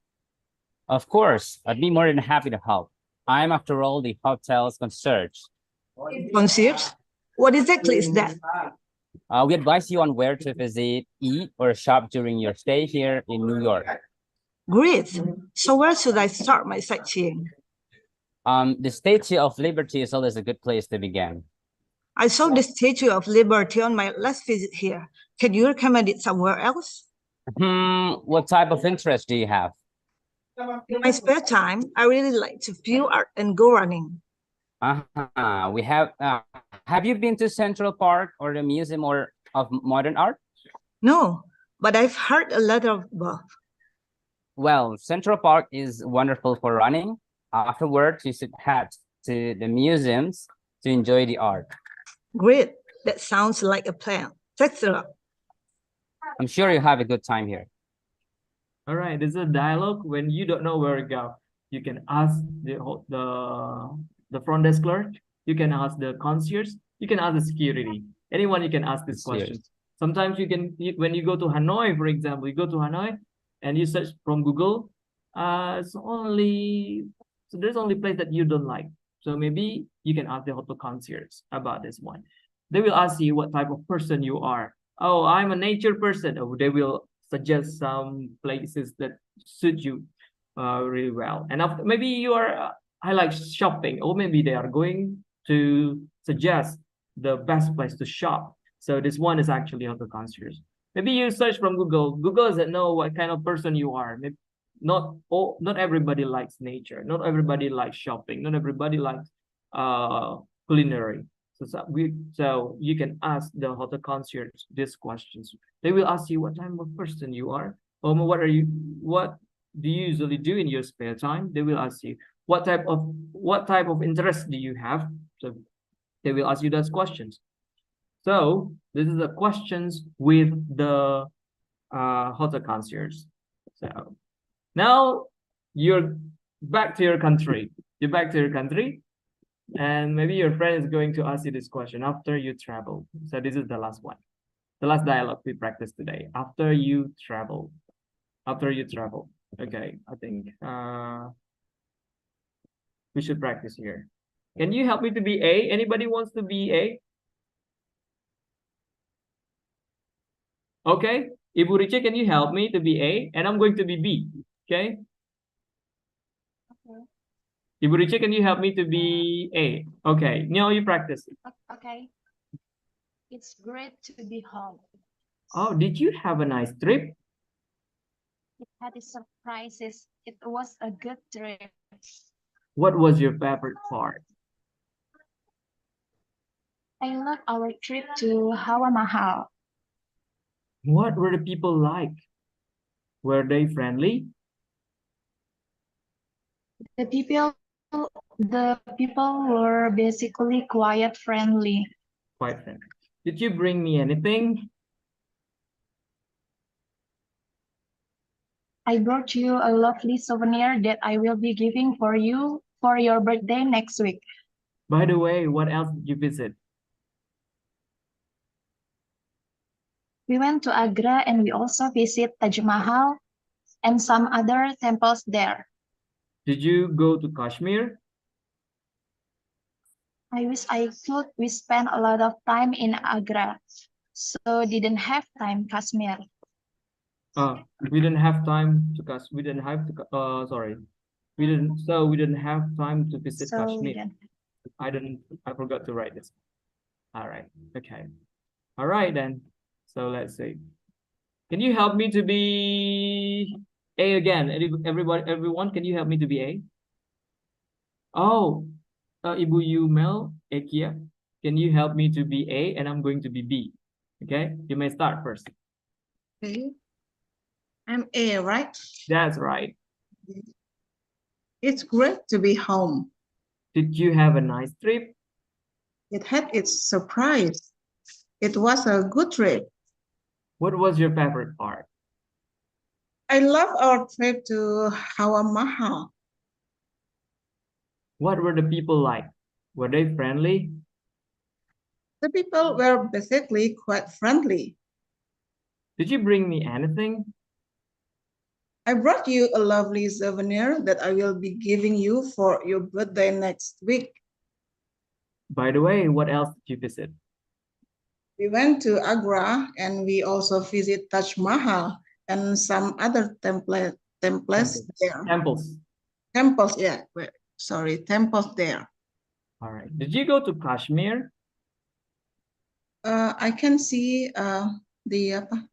W: Of course, I'd be more than happy to help. I'm, after all, the hotel's concierge.
P: Concierge? What exactly is that?
W: We advise you on where to visit, eat, or shop during your stay here in New York.
P: Great. So where should I start my sightseeing?
W: The Statue of Liberty is always a good place to begin.
P: I saw the Statue of Liberty on my last visit here. Can you recommend it somewhere else?
W: What type of interest do you have?
P: In my spare time, I really like to view art and go running.
W: Have you been to Central Park or the Museum of Modern Art?
P: No, but I've heard a lot of both.
W: Well, Central Park is wonderful for running. Afterwards, you should head to the museums to enjoy the art.
P: Great. That sounds like a plan. Thanks a lot.
W: I'm sure you have a good time here.
S: All right, this is a dialogue when you don't know where to go. You can ask the front desk clerk. You can ask the concierge. You can ask the security. Anyone you can ask this question. Sometimes when you go to Hanoi, for example, you go to Hanoi and you search from Google, there's only place that you don't like. So maybe you can ask the hotel concierge about this one. They will ask you what type of person you are. Oh, I'm a nature person. Oh, they will suggest some places that suit you really well. And after, maybe you are, I like shopping, or maybe they are going to suggest the best place to shop. So this one is actually hotel concierge. Maybe you search from Google. Google doesn't know what kind of person you are. Maybe not everybody likes nature. Not everybody likes shopping. Not everybody likes culinary. So you can ask the hotel concierge these questions. They will ask you what type of person you are. What do you usually do in your spare time? They will ask you what type of interest do you have. So they will ask you those questions. So this is the questions with the hotel concierge. So now you're back to your country. You're back to your country, and maybe your friend is going to ask you this question after you travel. So this is the last one, the last dialogue we practiced today. After you travel. Okay, I think we should practice here. Can you help me to be A? Anybody wants to be A? Okay, Ibu Riche, can you help me to be A? And I'm going to be B, okay? Ibu Riche, can you help me to be A? Okay, now you practice.
H: Okay. It's great to be home.
S: Oh, did you have a nice trip?
H: It had its surprises. It was a good trip.
S: What was your favorite part?
H: I love our trip to Hawa Mahal.
S: What were the people like? Were they friendly?
H: The people were basically quite friendly.
S: Quite friendly. Did you bring me anything?
H: I brought you a lovely souvenir that I will be giving for you for your birthday next week.
S: By the way, what else did you visit?
H: We went to Agra and we also visit Taj Mahal and some other temples there.
S: Did you go to Kashmir?
H: I wish I could. We spent a lot of time in Agra, so didn't have time Kashmir.
S: We didn't have time to We didn't have to. Sorry, we didn't have time to visit Kashmir. I forgot to write this. All right. Okay. All right then. So let's see. Can you help me to be A again? Everyone, can you help me to be A? Oh, Ibu Yumel, Ekia, can you help me to be A and I'm going to be B? Okay, you may start first.
P: Okay. I'm A, right?
S: That's right.
P: It's great to be home.
S: Did you have a nice trip?
P: It had its surprise. It was a good trip.
S: What was your favorite part?
P: I love our trip to Hawa Mahal.
S: What were the people like? Were they friendly?
P: The people were basically quite friendly.
S: Did you bring me anything?
P: I brought you a lovely souvenir that I will be giving you for your birthday next week.
S: By the way, what else did you visit?
P: We went to Agra and we also visit Taj Mahal and some other temples there. Temples, yeah. Sorry, temples there.
S: All right. Did you go to Kashmir?
P: I can see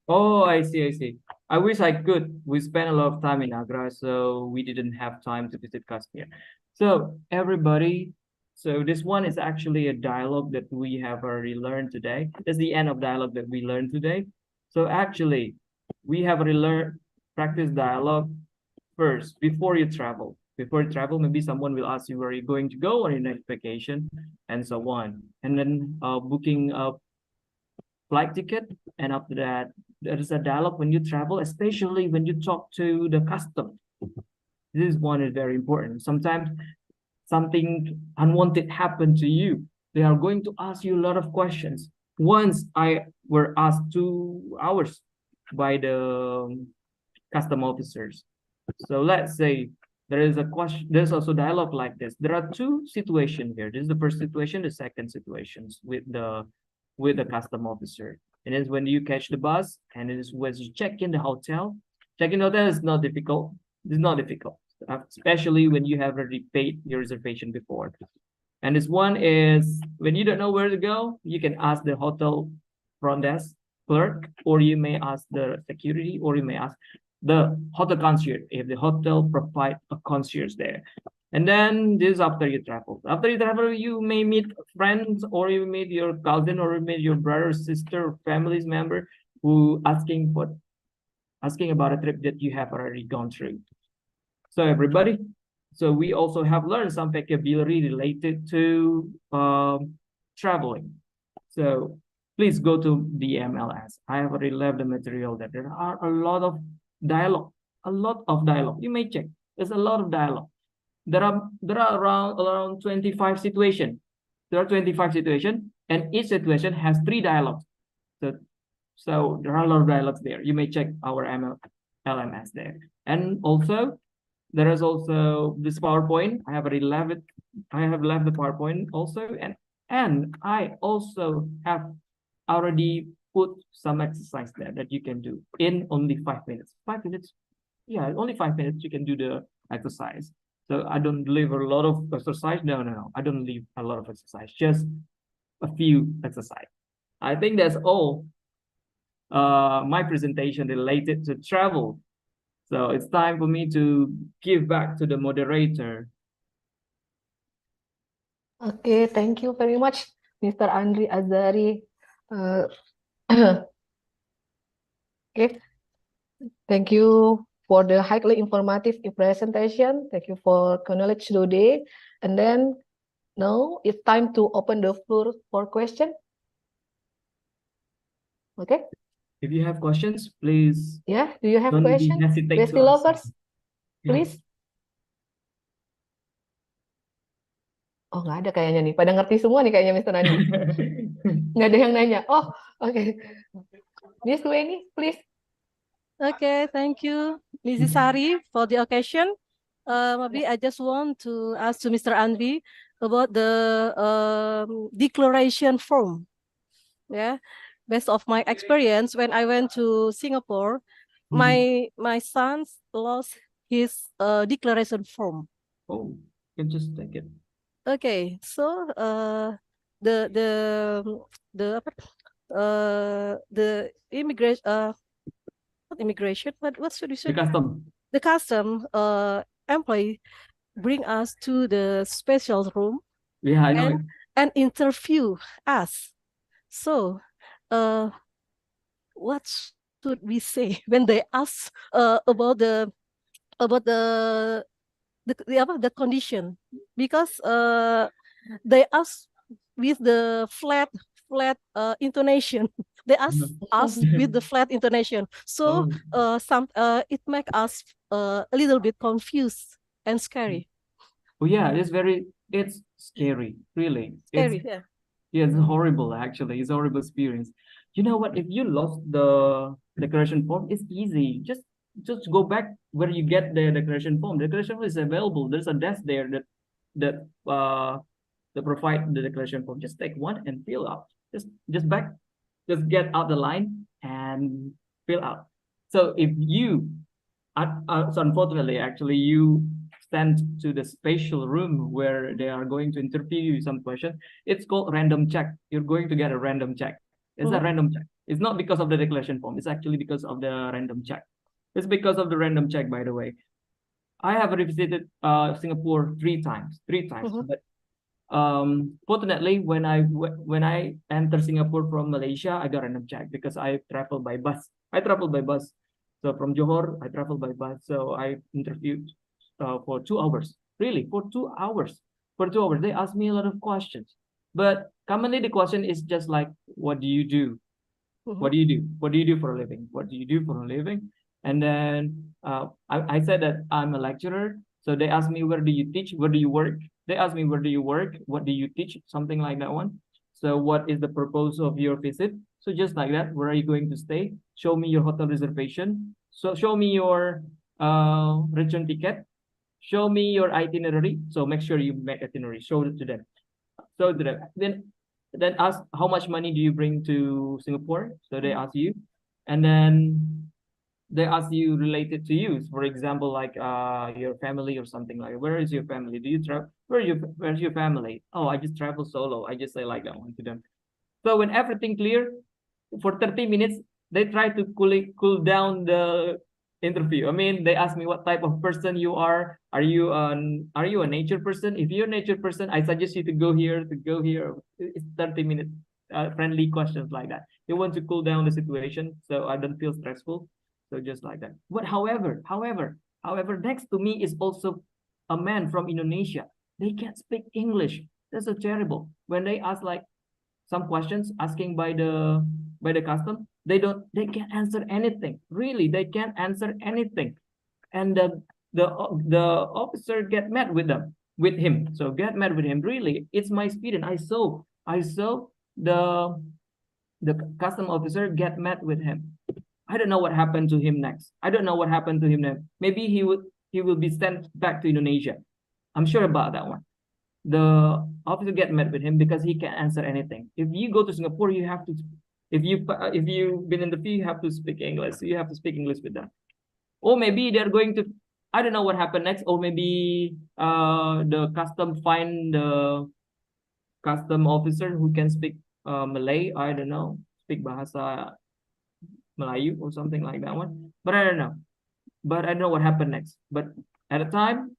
S: Oh, I see. I wish I could. We spent a lot of time in Agra, so we didn't have time to visit Kashmir. So everybody, so this one is actually a dialogue that we have already learned today. That's the end of dialogue that we learned today. So actually, we have already practice dialogue first before you travel. Before you travel, maybe someone will ask you where you're going to go on your next vacation, and so on. And then booking a flight ticket, and after that, there is a dialogue when you travel, especially when you talk to the customs. This one is very important. Sometimes something unwanted happened to you. They are going to ask you a lot of questions. Once I were asked 2 hours by the custom officers. So let's say there is a question, there's also dialogue like this. There are two situations here. This is the first situation, the second situations with the custom officer. And it's when you catch the bus, and it is when you check in the hotel. Check in the hotel is not difficult. It's not difficult, especially when you have already paid your reservation before. And this one is when you don't know where to go, you can ask the hotel front desk clerk, or you may ask the security, or you may ask the hotel concierge if the hotel provide a concierge there. And then this is after you travel. After you travel, you may meet friends, or you meet your cousin, or you meet your brother, sister, family's member who asking about a trip that you have already gone through. So everybody, so we also have learned some vocabulary related to traveling. So please go to the MLS. I have already left the material there. There are a lot of dialogue, You may check. There's a lot of dialogue. There are around 25 situations. There are 25 situations, and each situation has 3 dialogues. So there are a lot of dialogues there. You may check our LMS there. And also, there is also this PowerPoint. I have already left it. I have left the PowerPoint also, and I also have already put some exercise there that you can do in only 5 minutes. 5 minutes, yeah, only 5 minutes you can do the exercise. So I don't leave a lot of exercise. No. I don't leave a lot of exercise. Just a few exercise. I think that's all. My presentation related to travel. So it's time for me to give back to the moderator.
Q: Okay, thank you very much, Mr. Andri Azari. Okay, thank you for the highly informative presentation. Thank you for knowledge today. And then now it's time to open the floor for question. Okay.
S: If you have questions, please.
Q: Yeah, do you have
S: don't
Q: questions?
S: hesitate
Q: Bestie
S: to ask.
Q: lovers,
S: Yeah.
Q: please. Oh, nggak ada kayaknya nih. Pada ngerti semua nih kayaknya Mr. Nandi. Nggak ada yang nanya. Oh, oke. Miss Weni, please.
V: Okay, thank you, Mrs. Sari, for the occasion. Maybe I just want to ask to Mr. Andri about the declaration form. Yeah, based of my experience, when I went to Singapore, my son lost his declaration form.
S: Oh, you can just take it.
V: Okay, so the immigration not immigration, but what should you say? The custom employee bring us to the special room.
S: Yeah, I know.
V: And interview us. So, what should we say when they ask about the condition? Because they ask with the flat intonation. They ask us with the flat intonation. So it make us a little bit confused and scary.
S: Oh yeah, it's scary, really.
V: Scary, yeah.
S: Yeah, it's horrible actually. It's a horrible experience. You know what? If you lost the declaration form, it's easy. Just go back where you get the declaration form. The declaration form is available. There's a desk there that provide the declaration form. Just take one and fill out. Just get out the line and fill out. So if you so unfortunately, actually, you sent to the special room where they are going to interview you some question. It's called random check. You're going to get a random check. It's a random check. It's not because of the declaration form. It's actually because of the random check. It's because of the random check, by the way. I have revisited Singapore three times. But fortunately, when I enter Singapore from Malaysia, I got a random check because I traveled by bus. So from Johor, I traveled by bus. So I interviewed for 2 hours. Really, for 2 hours. For 2 hours, they asked me a lot of questions. But commonly, the question is just like, what do you do? What do you do? What do you do for a living? What do you do for a living? And then I said that I'm a lecturer. So they asked me, where do you teach? Where do you work? They asked me, where do you work? What do you teach? Something like that one. So what is the purpose of your visit? So just like that, where are you going to stay? Show me your hotel reservation. So show me your return ticket. Show me your itinerary. So make sure you make itinerary. Show it to them. So to them. Then ask how much money do you bring to Singapore? So they ask you, and then they ask you related to you. For example, like your family or something like. Where is your family? Do you travel? Where's your family? Oh, I just travel solo. I just say like that one to them. So when everything clear, for 30 minutes, they try to cool down the interview. I mean, they ask me what type of person you are. Are you a nature person? If you're a nature person, I suggest you to go here, to go here. It's 30 minutes, friendly questions like that. They want to cool down the situation so I don't feel stressful. So just like that. But however, next to me is also a man from Indonesia. They can't speak English. That's so terrible. When they ask like some questions asking by the custom, they can't answer anything. Really, they can't answer anything. And the officer get mad with him. So get mad with him. Really, it's my student. I saw the custom officer get mad with him. I don't know what happened to him next. I don't know what happened to him next. Maybe he will be sent back to Indonesia. I'm sure about that one. The officer get mad with him because he can't answer anything. If you go to Singapore, you have to, if you've been in the field, you have to speak English. So you have to speak English with them. Or maybe they're going to, I don't know what happened next. Or maybe the custom find the custom officer who can speak Malay. I don't know, speak bahasa Melayu or something like that one. But I don't know. But I don't know what happened next. But at the time,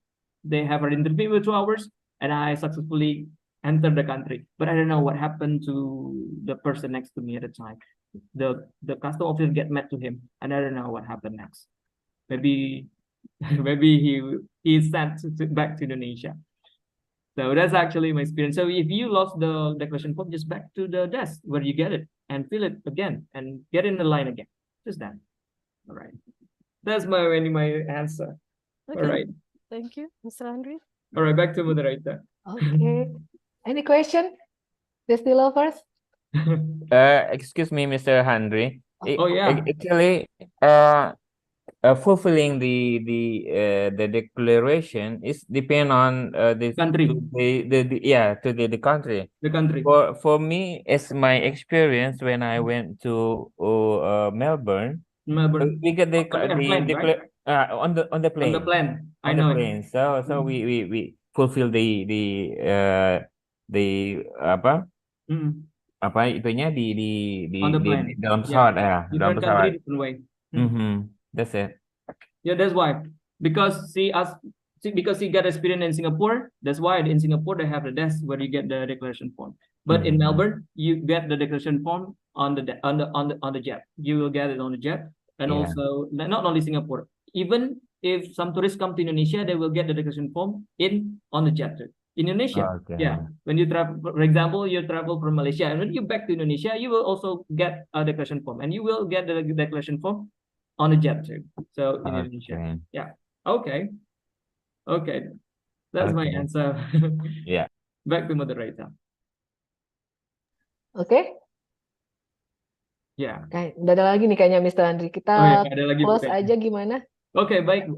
S: they have an interview for 2 hours, and I successfully entered the country. But I don't know what happened to the person next to me at the time. The custom officer get mad to him, and I don't know what happened next. Maybe maybe he sent back to Indonesia. So that's actually my experience. So if you lost the declaration form, just back to the desk where you get it and fill it again and get in the line again. Just that. All right. That's my answer.
V: Okay.
S: All right.
V: Thank you, Mr. Andrew.
S: All right, back to moderator.
Q: Okay. Any question? Bestie lovers?
B: Excuse me, Mr. Henry.
S: Oh, yeah.
B: Actually, fulfilling the declaration is depend on the
S: country.
B: The country.
S: The country.
B: For me, as my experience when I went to Melbourne, we get the
S: airplane, right?
B: on the plane.
S: On the plane. I
B: On the
S: know.
B: plane. So we fulfill the apa? Apa itunya di
S: On the plane.
B: dalam pesawat dalam
S: Different
B: pesawat.
S: country, different way.
B: That's it.
S: Yeah, that's why. Because because he got experience in Singapore, that's why in Singapore they have the desk where you get the declaration form. But in Melbourne, you get the declaration form on the jet. You will get it on the jet, and
B: Yeah.
S: also not only Singapore. Even if some tourists come to Indonesia, they will get the declaration form on the jet too. Indonesia,
B: Okay.
S: yeah. When you travel, for example, you travel from Malaysia, and when you back to Indonesia, you will also get a declaration form, and you will get the declaration form on a jet too. So in Indonesia,
B: Okay.
S: yeah. Okay. That's my
B: Okay.
S: answer.
B: Yeah.
S: Back to moderator.
Q: Oke.
S: Ya.
Q: Kayak udah ada lagi nih kayaknya Mr. Andri. Kita
S: Oh ya, nggak ada lagi, Bu,
Q: close
S: kayaknya.
Q: aja gimana?
S: Oke, baik.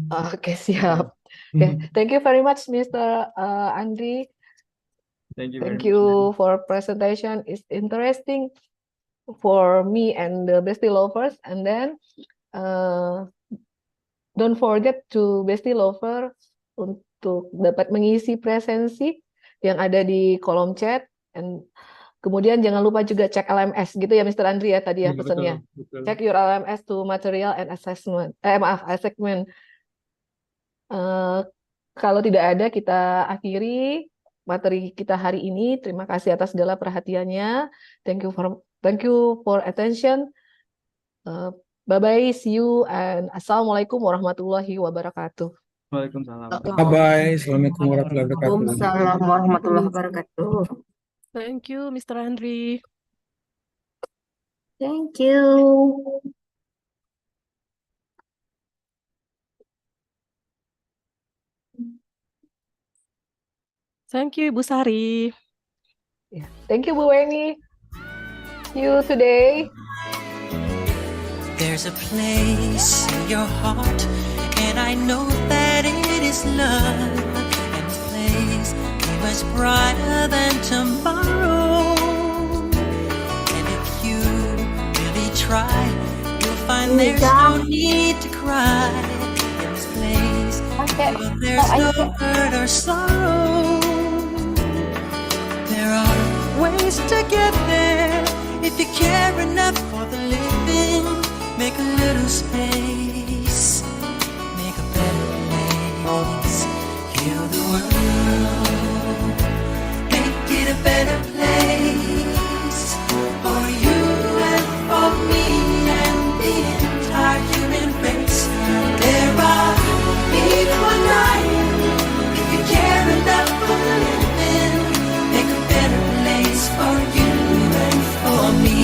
Q: Oke, siap. Oke, thank you very much, Mr. Andri.
S: Thank you very
Q: Thank
S: much.
Q: you for presentation. It's interesting for me and the Bestie lovers. And then don't forget to Bestie lover untuk dapat mengisi presensi yang ada di kolom chat. And kemudian jangan lupa juga cek LMS gitu ya Mr. Andri ya tadi ya
S: Iya,
Q: pesannya.
S: betul.
Q: Check your LMS to material and assessment. Assessment. Kalau tidak ada kita akhiri materi kita hari ini. Terima kasih atas segala perhatiannya. Thank you for attention. Bye bye, see you and assalamualaikum warahmatullahi wabarakatuh.
S: Waalaikumsalam.
M: Bye-bye. Assalamualaikum warahmatullahi wabarakatuh.
E: Waalaikumsalam warahmatullahi wabarakatuh.
V: Thank you, Mr. Andri.
I: Thank you.
V: Thank you, Ibu Sari.
Q: Yeah. Thank you, Bu Weni. See you today.
R: There's a place in your heart, and I know that it is love, and this place is much brighter than tomorrow. And if you really try, you'll find there's no need to cry. In this place, there's no hurt or sorrow. There are ways to get there if you care enough for the living. Make a little space, make a better place. Heal the world, make it a better place for you and for me and the entire human race. There are people dying. If you care enough for the living, make a better place for you and for me.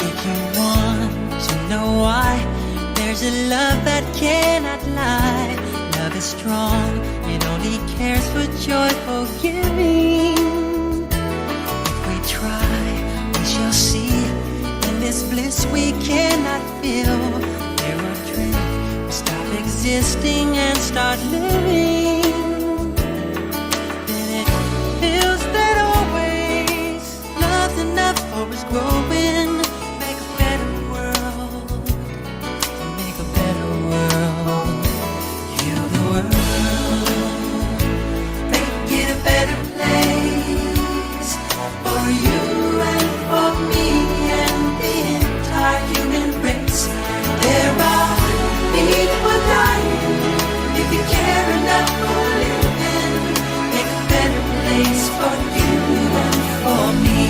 R: If you want to know why, there's a love that cannot lie. Love is strong, it only cares for joyful giving. If we try, we shall see. In this bliss we cannot feel. There will drift, we stop existing and start living. Then it feels that always love's enough for us growing. Make a better world, make a better world. Heal the world, make it a better place for you and for me and the entire human race. There are people dying. If you care enough for living, make a better place for you and for me.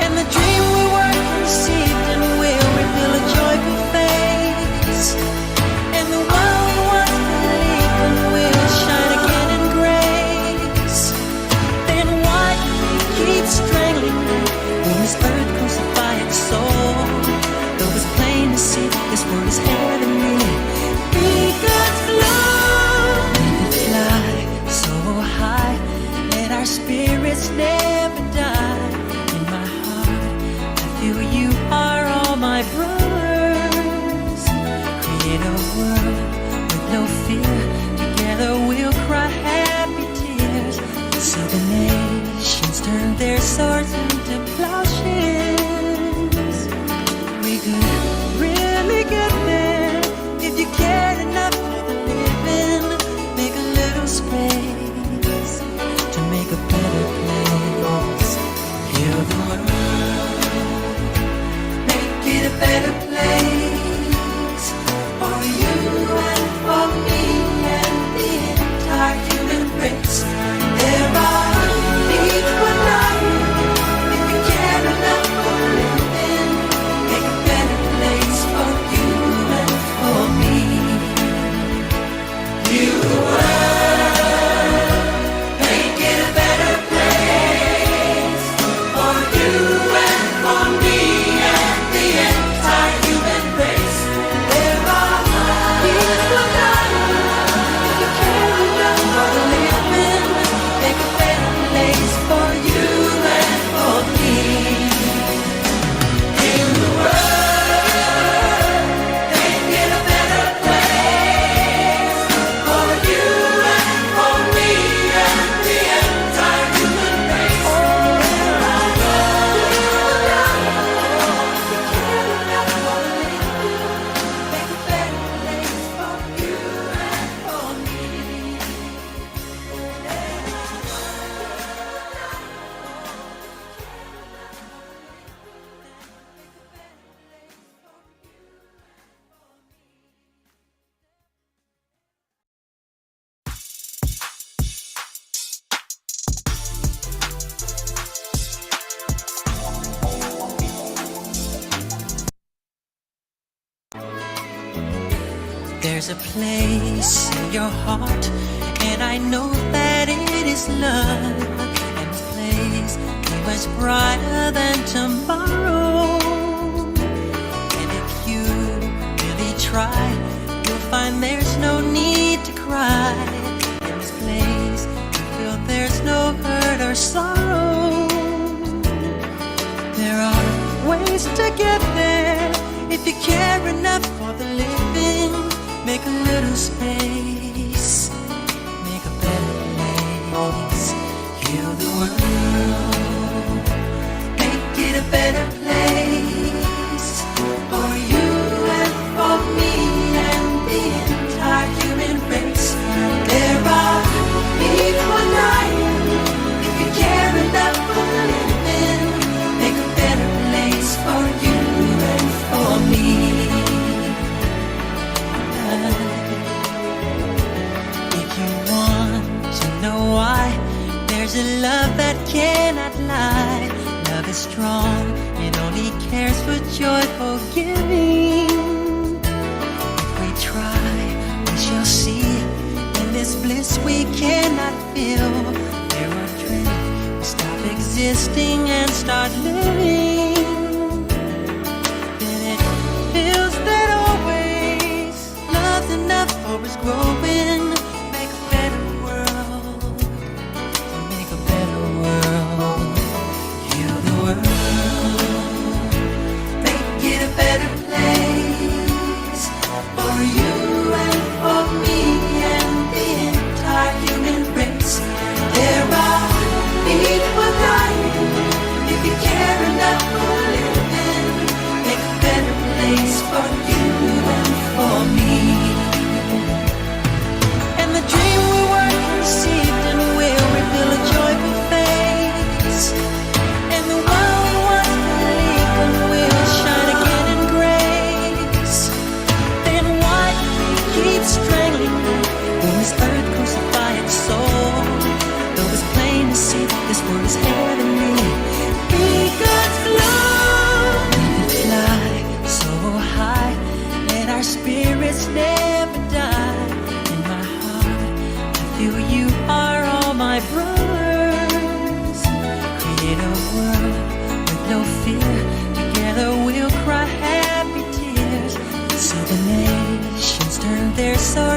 R: And the dream we were conceived in will reveal a joyful face. And the one we once believed in will shine again in grace. Then why do we keep strangling it when this earth crucify its soul? Though it's plain to see this world is heavenly, we could fly. We could fly so high, let our spirits never die. In my heart, I feel you are all my brothers. Create a world with no fear. Together we'll cry happy tears. So the nations turn their swords into plowshares. We could really get there if you cared enough for the living. Make a little space to make a better place. Heal the world, make it a better place for you and for me and the entire human race. There are people dying. If you care enough for living, make a better place for you and for me. Heal the world, make it a better place for you and for me and the entire human race. There are people dying. If you care enough for the living, make a better place for you and for me. Heal the world, make it a better place for you and for me and the entire human race. There are people dying. If you care enough for the living, make a better place for you and for me. There's a place in your heart, and I know that it is love. And this place is much brighter than tomorrow. And if you really try, you'll find there's no need to cry. sorrow. There are ways to get there if you care enough for the living. Make a little space, make a better place. Heal the world, make it a better place for you and for me and the entire human race. There are people dying. If you care enough for the living, make a better place for you and for me. If you want to know why, there's a love that cannot lie. Love is strong, it only cares for joyful giving. If we try, we shall see. In this bliss we cannot feel. There are dreams, we stop existing and start living. Then it feels that always love's enough for us growing. Make a better world, make a better world. Heal the world, make it a better place for you and for me and the entire human race. There are people dying. If you care enough for living, make a better place for you and for me. And the dream we were conceived in will reveal a joyful face. And the world we once believed in will shine again in grace. Then why keep strangling when this earth crucify its soul? Though it's plain to see this world is heavenly. Be God's love. We can fly so high, let our spirits never die. In my heart, I feel you are all my brothers. Create a world with no fear. Together we'll cry happy tears. See the nations turn their souls